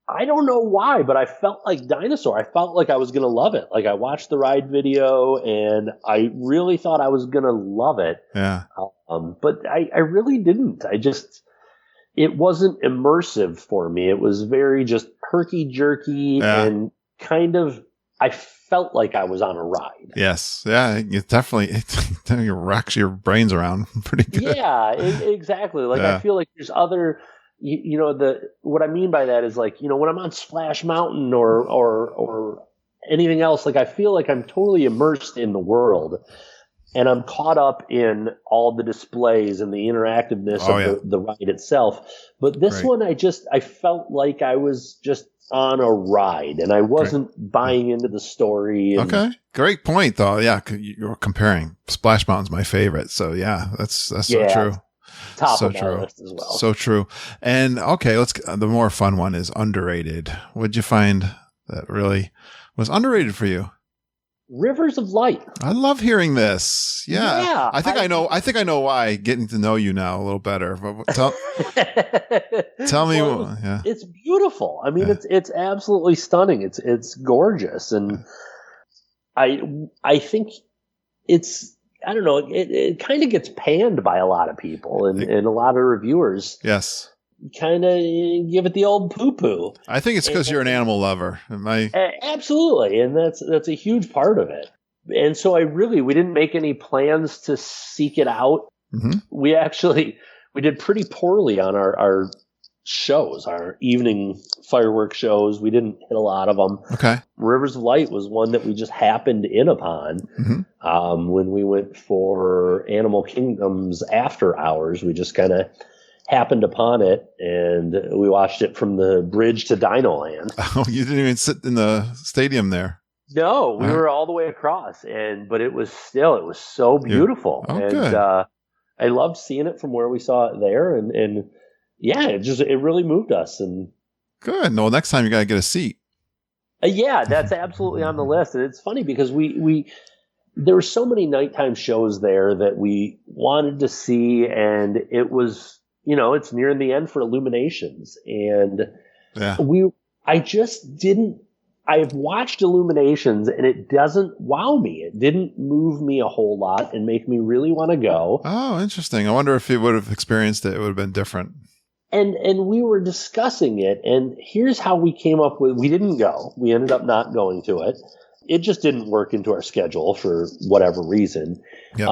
[SPEAKER 4] I don't know why, but I felt like Dinosaur. I felt like I was going to love it. Like I watched the ride video and I really thought I was going to love it.
[SPEAKER 3] Yeah.
[SPEAKER 4] But I really didn't. It wasn't immersive for me. It was very just herky-jerky and kind of, I felt like I was on a ride.
[SPEAKER 3] Yes. Yeah. It definitely rocks your brains around pretty good.
[SPEAKER 4] Yeah, exactly. Like I feel like there's other, what I mean by that is like, when I'm on Splash Mountain or anything else, like I feel like I'm totally immersed in the world. and I'm caught up in all the displays and the interactiveness of the ride itself. But this one, I felt like I was just on a ride, and I wasn't buying into the story. And
[SPEAKER 3] okay, great point, though. Yeah, you're comparing. Splash Mountain's my favorite, so yeah, that's so true.
[SPEAKER 4] Top
[SPEAKER 3] so
[SPEAKER 4] of my
[SPEAKER 3] true.
[SPEAKER 4] list as well.
[SPEAKER 3] So true. And okay, the more fun one is underrated. What'd you find that really was underrated for you?
[SPEAKER 4] Rivers of Light.
[SPEAKER 3] I love hearing this. Yeah. I think I know why, getting to know you now a little better. But tell me.
[SPEAKER 4] It's beautiful. I mean, it's absolutely stunning. It's gorgeous. And I think it's, I don't know, it kind of gets panned by a lot of people and a lot of reviewers.
[SPEAKER 3] Yes.
[SPEAKER 4] Kind of give it the old poo-poo.
[SPEAKER 3] I think it's because you're an animal lover.
[SPEAKER 4] Absolutely, and that's a huge part of it. And so we didn't make any plans to seek it out. Mm-hmm. We did pretty poorly on our shows, our evening fireworks shows. We didn't hit a lot of them.
[SPEAKER 3] Okay.
[SPEAKER 4] Rivers of Light was one that we just happened in upon when we went for Animal Kingdom's After Hours. We just kind of happened upon it, and we watched it from the bridge to Dino Land.
[SPEAKER 3] Oh, you didn't even sit in the stadium there?
[SPEAKER 4] No, we were all the way across, but it was so beautiful.
[SPEAKER 3] Oh,
[SPEAKER 4] and
[SPEAKER 3] good.
[SPEAKER 4] I loved seeing it from where we saw it there, and yeah, it really moved us. And
[SPEAKER 3] good. No, next time you got to get a seat.
[SPEAKER 4] Yeah, that's absolutely on the list. And it's funny because there were so many nighttime shows there that we wanted to see, and it was, it's nearing the end for Illuminations. And I've watched Illuminations, and it doesn't wow me. It didn't move me a whole lot and make me really want to go.
[SPEAKER 3] Oh, interesting. I wonder if you would have experienced it. It would have been different.
[SPEAKER 4] And we were discussing it, and here's how we came up with, we didn't go. We ended up not going to it. It just didn't work into our schedule for whatever reason. Yep.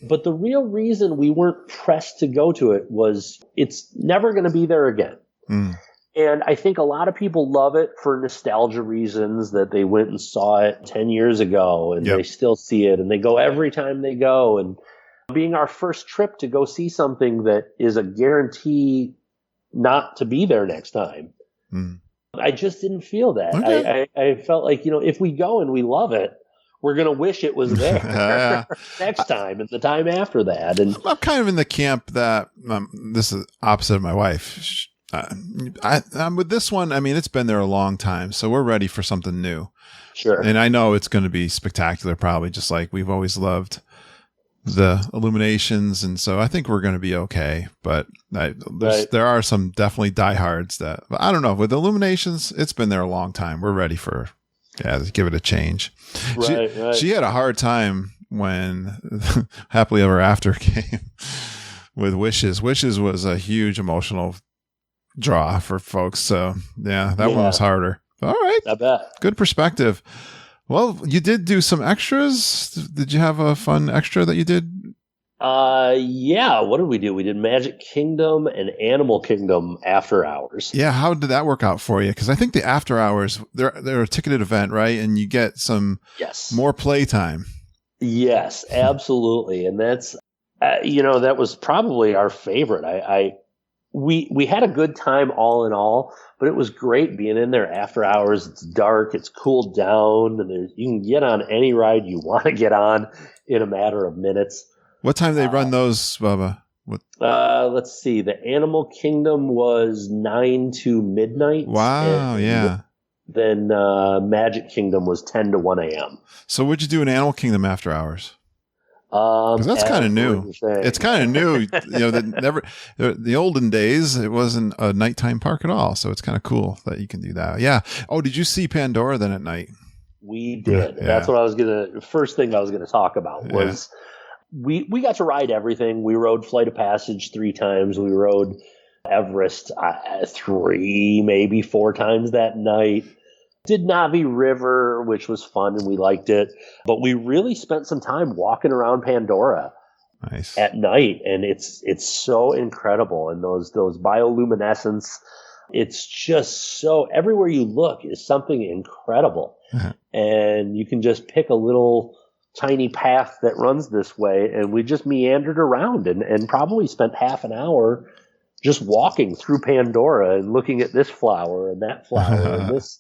[SPEAKER 4] But the real reason we weren't pressed to go to it was it's never going to be there again. Mm. And I think a lot of people love it for nostalgia reasons, that they went and saw it 10 years ago and they still see it, and they go every time they go. And being our first trip to go see something that is a guarantee not to be there next time. Mm. I just didn't feel that. Okay. I felt like, if we go and we love it, we're going to wish it was there next time and the time after that. And
[SPEAKER 3] I'm kind of in the camp that this is opposite of my wife. I'm with this one. I mean, it's been there a long time, so we're ready for something new.
[SPEAKER 4] Sure.
[SPEAKER 3] And I know it's going to be spectacular, probably just like we've always loved the Illuminations, and so I think we're going to be okay. But there are some definitely diehards that, but I don't know. With Illuminations, it's been there a long time. We're ready for to give it a change. Right. She had a hard time when Happily Ever After came with Wishes. Wishes was a huge emotional draw for folks. So that one was harder. All right,
[SPEAKER 4] I bet.
[SPEAKER 3] Good perspective. Well, you did do some extras. Did you have a fun extra that you did?
[SPEAKER 4] Yeah. What did we do? We did Magic Kingdom and Animal Kingdom After Hours.
[SPEAKER 3] Yeah. How did that work out for you? Because I think the After Hours, they're a ticketed event, right? And you get some more playtime.
[SPEAKER 4] Yes, absolutely. And that's, that was probably our favorite. We had a good time all in all, but it was great being in there after hours. It's dark, it's cooled down, and you can get on any ride you want to get on in a matter of minutes.
[SPEAKER 3] What time they run those, Bubba?
[SPEAKER 4] Let's see. The Animal Kingdom was 9 to midnight.
[SPEAKER 3] Wow, yeah.
[SPEAKER 4] Then Magic Kingdom was 10 to 1 a.m.
[SPEAKER 3] So what'd you do in Animal Kingdom after hours? Because that's kind of new. It's kind of new. The olden days, it wasn't a nighttime park at all. So it's kind of cool that you can do that. Yeah. Oh, did you see Pandora then at night?
[SPEAKER 4] We did. Yeah. That's what first thing I was going to talk about was we got to ride everything. We rode Flight of Passage 3 times. We rode Everest 3, maybe 4 times that night. Did Navi River, which was fun and we liked it, but we really spent some time walking around Pandora at night, and it's so incredible. And those bioluminescence, it's just so, everywhere you look is something incredible. Uh-huh. And you can just pick a little tiny path that runs this way, and we just meandered around and probably spent half an hour just walking through Pandora and looking at this flower and that flower and this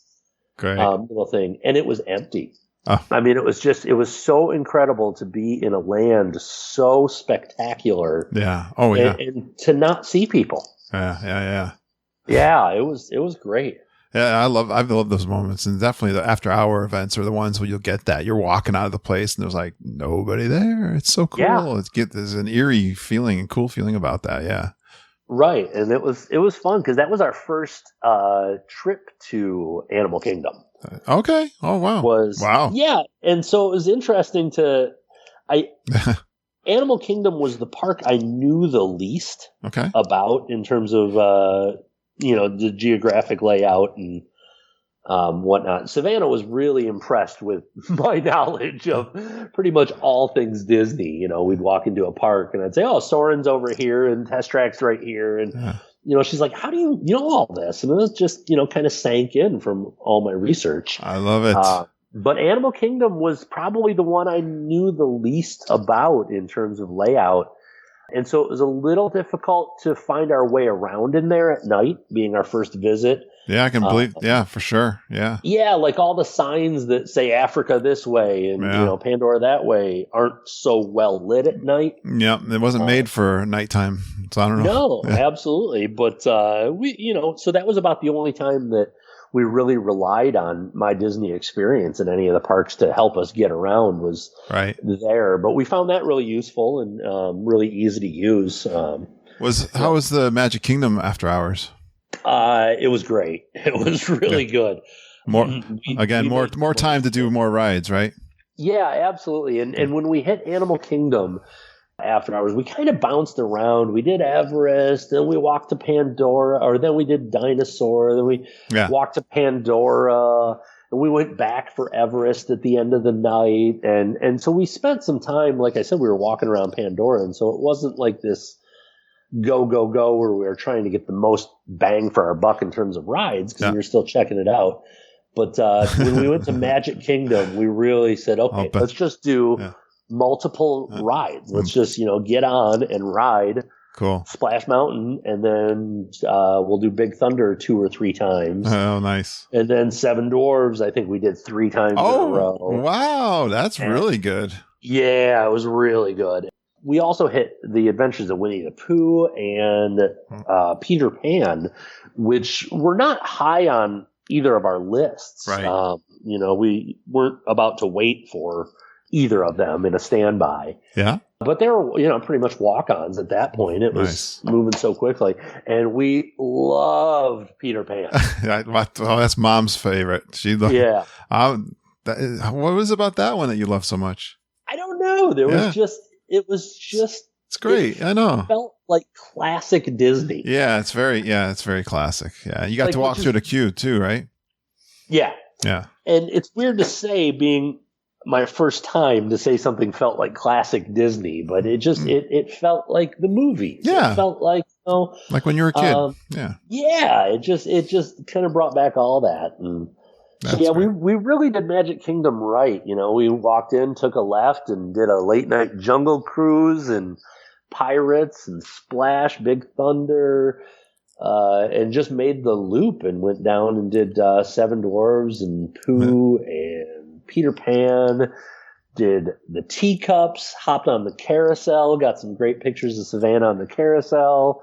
[SPEAKER 4] little thing, and it was empty. Oh. I mean, it was so incredible to be in a land so spectacular.
[SPEAKER 3] Yeah. Oh, yeah.
[SPEAKER 4] And to not see people.
[SPEAKER 3] Yeah.
[SPEAKER 4] Yeah, it was great.
[SPEAKER 3] Yeah, I love those moments, and definitely the after-hour events are the ones where you'll get that. You're walking out of the place, and there's like nobody there. It's so cool. Yeah. There's an eerie feeling and cool feeling about that. Yeah.
[SPEAKER 4] Right, and it was fun because that was our first trip to Animal Kingdom.
[SPEAKER 3] Okay. Oh wow. Wow.
[SPEAKER 4] Yeah, and so it was interesting Animal Kingdom was the park I knew the least about in terms of the geographic layout and whatnot. Savannah was really impressed with my knowledge of pretty much all things Disney. You know, we'd walk into a park and I'd say, "Oh, Soarin's over here and Test Track's right here," and she's like, "How do you know all this?" And it was just kind of sank in from all my research.
[SPEAKER 3] I love it.
[SPEAKER 4] But Animal Kingdom was probably the one I knew the least about in terms of layout. And so it was a little difficult to find our way around in there at night, being our first visit.
[SPEAKER 3] Yeah, I can believe. Yeah, for sure. Yeah.
[SPEAKER 4] Yeah, like all the signs that say Africa this way and Pandora that way aren't so well lit at night.
[SPEAKER 3] Yeah, it wasn't made for nighttime, so I don't know.
[SPEAKER 4] No, absolutely. But so that was about the only time that we really relied on My Disney Experience in any of the parks to help us get around was there. But we found that really useful and really easy to use. How
[SPEAKER 3] was the Magic Kingdom after hours?
[SPEAKER 4] It was great. It was really good.
[SPEAKER 3] More time to do more rides, right?
[SPEAKER 4] Yeah, absolutely. And when we hit Animal Kingdom after hours, we kind of bounced around. We did Everest, then we walked to Pandora, or then we did Dinosaur, then we walked to Pandora, and we went back for Everest at the end of the night. And so we spent some time, like I said, we were walking around Pandora, and so it wasn't like this go where we were trying to get the most bang for our buck in terms of rides, because we were still checking it out. But when we went to Magic Kingdom, we really said, okay, let's just do multiple rides. Let's just, get on and ride Splash Mountain, and then we'll do Big Thunder 2 or 3 times.
[SPEAKER 3] Oh, nice.
[SPEAKER 4] And then Seven Dwarves, I think we did 3 times in a row.
[SPEAKER 3] Wow, that's really good.
[SPEAKER 4] Yeah, it was really good. We also hit the Adventures of Winnie the Pooh and Peter Pan, which were not high on either of our lists.
[SPEAKER 3] Right.
[SPEAKER 4] We weren't about to wait for either of them in a standby.
[SPEAKER 3] Yeah.
[SPEAKER 4] But they were, pretty much walk-ons at that point. It was moving so quickly. And we loved Peter Pan.
[SPEAKER 3] That's Mom's favorite. What was it about that one that you love so much?
[SPEAKER 4] I don't know. It was just
[SPEAKER 3] it's great. I know.
[SPEAKER 4] It felt like classic Disney.
[SPEAKER 3] Yeah, it's very classic. Yeah. You got to walk through the queue too, right?
[SPEAKER 4] Yeah.
[SPEAKER 3] Yeah.
[SPEAKER 4] And it's weird to say, being my first time, to say something felt like classic Disney, but it just it felt like the movies.
[SPEAKER 3] Yeah.
[SPEAKER 4] It felt like
[SPEAKER 3] like when you were a kid.
[SPEAKER 4] Yeah. It just kind of brought back all that. And we really did Magic Kingdom right. We walked in, took a left, and did a late night Jungle Cruise and Pirates and Splash, Big Thunder, and just made the loop and went down and did Seven Dwarves and Pooh and Peter Pan, did the teacups, hopped on the carousel, got some great pictures of Savannah on the carousel,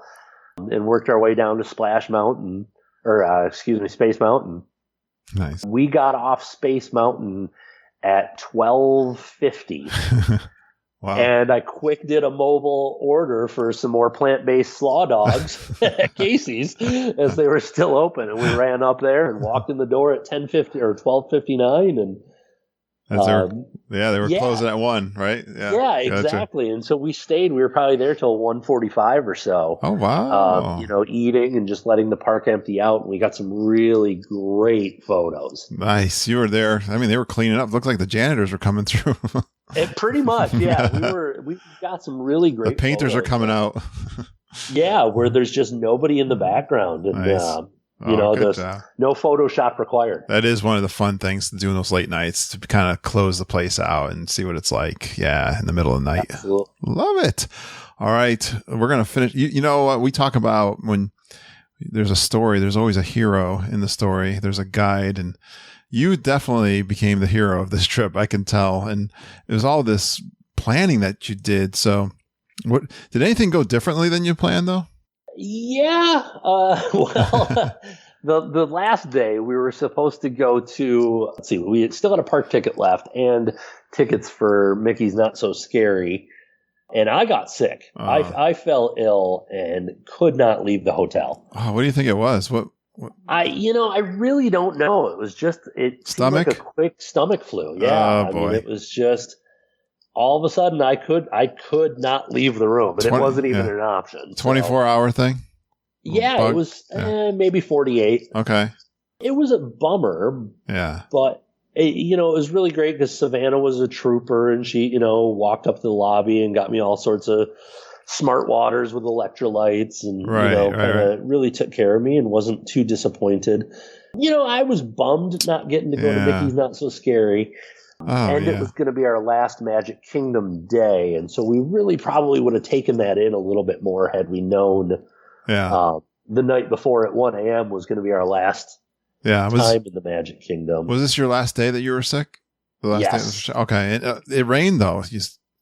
[SPEAKER 4] and worked our way down to Space Mountain.
[SPEAKER 3] Nice.
[SPEAKER 4] We got off Space Mountain at 12:50.
[SPEAKER 3] Wow.
[SPEAKER 4] And I quick did a mobile order for some more plant-based slaw dogs at Casey's as they were still open. And we ran up there and walked in the door at 10:50 or 12:59. And
[SPEAKER 3] they were closing at 1, right?
[SPEAKER 4] Yeah, exactly. Gotcha. And so we stayed. We were probably there till 1:45 or so.
[SPEAKER 3] Oh, wow.
[SPEAKER 4] Eating and just letting the park empty out. And we got some really great photos.
[SPEAKER 3] Nice. You were there. I mean, they were cleaning up. Looked like the janitors were coming through.
[SPEAKER 4] Pretty much, yeah. We got some really great.
[SPEAKER 3] The painters
[SPEAKER 4] photos.
[SPEAKER 3] Are coming out.
[SPEAKER 4] Yeah, where there's just nobody in the background, and
[SPEAKER 3] nice. Good job.
[SPEAKER 4] No Photoshop required.
[SPEAKER 3] That is one of the fun things to do in those late nights, to kind of close the place out and see what it's like. Yeah, in the middle of the night.
[SPEAKER 4] Absolutely.
[SPEAKER 3] Love it. All right, we're going to finish. You know what we talk about when there's a story, there's always a hero in the story. There's a guide, and you definitely became the hero of this trip, I can tell. And it was all this planning that you did. So what did anything go differently than you planned, though?
[SPEAKER 4] Yeah. Well, the last day we were supposed to go to, let's see, we still had a park ticket left and tickets for Mickey's Not So Scary. And I got sick. I fell ill and could not leave the hotel.
[SPEAKER 3] Oh, what do you think it was? What?
[SPEAKER 4] I really don't know. It was just, it
[SPEAKER 3] stomach?
[SPEAKER 4] seemed like a quick stomach flu. Yeah.
[SPEAKER 3] Oh, boy.
[SPEAKER 4] I mean, it was just, all of a sudden I could not leave the room, and it wasn't even an option.
[SPEAKER 3] 24-hour thing?
[SPEAKER 4] Yeah, it was maybe 48.
[SPEAKER 3] Okay.
[SPEAKER 4] It was a bummer.
[SPEAKER 3] Yeah.
[SPEAKER 4] But it was really great because Savannah was a trooper, and she, walked up to the lobby and got me all sorts of smart waters with electrolytes, and really took care of me and wasn't too disappointed. I was bummed not getting to go to Mickey's Not So Scary. It was going to be our last Magic Kingdom day, and so we really probably would have taken that in a little bit more had we known the night before at 1 a.m. was going to be our last time in the Magic Kingdom.
[SPEAKER 3] Was this your last day that you were sick? The last
[SPEAKER 4] yes.
[SPEAKER 3] day? Okay. It rained, though,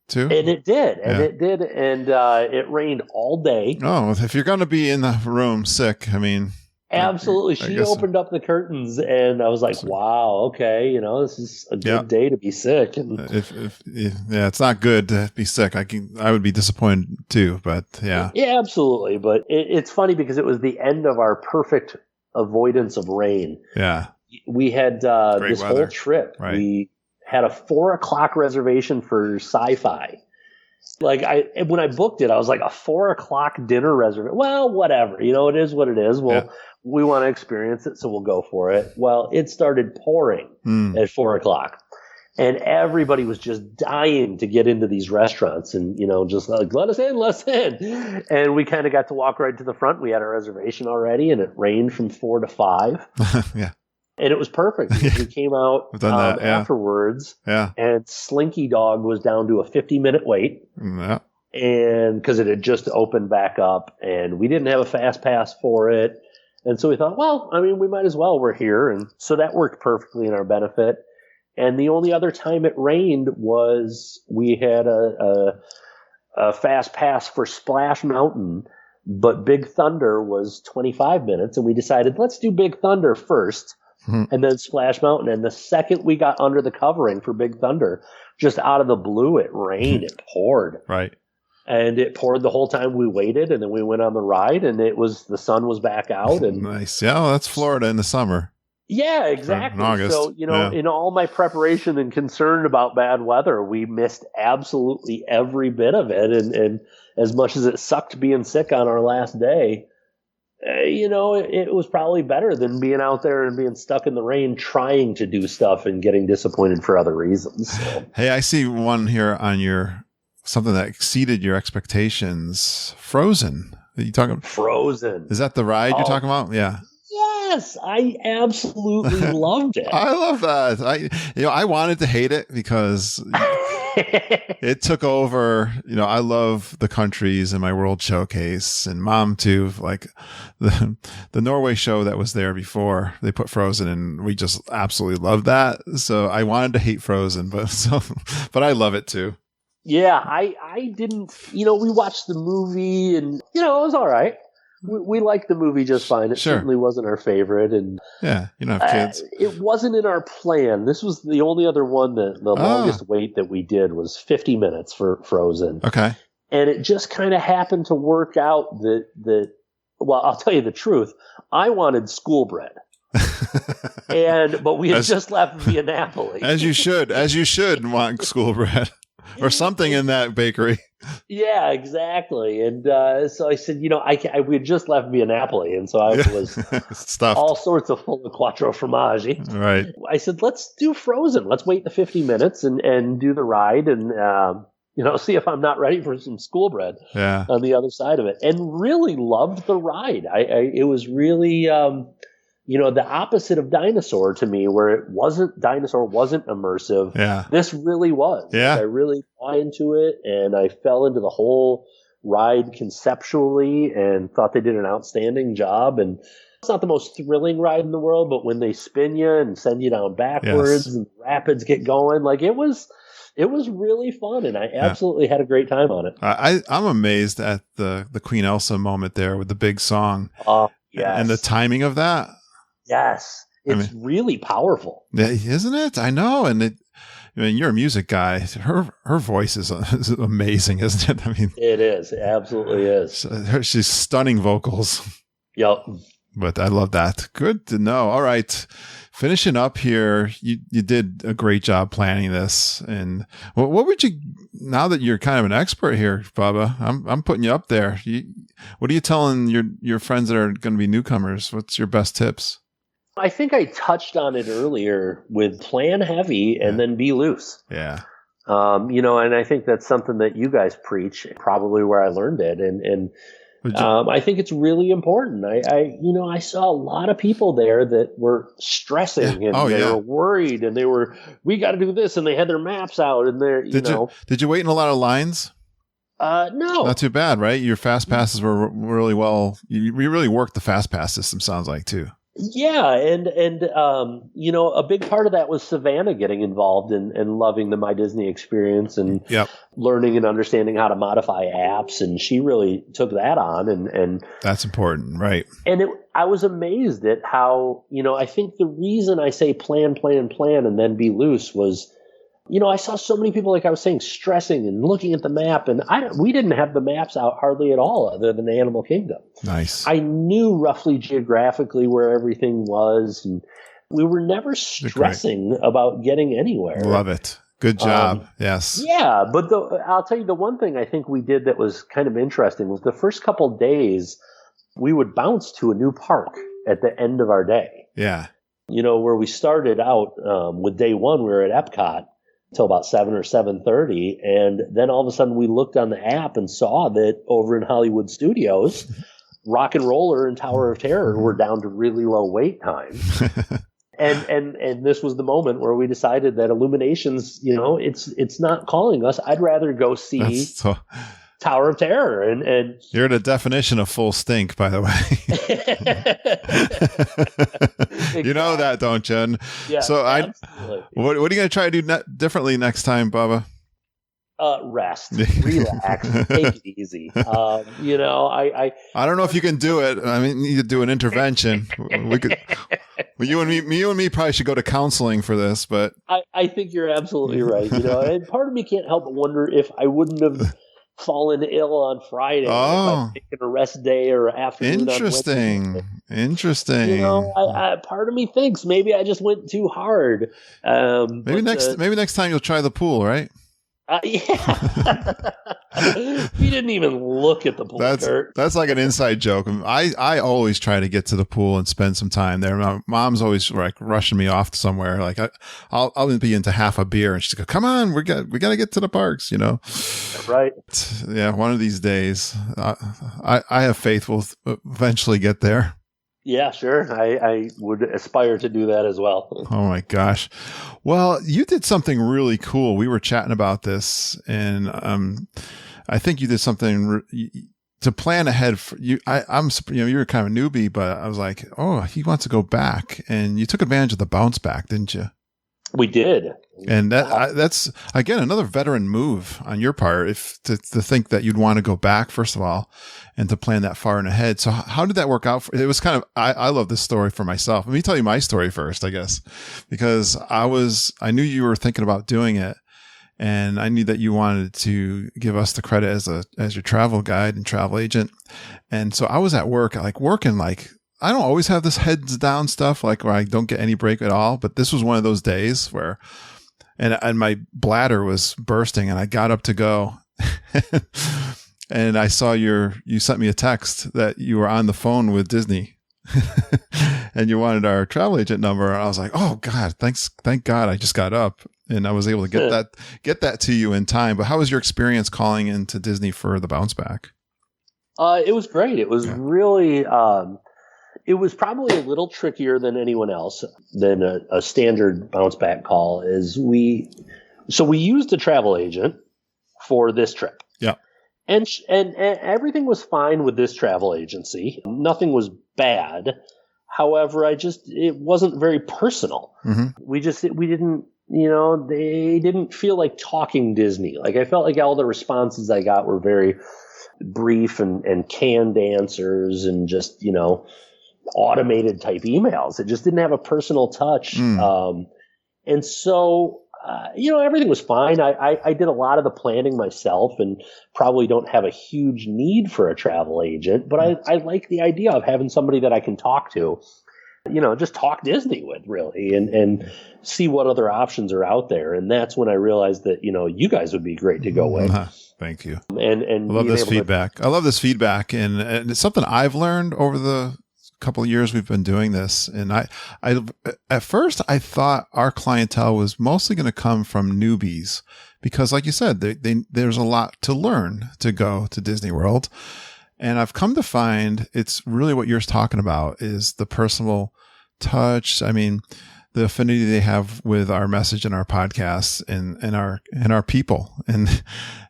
[SPEAKER 3] too?
[SPEAKER 4] And it did. And it rained all day.
[SPEAKER 3] Oh, if you're going to be in the room sick, I mean...
[SPEAKER 4] Absolutely. She opened up the curtains, and I was like, wow, okay, this is a good day to be sick. And
[SPEAKER 3] if it's not good to be sick. I would be disappointed too, but yeah.
[SPEAKER 4] Yeah, absolutely. But it's funny because it was the end of our perfect avoidance of rain.
[SPEAKER 3] Yeah.
[SPEAKER 4] We had this
[SPEAKER 3] weather.
[SPEAKER 4] whole trip. Right. We had a 4:00 reservation for Sci-Fi. Like when I booked it, I was like, a 4:00 dinner reservation. Well, whatever, it is what it is. Well, we want to experience it, so we'll go for it. Well, it started pouring at 4:00, and everybody was just dying to get into these restaurants, and just like let us in. And we kind of got to walk right to the front. We had our reservation already, and it rained from 4 to 5.
[SPEAKER 3] Yeah.
[SPEAKER 4] And it was perfect because we came out afterwards, and Slinky Dog was down to a 50-minute wait.
[SPEAKER 3] Yeah.
[SPEAKER 4] And because it had just opened back up, and we didn't have a fast pass for it. And so we thought, well, I mean, we might as well. We're here. And so that worked perfectly in our benefit. And the only other time it rained was we had a fast pass for Splash Mountain, but Big Thunder was 25 minutes. And we decided, let's do Big Thunder first. And then Splash Mountain. And the second we got under the covering for Big Thunder, just out of the blue, it rained. It poured.
[SPEAKER 3] Right.
[SPEAKER 4] And it poured the whole time we waited. And then we went on the ride, and the sun was back out. And
[SPEAKER 3] nice. Yeah, well, that's Florida in the summer.
[SPEAKER 4] Yeah, exactly.
[SPEAKER 3] In August.
[SPEAKER 4] So, in all my preparation and concern about bad weather, we missed absolutely every bit of it. And as much as it sucked being sick on our last day, it was probably better than being out there and being stuck in the rain trying to do stuff and getting disappointed for other reasons. So.
[SPEAKER 3] Hey, I see one here on something that exceeded your expectations. Frozen. Are you talking
[SPEAKER 4] Frozen?
[SPEAKER 3] Is that the ride you're talking about? Yeah.
[SPEAKER 4] Yes, I absolutely loved it.
[SPEAKER 3] I love that. I wanted to hate it because it took over. I love the countries in my World Showcase, and Mom too. Like the Norway show that was there before they put Frozen, and we just absolutely loved that. So I wanted to hate Frozen, but I love it too.
[SPEAKER 4] Yeah, I didn't. We watched the movie, and it was all right. We liked the movie just fine. It certainly wasn't our favorite, and
[SPEAKER 3] yeah, you don't have kids.
[SPEAKER 4] It wasn't in our plan. This was the only other one that the longest wait that we did was 50 minutes for Frozen.
[SPEAKER 3] Okay,
[SPEAKER 4] and it just kind of happened to work out that. Well, I'll tell you the truth. I wanted school bread. But we had just left Via Napoli.
[SPEAKER 3] As you should want school bread. Or something in that bakery.
[SPEAKER 4] Yeah, exactly. And so I said, we had just left Via Napoli, and so I was
[SPEAKER 3] stuffed.
[SPEAKER 4] All sorts of full of quattro formaggi.
[SPEAKER 3] Right.
[SPEAKER 4] I said, let's do Frozen. Let's wait the 50 minutes and do the ride and, see if I'm not ready for some school bread on the other side of it. And really loved the ride. It was really the opposite of Dinosaur to me, where Dinosaur wasn't immersive.
[SPEAKER 3] Yeah.
[SPEAKER 4] This really was.
[SPEAKER 3] Yeah.
[SPEAKER 4] I really bought into it, and I fell into the whole ride conceptually and thought they did an outstanding job. And it's not the most thrilling ride in the world, but when they spin you and send you down backwards and rapids get going, like it was really fun, and I absolutely had a great time on it.
[SPEAKER 3] I'm amazed at the Queen Elsa moment there with the big song.
[SPEAKER 4] Yes.
[SPEAKER 3] And the timing of that.
[SPEAKER 4] Yes. It's really powerful.
[SPEAKER 3] Isn't it? I know. And you're a music guy. Her voice is amazing, isn't it? I mean,
[SPEAKER 4] it is. It absolutely is.
[SPEAKER 3] She's stunning vocals.
[SPEAKER 4] Yep.
[SPEAKER 3] But I love that. Good to know. All right. Finishing up here, you did a great job planning this. And what would you, now that you're kind of an expert here, Bubba, I'm putting you up there. What are you telling your friends that are going to be newcomers? What's your best tips?
[SPEAKER 4] I think I touched on it earlier with plan heavy and then be loose.
[SPEAKER 3] Yeah.
[SPEAKER 4] And I think that's something that you guys preach, probably where I learned it. And I think it's really important. I saw a lot of people there that were stressing and they were worried and we got to do this, and they had their maps out and Did
[SPEAKER 3] you wait in a lot of lines?
[SPEAKER 4] No.
[SPEAKER 3] Not too bad, right? Your fast passes were really well. You really worked the fast pass system, sounds like, too.
[SPEAKER 4] Yeah, and a big part of that was Savannah getting involved and loving the My Disney experience and learning and understanding how to modify apps, and she really took that on, and
[SPEAKER 3] that's important, right?
[SPEAKER 4] And I was amazed at how, I think the reason I say plan, and then be loose was, I saw so many people, like I was saying, stressing and looking at the map, and we didn't have the maps out hardly at all other than Animal Kingdom.
[SPEAKER 3] Nice.
[SPEAKER 4] I knew roughly geographically where everything was, and we were never stressing about getting anywhere.
[SPEAKER 3] Love it. Good job. Yes.
[SPEAKER 4] Yeah, but I'll tell you, the one thing I think we did that was kind of interesting was the first couple days we would bounce to a new park at the end of our day.
[SPEAKER 3] Yeah.
[SPEAKER 4] Where we started out with day one, we were at Epcot until about 7 or 7:30, and then all of a sudden we looked on the app and saw that over in Hollywood Studios, Rock and Roller and Tower of Terror were down to really low wait times. and this was the moment where we decided that Illuminations, it's not calling us. I'd rather go see Tower of Terror. And
[SPEAKER 3] you're the definition of full stink, by the way. Exactly. You know that, don't you?
[SPEAKER 4] Yeah,
[SPEAKER 3] so what are you going to try to do differently next time, Bubba?
[SPEAKER 4] Rest, relax, take it easy. I
[SPEAKER 3] don't know if you can do it. I mean, you could do an intervention. We could. Well, you and me probably should go to counseling for this. But
[SPEAKER 4] I think you're absolutely right. And part of me can't help but wonder if I wouldn't have fallen ill on Friday. If I'd taken a rest day or afternoon. Interesting. Part of me thinks maybe I just went too hard.
[SPEAKER 3] Maybe next time you'll try the pool, right?
[SPEAKER 4] Yeah. We didn't even look at the pool.
[SPEAKER 3] That's like an inside joke. I always try to get to the pool and spend some time there. My mom's always like rushing me off somewhere. Like I'll be into half a beer and she's like, "Come on, we got to get to the parks,"
[SPEAKER 4] Right.
[SPEAKER 3] Yeah, one of these days. I have faith we'll eventually get there.
[SPEAKER 4] Yeah, sure. I would aspire to do that as well.
[SPEAKER 3] Oh my gosh. Well, you did something really cool. We were chatting about this, and I think you did something to plan ahead for you. You're kind of a newbie, but I was like, oh, he wants to go back, and you took advantage of the bounce back, didn't you?
[SPEAKER 4] We did.
[SPEAKER 3] And that's, again, another veteran move on your part, to think that you'd want to go back, first of all, and to plan that far in ahead. So how did that work out? It was kind of, I love this story for myself. Let me tell you my story first, I guess, because I knew you were thinking about doing it, and I knew that you wanted to give us the credit as your travel guide and travel agent. And so I was at work, working I don't always have this heads down stuff, where I don't get any break at all. But this was one of those days where, and my bladder was bursting, and I got up to go, and I saw you sent me a text that you were on the phone with Disney, and you wanted our travel agent number. And I was like, oh God, thank God I just got up and I was able to get that to you in time. But how was your experience calling into Disney for the bounce back?
[SPEAKER 4] It was great. It was really. It was probably a little trickier than anyone else than a standard bounce back call. We used a travel agent for this trip.
[SPEAKER 3] Yeah.
[SPEAKER 4] And everything was fine with this travel agency. Nothing was bad. However, it wasn't very personal.
[SPEAKER 3] Mm-hmm.
[SPEAKER 4] We didn't, they didn't feel like talking Disney. Like I felt like all the responses I got were very brief and canned answers and just, automated type emails. It just didn't have a personal touch. And so, everything was fine. I did a lot of the planning myself and probably don't have a huge need for a travel agent, but I like the idea of having somebody that I can talk to, just talk Disney with really and see what other options are out there. And that's when I realized that, you guys would be great to go with.
[SPEAKER 3] Thank you.
[SPEAKER 4] And
[SPEAKER 3] I love this feedback. I love this feedback. And it's something I've learned over the couple of years we've been doing this. And I at first I thought our clientele was mostly going to come from newbies because like you said, there's a lot to learn to go to Disney World. And I've come to find it's really what you're talking about is the personal touch. I mean, the affinity they have with our message and our podcasts and our people. And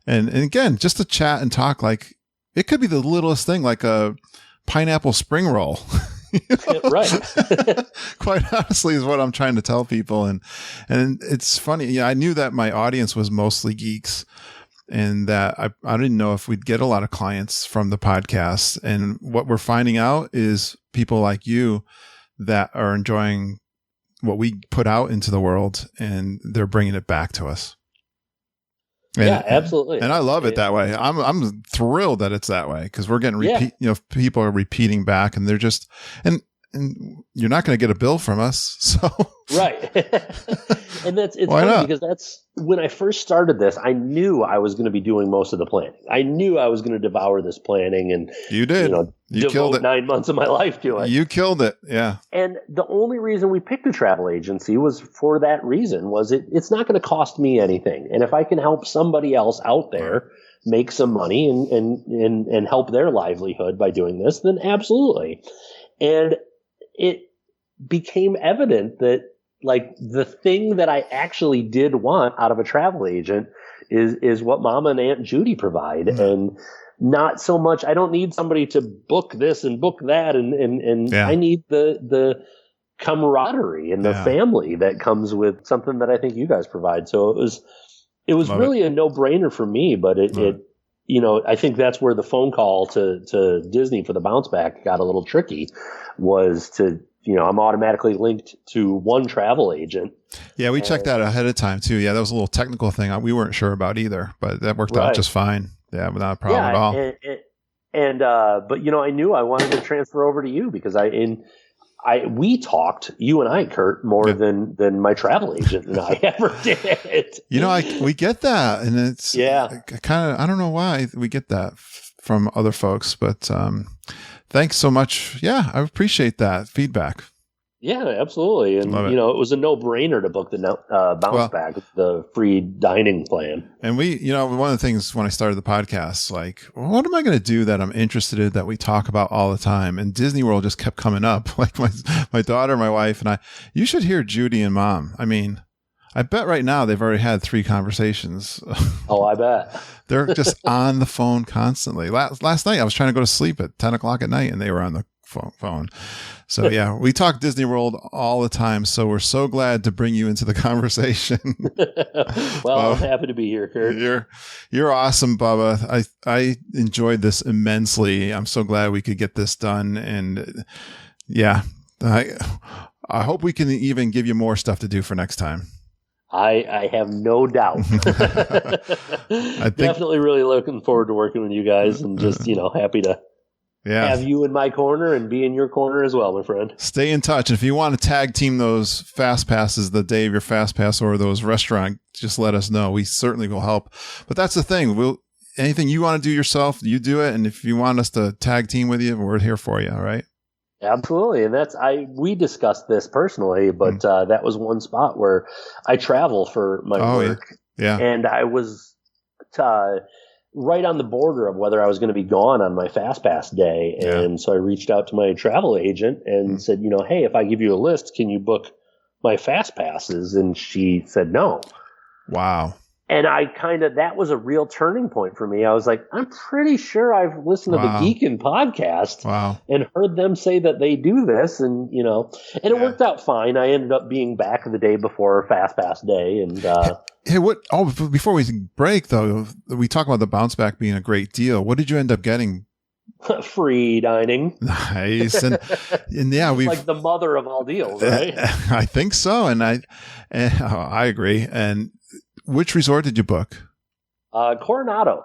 [SPEAKER 3] again, just to chat and talk, like it could be the littlest thing, like a pineapple spring roll.
[SPEAKER 4] Right.
[SPEAKER 3] Quite honestly is what I'm trying to tell people. And it's funny. I knew that my audience was mostly geeks and that I didn't know if we'd get a lot of clients from the podcast. And what we're finding out is people like you that are enjoying what we put out into the world and they're bringing it back to us.
[SPEAKER 4] Yeah, absolutely.
[SPEAKER 3] And I love it that way. I'm thrilled that it's that way because we're getting people are repeating back and they're just, and you're not going to get a bill from us. So
[SPEAKER 4] right. And it's funny because that's when I first started this, I knew I was going to be doing most of the planning. I knew I was going to devour this planning and
[SPEAKER 3] you did. You killed it.
[SPEAKER 4] 9 months of my life to it.
[SPEAKER 3] You killed it. Yeah.
[SPEAKER 4] And the only reason we picked a travel agency was for that reason was it's not going to cost me anything. And if I can help somebody else out there make some money and help their livelihood by doing this, then absolutely. And it became evident that like the thing that I actually did want out of a travel agent is what Mama and Aunt Judy provide. Mm-hmm. And not so much, I don't need somebody to book this and book that. And I need the camaraderie and the family that comes with something that I think you guys provide. So it was really a no-brainer for me, but it I think that's where the phone call to Disney for the bounce back got a little tricky was to, I'm automatically linked to one travel agent. Yeah, we
[SPEAKER 3] checked that ahead of time too. Yeah, that was a little technical thing we weren't sure about either, but that worked out just fine. Yeah, without a problem at all.
[SPEAKER 4] But I knew I wanted to transfer over to you because we talked, you and I, Kurt, more than my travel agent and I ever did.
[SPEAKER 3] We get that, and it's kind of, I don't know why we get that from other folks, but thanks so much. Yeah, I appreciate that feedback.
[SPEAKER 4] Yeah, absolutely. And, it was a no-brainer to book the bounce back, the free dining plan.
[SPEAKER 3] And we, one of the things when I started the podcast, like, what am I going to do that I'm interested in that we talk about all the time? And Disney World just kept coming up. Like my daughter, my wife, and I, you should hear Judy and Mom. I mean, I bet right now they've already had 3 conversations.
[SPEAKER 4] Oh, I bet.
[SPEAKER 3] They're just on the phone constantly. Last night I was trying to go to sleep at 10 o'clock at night and they were on the phone. So yeah, we talk Disney World all the time. So we're so glad to bring you into the conversation.
[SPEAKER 4] Well, I'm happy to be here, Kurt.
[SPEAKER 3] You're awesome, Bubba. I enjoyed this immensely. I'm so glad we could get this done. And yeah, I hope we can even give you more stuff to do for next time.
[SPEAKER 4] I have no doubt. Definitely really looking forward to working with you guys and just, happy to have you in my corner and be in your corner as well, my friend.
[SPEAKER 3] Stay in touch. And if you want to tag team those fast passes the day of your fast pass or those restaurant, just let us know. We certainly will help. But that's the thing. Anything you want to do yourself, you do it. And if you want us to tag team with you, we're here for you. All right.
[SPEAKER 4] Absolutely. And we discussed this personally, but that was one spot where I travel for my work.
[SPEAKER 3] Yeah.
[SPEAKER 4] And I was, right on the border of whether I was going to be gone on my Fast Pass day.
[SPEAKER 3] Yeah.
[SPEAKER 4] And so I reached out to my travel agent and said, hey, if I give you a list, can you book my Fast Passes? And she said no.
[SPEAKER 3] Wow.
[SPEAKER 4] And that was a real turning point for me. I was like, I'm pretty sure I've listened to the Geekin podcast and heard them say that they do this. And, it worked out fine. I ended up being back the day before Fast Pass Day. And,
[SPEAKER 3] hey, before we break though, we talk about the bounce back being a great deal. What did you end up getting?
[SPEAKER 4] Free dining.
[SPEAKER 3] Nice. And yeah, we've
[SPEAKER 4] like the mother of all deals, right?
[SPEAKER 3] I think so. And I agree. And which resort did you book?
[SPEAKER 4] Coronado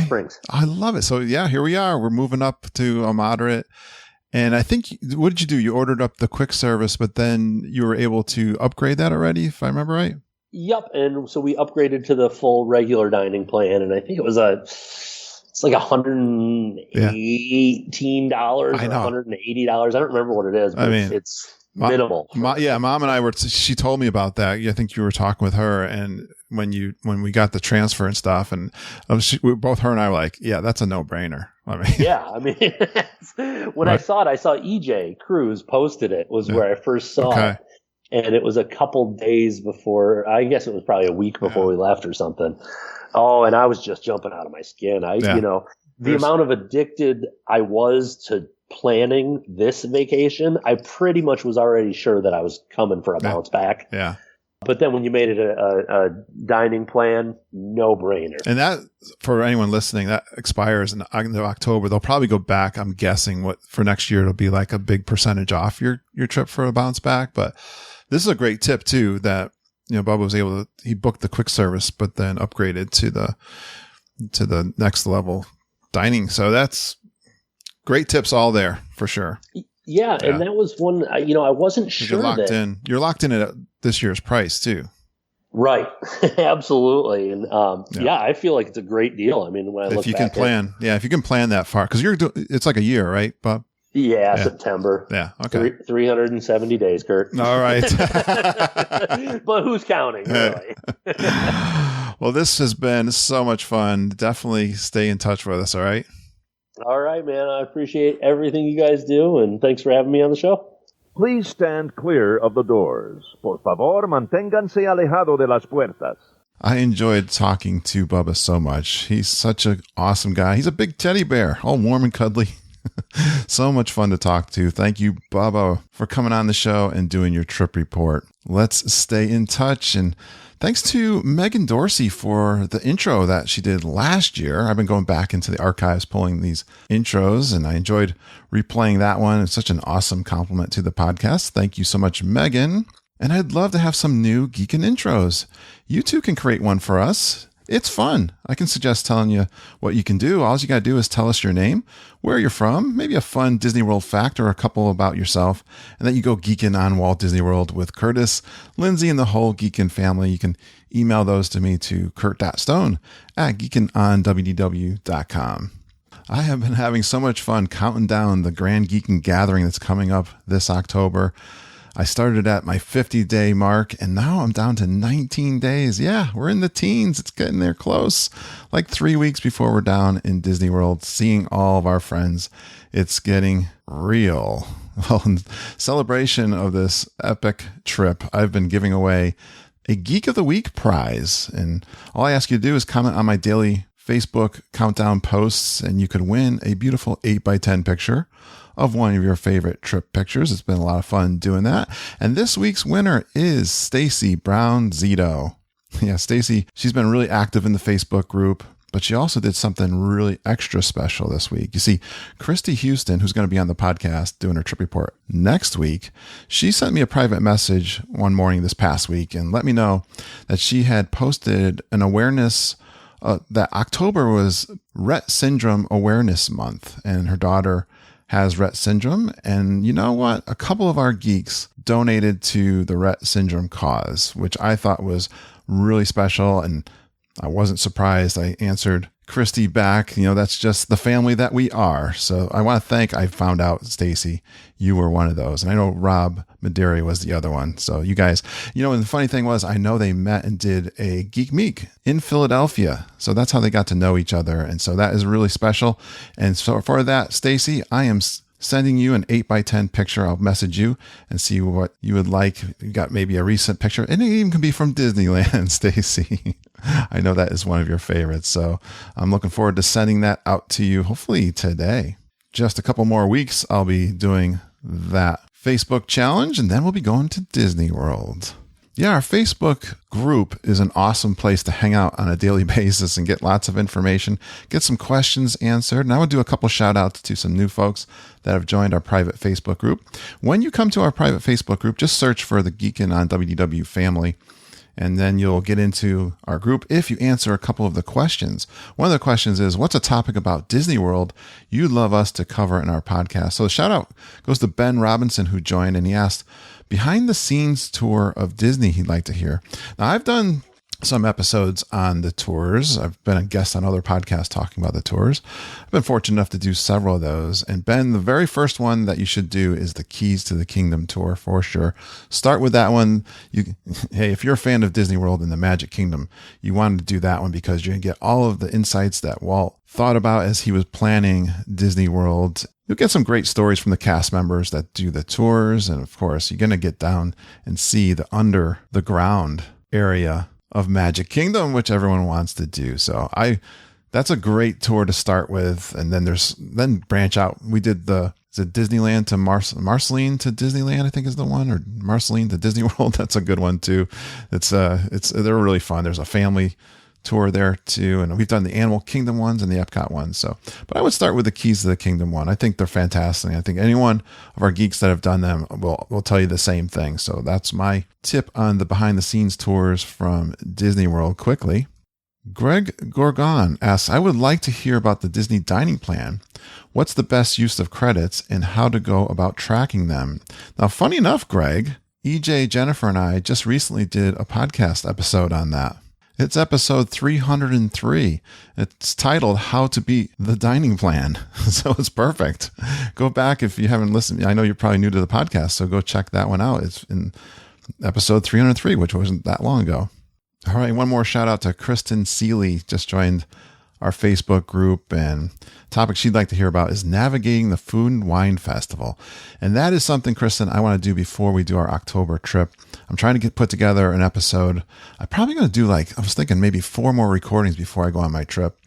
[SPEAKER 4] Springs.
[SPEAKER 3] I love it. So yeah, here we are. We're moving up to a moderate. And I think, what did you do? You ordered up the quick service, but then you were able to upgrade that already, if I remember right?
[SPEAKER 4] Yep. And so we upgraded to the full regular dining plan. And I think it was it's like $118 or $180. I don't remember what it is, but it's minimal.
[SPEAKER 3] Mom and I she told me about that. I think you were talking with her, and when we got the transfer and stuff, and both her and I were like, yeah, that's a no-brainer.
[SPEAKER 4] When I saw it, I saw EJ Cruz posted it, was where I first saw it. And it was a couple days before, I guess it was probably a week before we left or something. Oh, and I was just jumping out of my skin. The amount of addicted I was to planning this vacation, I pretty much was already sure that I was coming for a bounce back.
[SPEAKER 3] Yeah.
[SPEAKER 4] But then when you made it a dining plan, no brainer.
[SPEAKER 3] And that, for anyone listening, that expires in October. They'll probably go back. I'm guessing for next year, it'll be like a big percentage off your trip for a bounce back. But this is a great tip too, that, Bubba was he booked the quick service, but then upgraded to the next level dining. So that's great tips all there for sure.
[SPEAKER 4] Yeah. And that was one, I wasn't sure
[SPEAKER 3] You're locked in at this year's price too.
[SPEAKER 4] Right. Absolutely. And, I feel like it's a great deal. I mean, when I look back
[SPEAKER 3] if you can plan that far, cause it's like a year, right, Bob?
[SPEAKER 4] Yeah, September.
[SPEAKER 3] Yeah, okay.
[SPEAKER 4] 370 days, Kurt.
[SPEAKER 3] All right.
[SPEAKER 4] But who's counting, really?
[SPEAKER 3] Well, this has been so much fun. Definitely stay in touch with us, all right?
[SPEAKER 4] All right, man. I appreciate everything you guys do, and thanks for having me on the show.
[SPEAKER 5] Please stand clear of the doors. Por favor, manténganse alejado de las puertas.
[SPEAKER 3] I enjoyed talking to Bubba so much. He's such an awesome guy. He's a big teddy bear, all warm and cuddly. So much fun to talk to. Thank you, Bubba, for coming on the show and doing your trip report. Let's stay in touch. And thanks to Megan Dorsey for the intro that she did last year. I've been going back into the archives, pulling these intros, and I enjoyed replaying that one. It's such an awesome compliment to the podcast. Thank you so much, Megan. And I'd love to have some new Geekin' intros. You too can create one for us. It's fun. I can suggest telling you what you can do. All you got to do is tell us your name, where you're from, maybe a fun Disney World fact or a couple about yourself, and then you go geeking on Walt Disney World with Curtis, Lindsay, and the whole Geekin' family. You can email those to me to kurt.stone@geekinonwdw.com. I have been having so much fun counting down the Grand Geekin' Gathering that's coming up this October. I started at my 50-day mark, and now I'm down to 19 days. Yeah, we're in the teens. It's getting there close. Like 3 weeks before we're down in Disney World, seeing all of our friends. It's getting real. Well, in celebration of this epic trip, I've been giving away a Geek of the Week prize. And all I ask you to do is comment on my daily Facebook countdown posts, and you could win a beautiful 8x10 picture of one of your favorite trip pictures. It's been a lot of fun doing that. And this week's winner is Stacy Brown Zito. Yeah, Stacy, she's been really active in the Facebook group, but she also did something really extra special this week. You see, Christy Houston, who's going to be on the podcast doing her trip report next week, she sent me a private message one morning this past week and let me know that she had posted an awareness that October was Rett Syndrome Awareness Month, and her daughter has Rett syndrome. And you know what? A couple of our geeks donated to the Rett syndrome cause, which I thought was really special. And I wasn't surprised. I answered Christy back. That's just the family that we are. So I want to I found out, Stacy, you were one of those. And I know Rob Maderi was the other one. So you guys, and the funny thing was, I know they met and did a Geek Meek in Philadelphia. So that's how they got to know each other. And so that is really special. And so for that, Stacy, I am sending you an 8x10 picture. I'll message you and see what you would like. You got maybe a recent picture, and it even can be from Disneyland, Stacy. I know that is one of your favorites. So I'm looking forward to sending that out to you, hopefully today. Just a couple more weeks, I'll be doing that Facebook challenge, and then we'll be going to Disney World. Yeah, our Facebook group is an awesome place to hang out on a daily basis and get lots of information, get some questions answered. And I would do a couple shout outs to some new folks that have joined our private Facebook group. When you come to our private Facebook group, just search for the Geekin' on WDW family, and then you'll get into our group if you answer a couple of the questions. One of the questions is, what's a topic about Disney World you'd love us to cover in our podcast? So the shout out goes to Ben Robinson, who joined, and he asked, behind the scenes tour of Disney he'd like to hear. Now, I've done some episodes on the tours. I've been a guest on other podcasts talking about the tours. I've been fortunate enough to do several of those. And Ben, the very first one that you should do is the Keys to the Kingdom tour for sure. Start with that one. Hey, if you're a fan of Disney World and the Magic Kingdom, you want to do that one because you're going to get all of the insights that Walt thought about as he was planning Disney World. You'll get some great stories from the cast members that do the tours. And of course, you're going to get down and see the under the ground area of Magic Kingdom, which everyone wants to do. So that's a great tour to start with. And then branch out. We did is it Disneyland to Marceline to Disneyland, I think is the one, or Marceline to Disney World. That's a good one too. They're really fun. There's a family tour there too, and we've done the Animal Kingdom ones and the Epcot ones. But I would start with the Keys to the Kingdom one. I think they're fantastic. I think anyone of our geeks that have done them will tell you the same thing. So that's my tip on the behind the scenes tours from Disney World. Quickly, Greg Gorgon asks, I would like to hear about the Disney dining plan. What's the best use of credits and how to go about tracking them? Now, funny enough, Greg, EJ, Jennifer, and I just recently did a podcast episode on that. It's episode 303. It's titled How to Beat the Dining Plan. So it's perfect. Go back if you haven't listened. I know you're probably new to the podcast, so go check that one out. It's in episode 303, which wasn't that long ago. All right, one more shout out to Kristen Seeley, just joined our Facebook group, and topic she'd like to hear about is navigating the Food and Wine Festival. And that is something, Kristen, I want to do before we do our October trip. I'm trying to put together an episode. I'm probably going to do I was thinking maybe 4 more recordings before I go on my trip.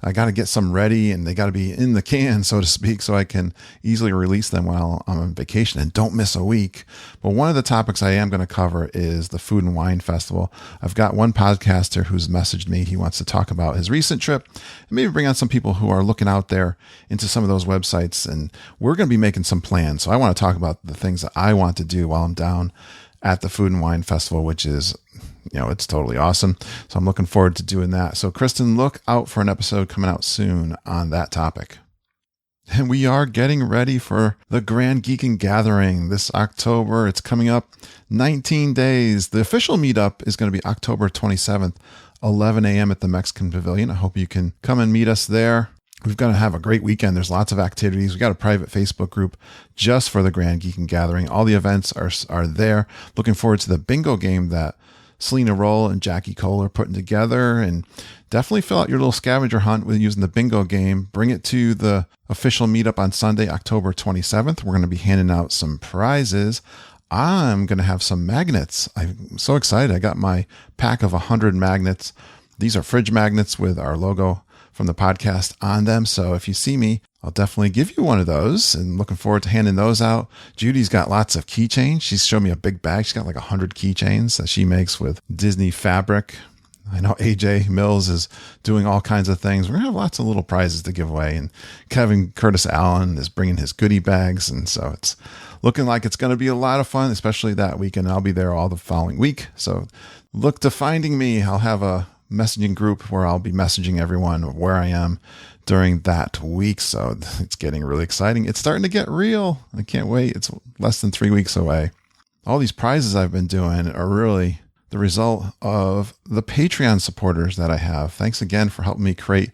[SPEAKER 3] I got to get some ready, and they got to be in the can, so to speak, so I can easily release them while I'm on vacation and don't miss a week. But one of the topics I am going to cover is the Food and Wine Festival. I've got one podcaster who's messaged me. He wants to talk about his recent trip and maybe bring on some people who are looking out there into some of those websites. And we're going to be making some plans. So I want to talk about the things that I want to do while I'm down at the Food and Wine Festival, which is, it's totally awesome. So I'm looking forward to doing that. So Kristen, look out for an episode coming out soon on that topic. And we are getting ready for the Grand Geekin' Gathering this October. It's coming up 19 days. The official meetup is going to be October 27th, 11 a.m. at the Mexican Pavilion. I hope you can come and meet us there. We're going to have a great weekend. There's lots of activities. We got a private Facebook group just for the Grand Geekin' Gathering. All the events are there. Looking forward to the bingo game that Selena Roll and Jackie Cole are putting together, and definitely fill out your little scavenger hunt with using the bingo game. Bring it to the official meetup on Sunday, October 27th. We're going to be handing out some prizes. I'm going to have some magnets. I'm so excited. I got my pack of 100 magnets. These are fridge magnets with our logo from the podcast on them. So if you see me, I'll definitely give you one of those, and looking forward to handing those out. Judy's got lots of keychains. She's showed me a big bag. She's got 100 keychains that she makes with Disney fabric. I know AJ Mills is doing all kinds of things. We're going to have lots of little prizes to give away. And Kevin Curtis Allen is bringing his goodie bags. And so it's looking like it's going to be a lot of fun, especially that weekend. I'll be there all the following week. So look to finding me. I'll have a messaging group where I'll be messaging everyone where I am during that week. So it's getting really exciting. It's starting to get real. I can't wait. It's less than 3 weeks away. All these prizes I've been doing are really the result of the Patreon supporters that I have. Thanks again for helping me create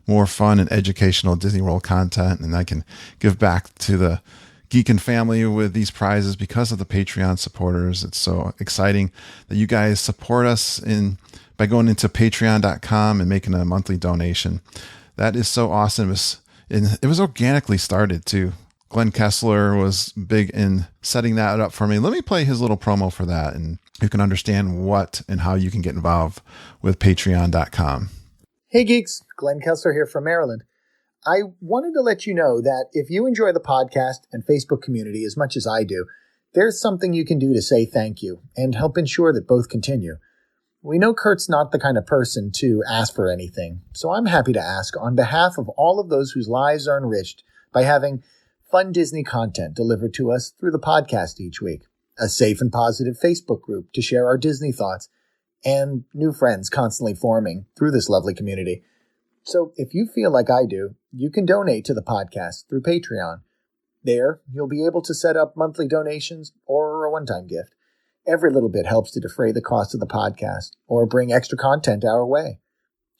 [SPEAKER 3] more fun and educational Disney World content, and I can give back to the Geekin family with these prizes because of the Patreon supporters. It's so exciting that you guys support us by going into patreon.com and making a monthly donation. That is so awesome. It was organically started too. Glenn Kessler was big in setting that up for me. Let me play his little promo for that, and you can understand what and how you can get involved with patreon.com.
[SPEAKER 6] Hey geeks, Glenn Kessler here from Maryland. I wanted to let you know that if you enjoy the podcast and Facebook community as much as I do, there's something you can do to say thank you and help ensure that both continue. We know Kurt's not the kind of person to ask for anything, so I'm happy to ask on behalf of all of those whose lives are enriched by having fun Disney content delivered to us through the podcast each week, a safe and positive Facebook group to share our Disney thoughts, and new friends constantly forming through this lovely community. So if you feel like I do, you can donate to the podcast through Patreon. There, you'll be able to set up monthly donations or a one-time gift. Every little bit helps to defray the cost of the podcast or bring extra content our way.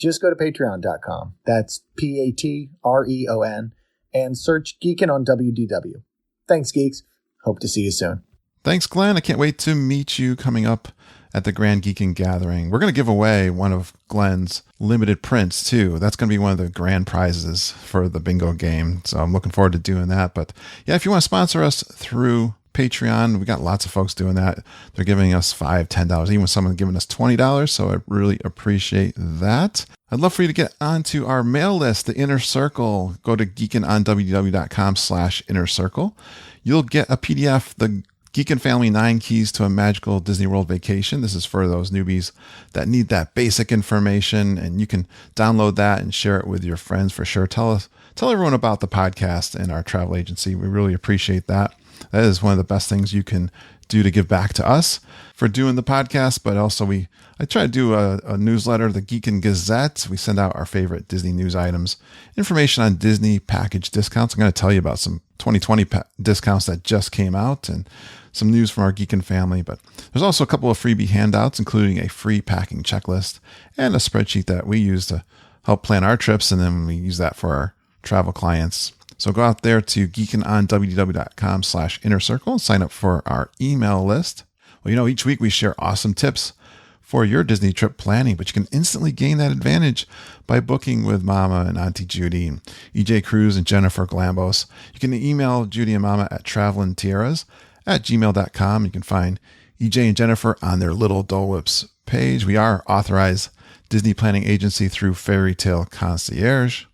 [SPEAKER 6] Just go to patreon.com. That's Patreon. And search Geekin' on WDW. Thanks, geeks. Hope to see you soon.
[SPEAKER 3] Thanks, Glenn. I can't wait to meet you coming up at the Grand Geekin' Gathering. We're going to give away one of Glenn's limited prints, too. That's going to be one of the grand prizes for the bingo game. So I'm looking forward to doing that. But yeah, if you want to sponsor us through Patreon, we got lots of folks doing that. They're giving us $5, $10, even someone giving us $20. So I really appreciate that. I'd love for you to get onto our mail list, the Inner Circle. Go to geekinonwdw.com/inner circle. You'll get a PDF, the Geekin Family 9 Keys to a Magical Disney World Vacation. This is for those newbies that need that basic information, and you can download that and share it with your friends for sure. Tell everyone about the podcast and our travel agency. We really appreciate that. That is one of the best things you can do to give back to us for doing the podcast. But also I try to do a newsletter, the Geekin Gazette. We send out our favorite Disney news items, information on Disney package discounts. I'm going to tell you about some 2020 discounts that just came out and some news from our Geekin family. But there's also a couple of freebie handouts, including a free packing checklist and a spreadsheet that we use to help plan our trips. And then we use that for our travel clients. So go out there to geekinonwdw.com/inner circle and sign up for our email list. Well, each week we share awesome tips for your Disney trip planning, but you can instantly gain that advantage by booking with Mama and Auntie Judy and EJ Cruz and Jennifer Glambos. You can email Judy and Mama at travelandtiaras@gmail.com. You can find EJ and Jennifer on their Little Dole Whips page. We are authorized Disney planning agency through Fairy Tale Concierge.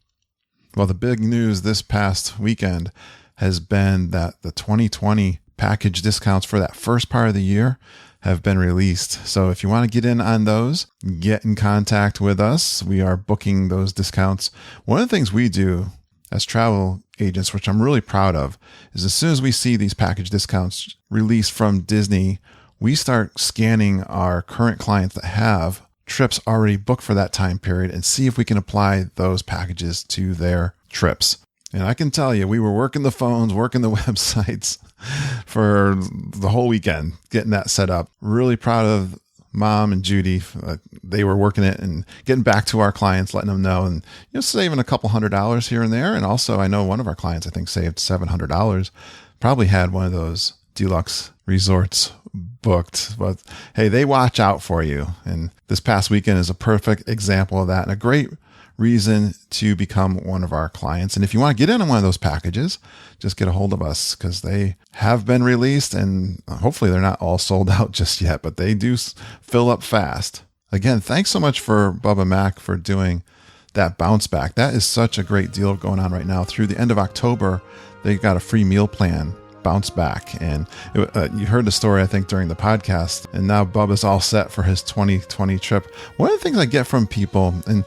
[SPEAKER 3] Well, the big news this past weekend has been that the 2020 package discounts for that first part of the year have been released. So if you want to get in on those, get in contact with us. We are booking those discounts. One of the things we do as travel agents, which I'm really proud of, is as soon as we see these package discounts released from Disney, we start scanning our current clients that have trips already booked for that time period and see if we can apply those packages to their trips. And I can tell you, we were working the phones, working the websites for the whole weekend, getting that set up. Really proud of Mom and Judy. They were working it and getting back to our clients, letting them know, and saving a couple $100 here and there. And also, I know one of our clients, I think, saved $700. Probably had one of those deluxe resorts booked, but hey, they watch out for you. And this past weekend is a perfect example of that and a great reason to become one of our clients. And if you want to get in on one of those packages, just get a hold of us because they have been released and hopefully they're not all sold out just yet, but they do fill up fast. Again, thanks so much for Bubba Mack for doing that bounce back. That is such a great deal going on right now. Through the end of October, they got a free meal plan, Bounce Back. And you heard the story, I think, during the podcast. And now Bubba's all set for his 2020 trip. One of the things I get from people, and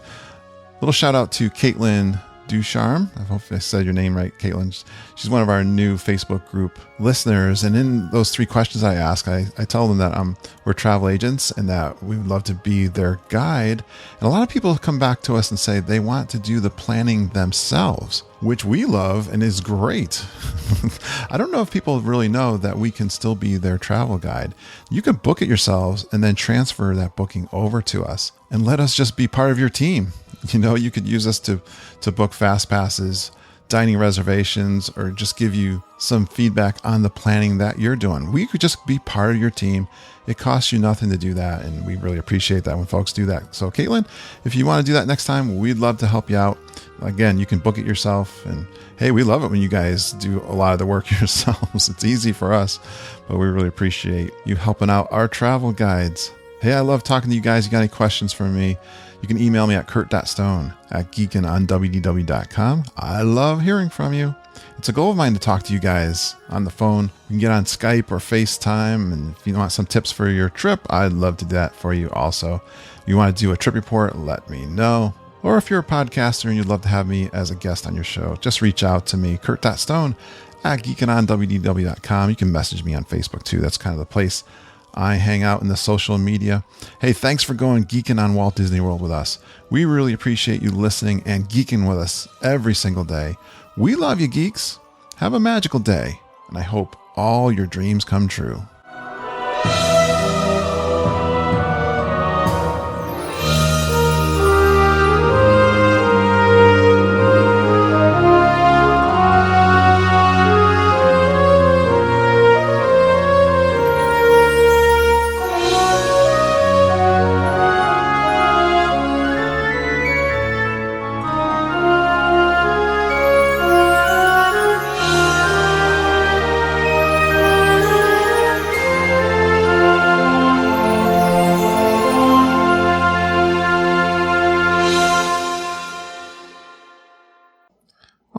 [SPEAKER 3] little shout out to Caitlin Ducharme. I hope I said your name right, Caitlin. She's one of our new Facebook group listeners. And in those 3 questions I ask, I tell them that we're travel agents and that we would love to be their guide. And a lot of people come back to us and say they want to do the planning themselves, which we love and is great. I don't know if people really know that we can still be their travel guide. You can book it yourselves and then transfer that booking over to us and let us just be part of your team. You could use us to book fast passes, dining reservations, or just give you some feedback on the planning that you're doing. We could just be part of your team. It costs you nothing to do that, and we really appreciate that when folks do that. So, Caitlin, if you want to do that next time, we'd love to help you out. Again, you can book it yourself, and hey, we love it when you guys do a lot of the work yourselves. It's easy for us, but we really appreciate you helping out our travel guides. Hey, I love talking to you guys. You got any questions for me? You can email me at kurt.stone@geekinonwdw.com. I love hearing from you. It's a goal of mine to talk to you guys on the phone. You can get on Skype or FaceTime, and if you want some tips for your trip, I'd love to do that for you also. If you want to do a trip report, let me know. Or if you're a podcaster and you'd love to have me as a guest on your show, just reach out to me, kurt.stone@geekinonwdw.com. You can message me on Facebook too. That's kind of the place I hang out in the social media. Hey, thanks for going geeking on Walt Disney World with us. We really appreciate you listening and geeking with us every single day. We love you, geeks. Have a magical day, and I hope all your dreams come true.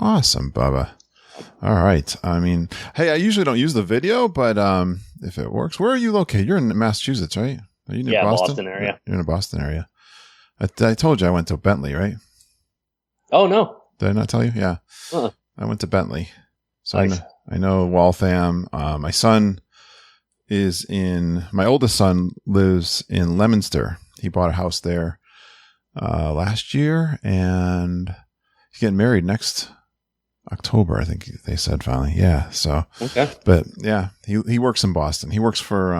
[SPEAKER 3] Awesome, Bubba. All right. I mean, hey, I usually don't use the video, but if it works, where are you located? You're in Massachusetts, right? Are you near Boston area. You're in the Boston area. I told you I went to Bentley, right?
[SPEAKER 4] Oh, no.
[SPEAKER 3] Did I not tell you? Yeah.
[SPEAKER 4] Uh-uh.
[SPEAKER 3] I went to Bentley. So
[SPEAKER 4] nice.
[SPEAKER 3] I know Waltham. My son my oldest son lives in Leominster. He bought a house there last year, and he's getting married next October, I think they said finally. Yeah. So,
[SPEAKER 4] okay.
[SPEAKER 3] But yeah, he works in Boston. He works for,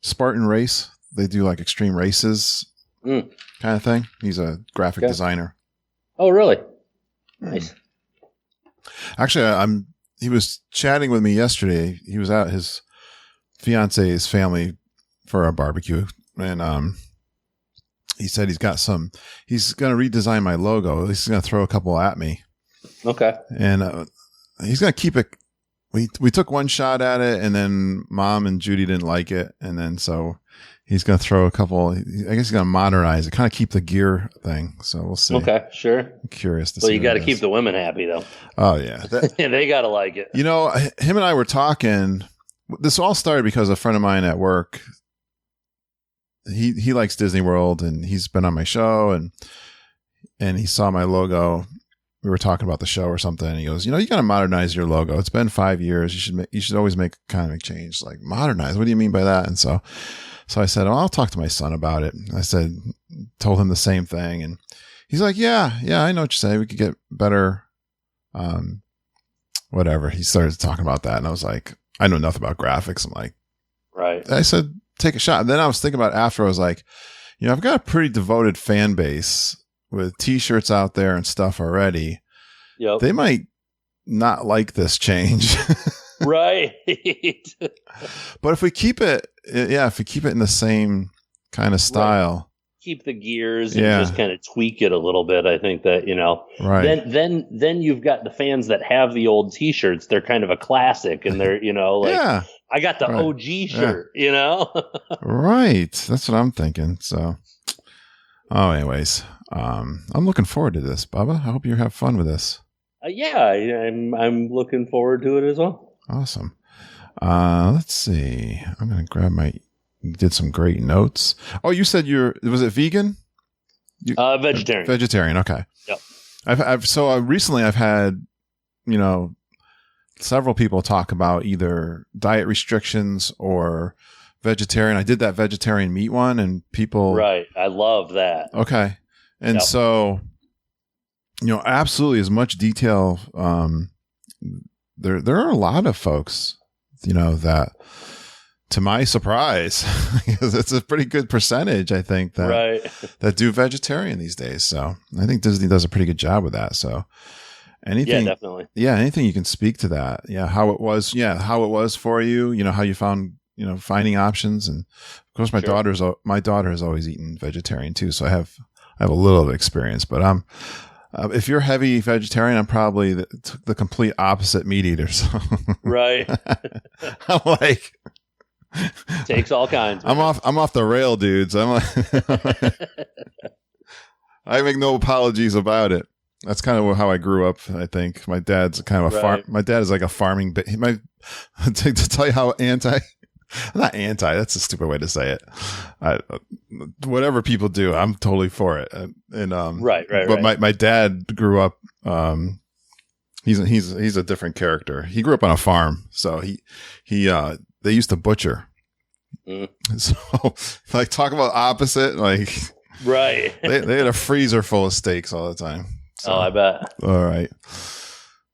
[SPEAKER 3] Spartan Race. They do like extreme races kind of thing. He's a graphic designer.
[SPEAKER 4] Oh, really? Nice.
[SPEAKER 3] Actually, he was chatting with me yesterday. He was at his fiance's family for a barbecue, and, he said he's going to redesign my logo. At least he's going to throw a couple at me. Okay. And he's going to keep it. We took one shot at it, and then Mom and Judy didn't like it. And then so he's going to throw a couple. I guess he's going to modernize it, kind of keep the gear thing. So we'll see. Okay,
[SPEAKER 4] sure.
[SPEAKER 3] I'm curious to see.
[SPEAKER 4] Well, you got to keep the women happy, though.
[SPEAKER 3] Oh, yeah.
[SPEAKER 4] They got to like it.
[SPEAKER 3] Him and I were talking. This all started because a friend of mine at work, he likes Disney World, and he's been on my show, and he saw my logo. We were talking about the show or something, and he goes, you got to modernize your logo. It's been 5 years. You should always make kind of a change. Like, modernize. What do you mean by that? And so I said, I'll talk to my son about it. I told him the same thing, and he's like, yeah, I know what you're saying. We could get better, whatever. He started talking about that, and I was like, I know nothing about graphics. I'm like, right. I said, take a shot. And then I was thinking about it after. I was like, I've got a pretty devoted fan base with t-shirts out there and stuff already. Yep. They might not like this change. Right. But if we keep it in the same kind of style, right.
[SPEAKER 4] Keep the gears and just kind of tweak it a little bit. I think that, right. Then you've got the fans that have the old t-shirts. They're kind of a classic, and they're, I got the OG shirt,
[SPEAKER 3] Right. That's what I'm thinking. So, anyways, I'm looking forward to this, Bubba. I hope you have fun with this.
[SPEAKER 4] I'm looking forward to it as well.
[SPEAKER 3] Awesome. Let's see. I'm going to grab you did some great notes. Oh, you said was it vegan?
[SPEAKER 4] Vegetarian.
[SPEAKER 3] Vegetarian. Okay.
[SPEAKER 4] Yep.
[SPEAKER 3] Recently I've had, several people talk about either diet restrictions or vegetarian. I did that vegetarian meat one, and people.
[SPEAKER 4] Right. I love that.
[SPEAKER 3] Okay. And so, absolutely as much detail. There are a lot of folks, that to my surprise, because it's a pretty good percentage, I think, that do vegetarian these days. So I think Disney does a pretty good job with that. So anything,
[SPEAKER 4] yeah, definitely.
[SPEAKER 3] Yeah, anything you can speak to that. Yeah, how it was for you. You know, how you found, finding options, and of course my daughter has always eaten vegetarian too. So I have a little experience, but if you're heavy vegetarian, I'm probably the complete opposite meat eater. So.
[SPEAKER 4] Right.
[SPEAKER 3] I'm like.
[SPEAKER 4] Takes all kinds.
[SPEAKER 3] I'm off the rail, dudes. I'm like, I make no apologies about it. That's kind of how I grew up. I think my dad's kind of my dad is like a farming. To tell you how not anti. That's a stupid way to say it. Whatever people do, I'm totally for it.
[SPEAKER 4] Right.
[SPEAKER 3] But my dad grew up. He's a different character. He grew up on a farm, so they used to butcher. So, like, talk about opposite. Like,
[SPEAKER 4] right.
[SPEAKER 3] they had a freezer full of steaks all the time. So,
[SPEAKER 4] I bet.
[SPEAKER 3] All right.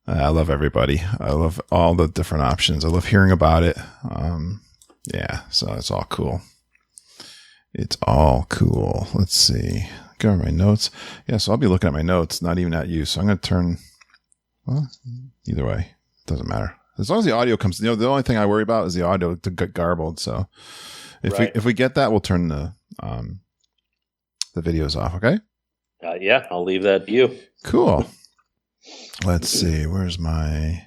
[SPEAKER 3] I love everybody. I love all the different options. I love hearing about it. Yeah, so it's all cool. It's all cool. Let's see. Go over my notes. Yeah, so I'll be looking at my notes, not even at you. So I'm going to turn. Well, either way, it doesn't matter. As long as the audio comes, the only thing I worry about is the audio to get garbled. So if we get that, we'll turn the videos off. Okay.
[SPEAKER 4] Yeah, I'll leave that to you.
[SPEAKER 3] Cool. Let's see. Where's and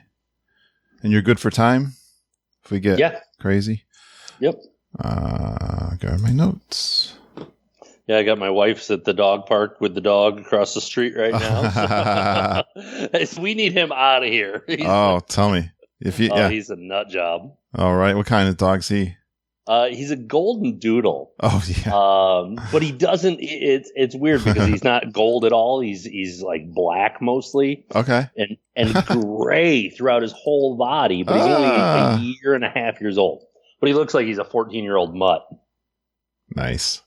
[SPEAKER 3] you're good for time? If we get crazy.
[SPEAKER 4] Yep.
[SPEAKER 3] Got my notes.
[SPEAKER 4] Yeah, I got my wife's at the dog park with the dog across the street right now. So we need him out of here.
[SPEAKER 3] Tell me.
[SPEAKER 4] He's a nut job.
[SPEAKER 3] All right. What kind of dog's he?
[SPEAKER 4] He's a golden doodle.
[SPEAKER 3] Oh yeah.
[SPEAKER 4] But he doesn't. It's weird because he's not gold at all. He's like black mostly.
[SPEAKER 3] Okay.
[SPEAKER 4] And gray throughout his whole body. But he's only a year and a half years old. But he looks like he's a 14-year-old mutt.
[SPEAKER 3] Nice.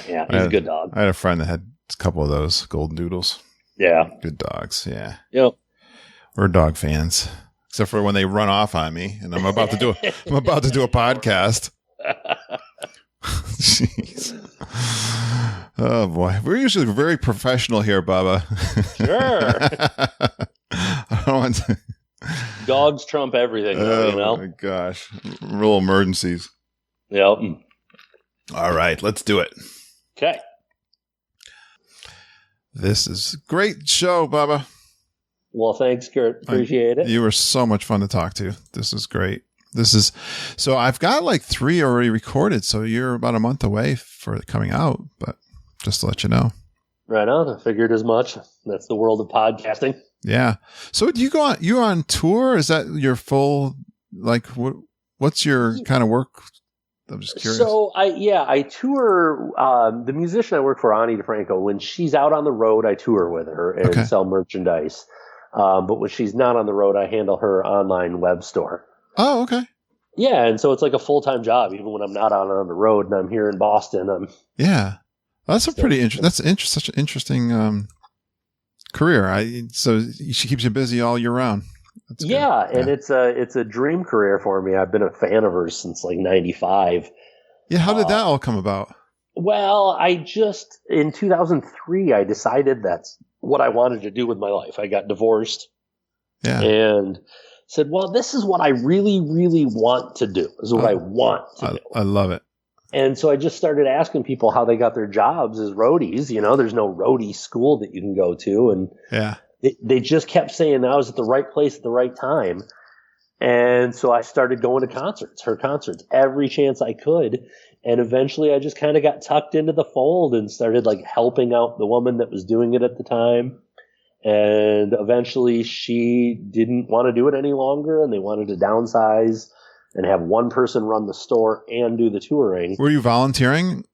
[SPEAKER 4] Yeah, he's a good dog.
[SPEAKER 3] I had a friend that had a couple of those golden doodles.
[SPEAKER 4] Yeah.
[SPEAKER 3] Good dogs. Yeah.
[SPEAKER 4] Yep.
[SPEAKER 3] We're dog fans. Except for when they run off on me and I'm about to do a podcast. Jeez. Oh boy. We're usually very professional here, Bubba.
[SPEAKER 4] Sure.
[SPEAKER 3] I don't want to...
[SPEAKER 4] Dogs trump everything,
[SPEAKER 3] Oh my gosh. Real emergencies.
[SPEAKER 4] Yep.
[SPEAKER 3] All right, let's do it.
[SPEAKER 4] Okay.
[SPEAKER 3] This is a great show, Bubba.
[SPEAKER 4] Well, thanks, Kurt. Appreciate it.
[SPEAKER 3] You were so much fun to talk to. This is great. So I've got like 3 already recorded, so you're about a month away for it coming out, but just to let you know.
[SPEAKER 4] Right on. I figured as much. That's the world of podcasting.
[SPEAKER 3] Yeah. So do you're on tour? Is that your full, like, what's your kind of work? I'm just curious.
[SPEAKER 4] So I tour, the musician I work for, Ani DeFranco, when she's out on the road, I tour with her and sell merchandise. But when she's not on the road, I handle her online web store.
[SPEAKER 3] Oh, okay.
[SPEAKER 4] Yeah, and so it's like a full-time job, even when I'm not out on the road and I'm here in Boston.
[SPEAKER 3] Yeah, that's a pretty interesting. Such an interesting career. So she keeps you busy all year round. That's
[SPEAKER 4] yeah, and it's a dream career for me. I've been a fan of hers since like '95.
[SPEAKER 3] Yeah, how did that all come about?
[SPEAKER 4] Well, in 2003, I decided that's what I wanted to do with my life. I got divorced.
[SPEAKER 3] Yeah.
[SPEAKER 4] And said, well, this is what I really, really want to do. This is what I want to do.
[SPEAKER 3] I love it.
[SPEAKER 4] And so I just started asking people how they got their jobs as roadies. There's no roadie school that you can go to. And they just kept saying I was at the right place at the right time. And so I started going to her concerts, every chance I could. And eventually I just kind of got tucked into the fold and started like helping out the woman that was doing it at the time. And eventually she didn't want to do it any longer, and they wanted to downsize and have one person run the store and do the touring.
[SPEAKER 3] Were you volunteering?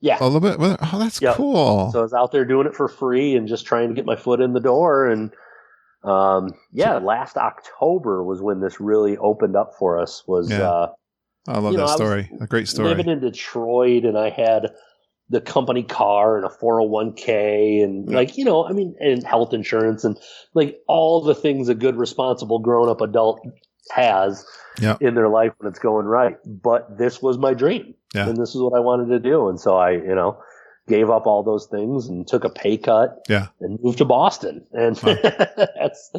[SPEAKER 4] Yeah.
[SPEAKER 3] A little bit? Oh, that's cool.
[SPEAKER 4] So I was out there doing it for free and just trying to get my foot in the door. And last October was when this really opened up for us. I love that story. A great story. Living in Detroit, and I had the company car and a 401k and and health insurance and like all the things a good, responsible, grown up adult has in their life when it's going right. But this was my dream and this is what I wanted to do. And so I, gave up all those things and took a pay cut and moved to Boston. And that's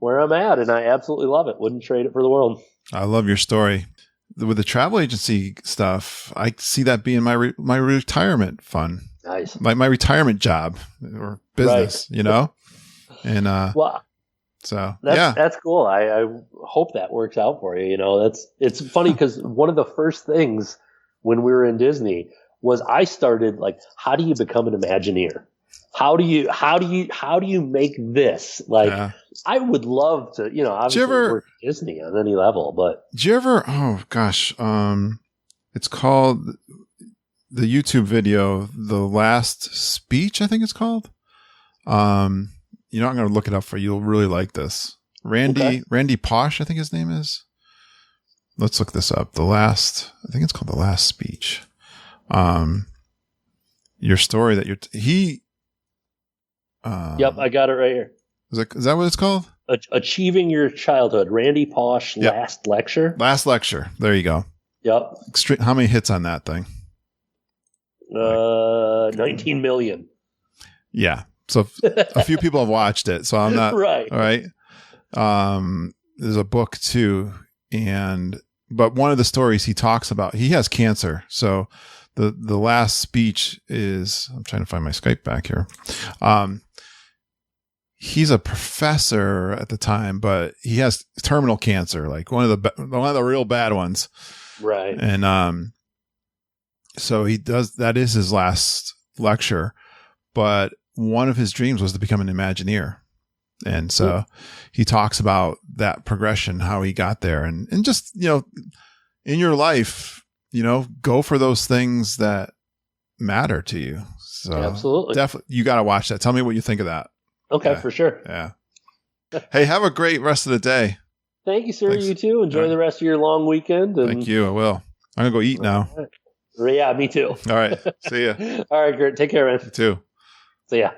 [SPEAKER 4] where I'm at. And I absolutely love it. Wouldn't trade it for the world.
[SPEAKER 3] I love your story. With the travel agency stuff, I see that being my retirement fund.
[SPEAKER 4] Nice.
[SPEAKER 3] My retirement job or business, And
[SPEAKER 4] that's cool. I hope that works out for you. It's funny because one of the first things when we were in Disney was I started like, how do you become an Imagineer? How do you make this? Like, I would love to, obviously work at Disney on any level, but.
[SPEAKER 3] Did you ever, oh gosh, it's called the YouTube video, The Last Speech, I think it's called. I'm going to look it up for you. You'll really like this. Randy Posh, I think his name is. Let's look this up. I think it's called The Last Speech. Your story that
[SPEAKER 4] yep, I got it right here.
[SPEAKER 3] Is that what it's called?
[SPEAKER 4] Achieving Your Childhood. Randy Posh, Last Lecture.
[SPEAKER 3] Last Lecture. There you go.
[SPEAKER 4] Yep.
[SPEAKER 3] How many hits on that thing?
[SPEAKER 4] 19 million.
[SPEAKER 3] Yeah. So a few people have watched it. So I'm not
[SPEAKER 4] right.
[SPEAKER 3] All right. There's a book too, but one of the stories he talks about, he has cancer. So the last speech is, I'm trying to find my Skype back here. He's a professor at the time, but he has terminal cancer, like one of the real bad ones.
[SPEAKER 4] Right.
[SPEAKER 3] And so that is his last lecture, but one of his dreams was to become an Imagineer. And so he talks about that progression, how he got there, and just, in your life, go for those things that matter to you. So
[SPEAKER 4] absolutely.
[SPEAKER 3] Definitely, you got to watch that. Tell me what you think of that.
[SPEAKER 4] Okay, for sure.
[SPEAKER 3] Yeah. Hey, have a great rest of the day.
[SPEAKER 4] Thank you, sir. Thanks. You too. Enjoy the rest of your long weekend.
[SPEAKER 3] Thank you. I will. I'm going to go eat now.
[SPEAKER 4] Yeah, me too.
[SPEAKER 3] All right. See ya.
[SPEAKER 4] All right, Gert. Take care, man.
[SPEAKER 3] You too.
[SPEAKER 4] See ya.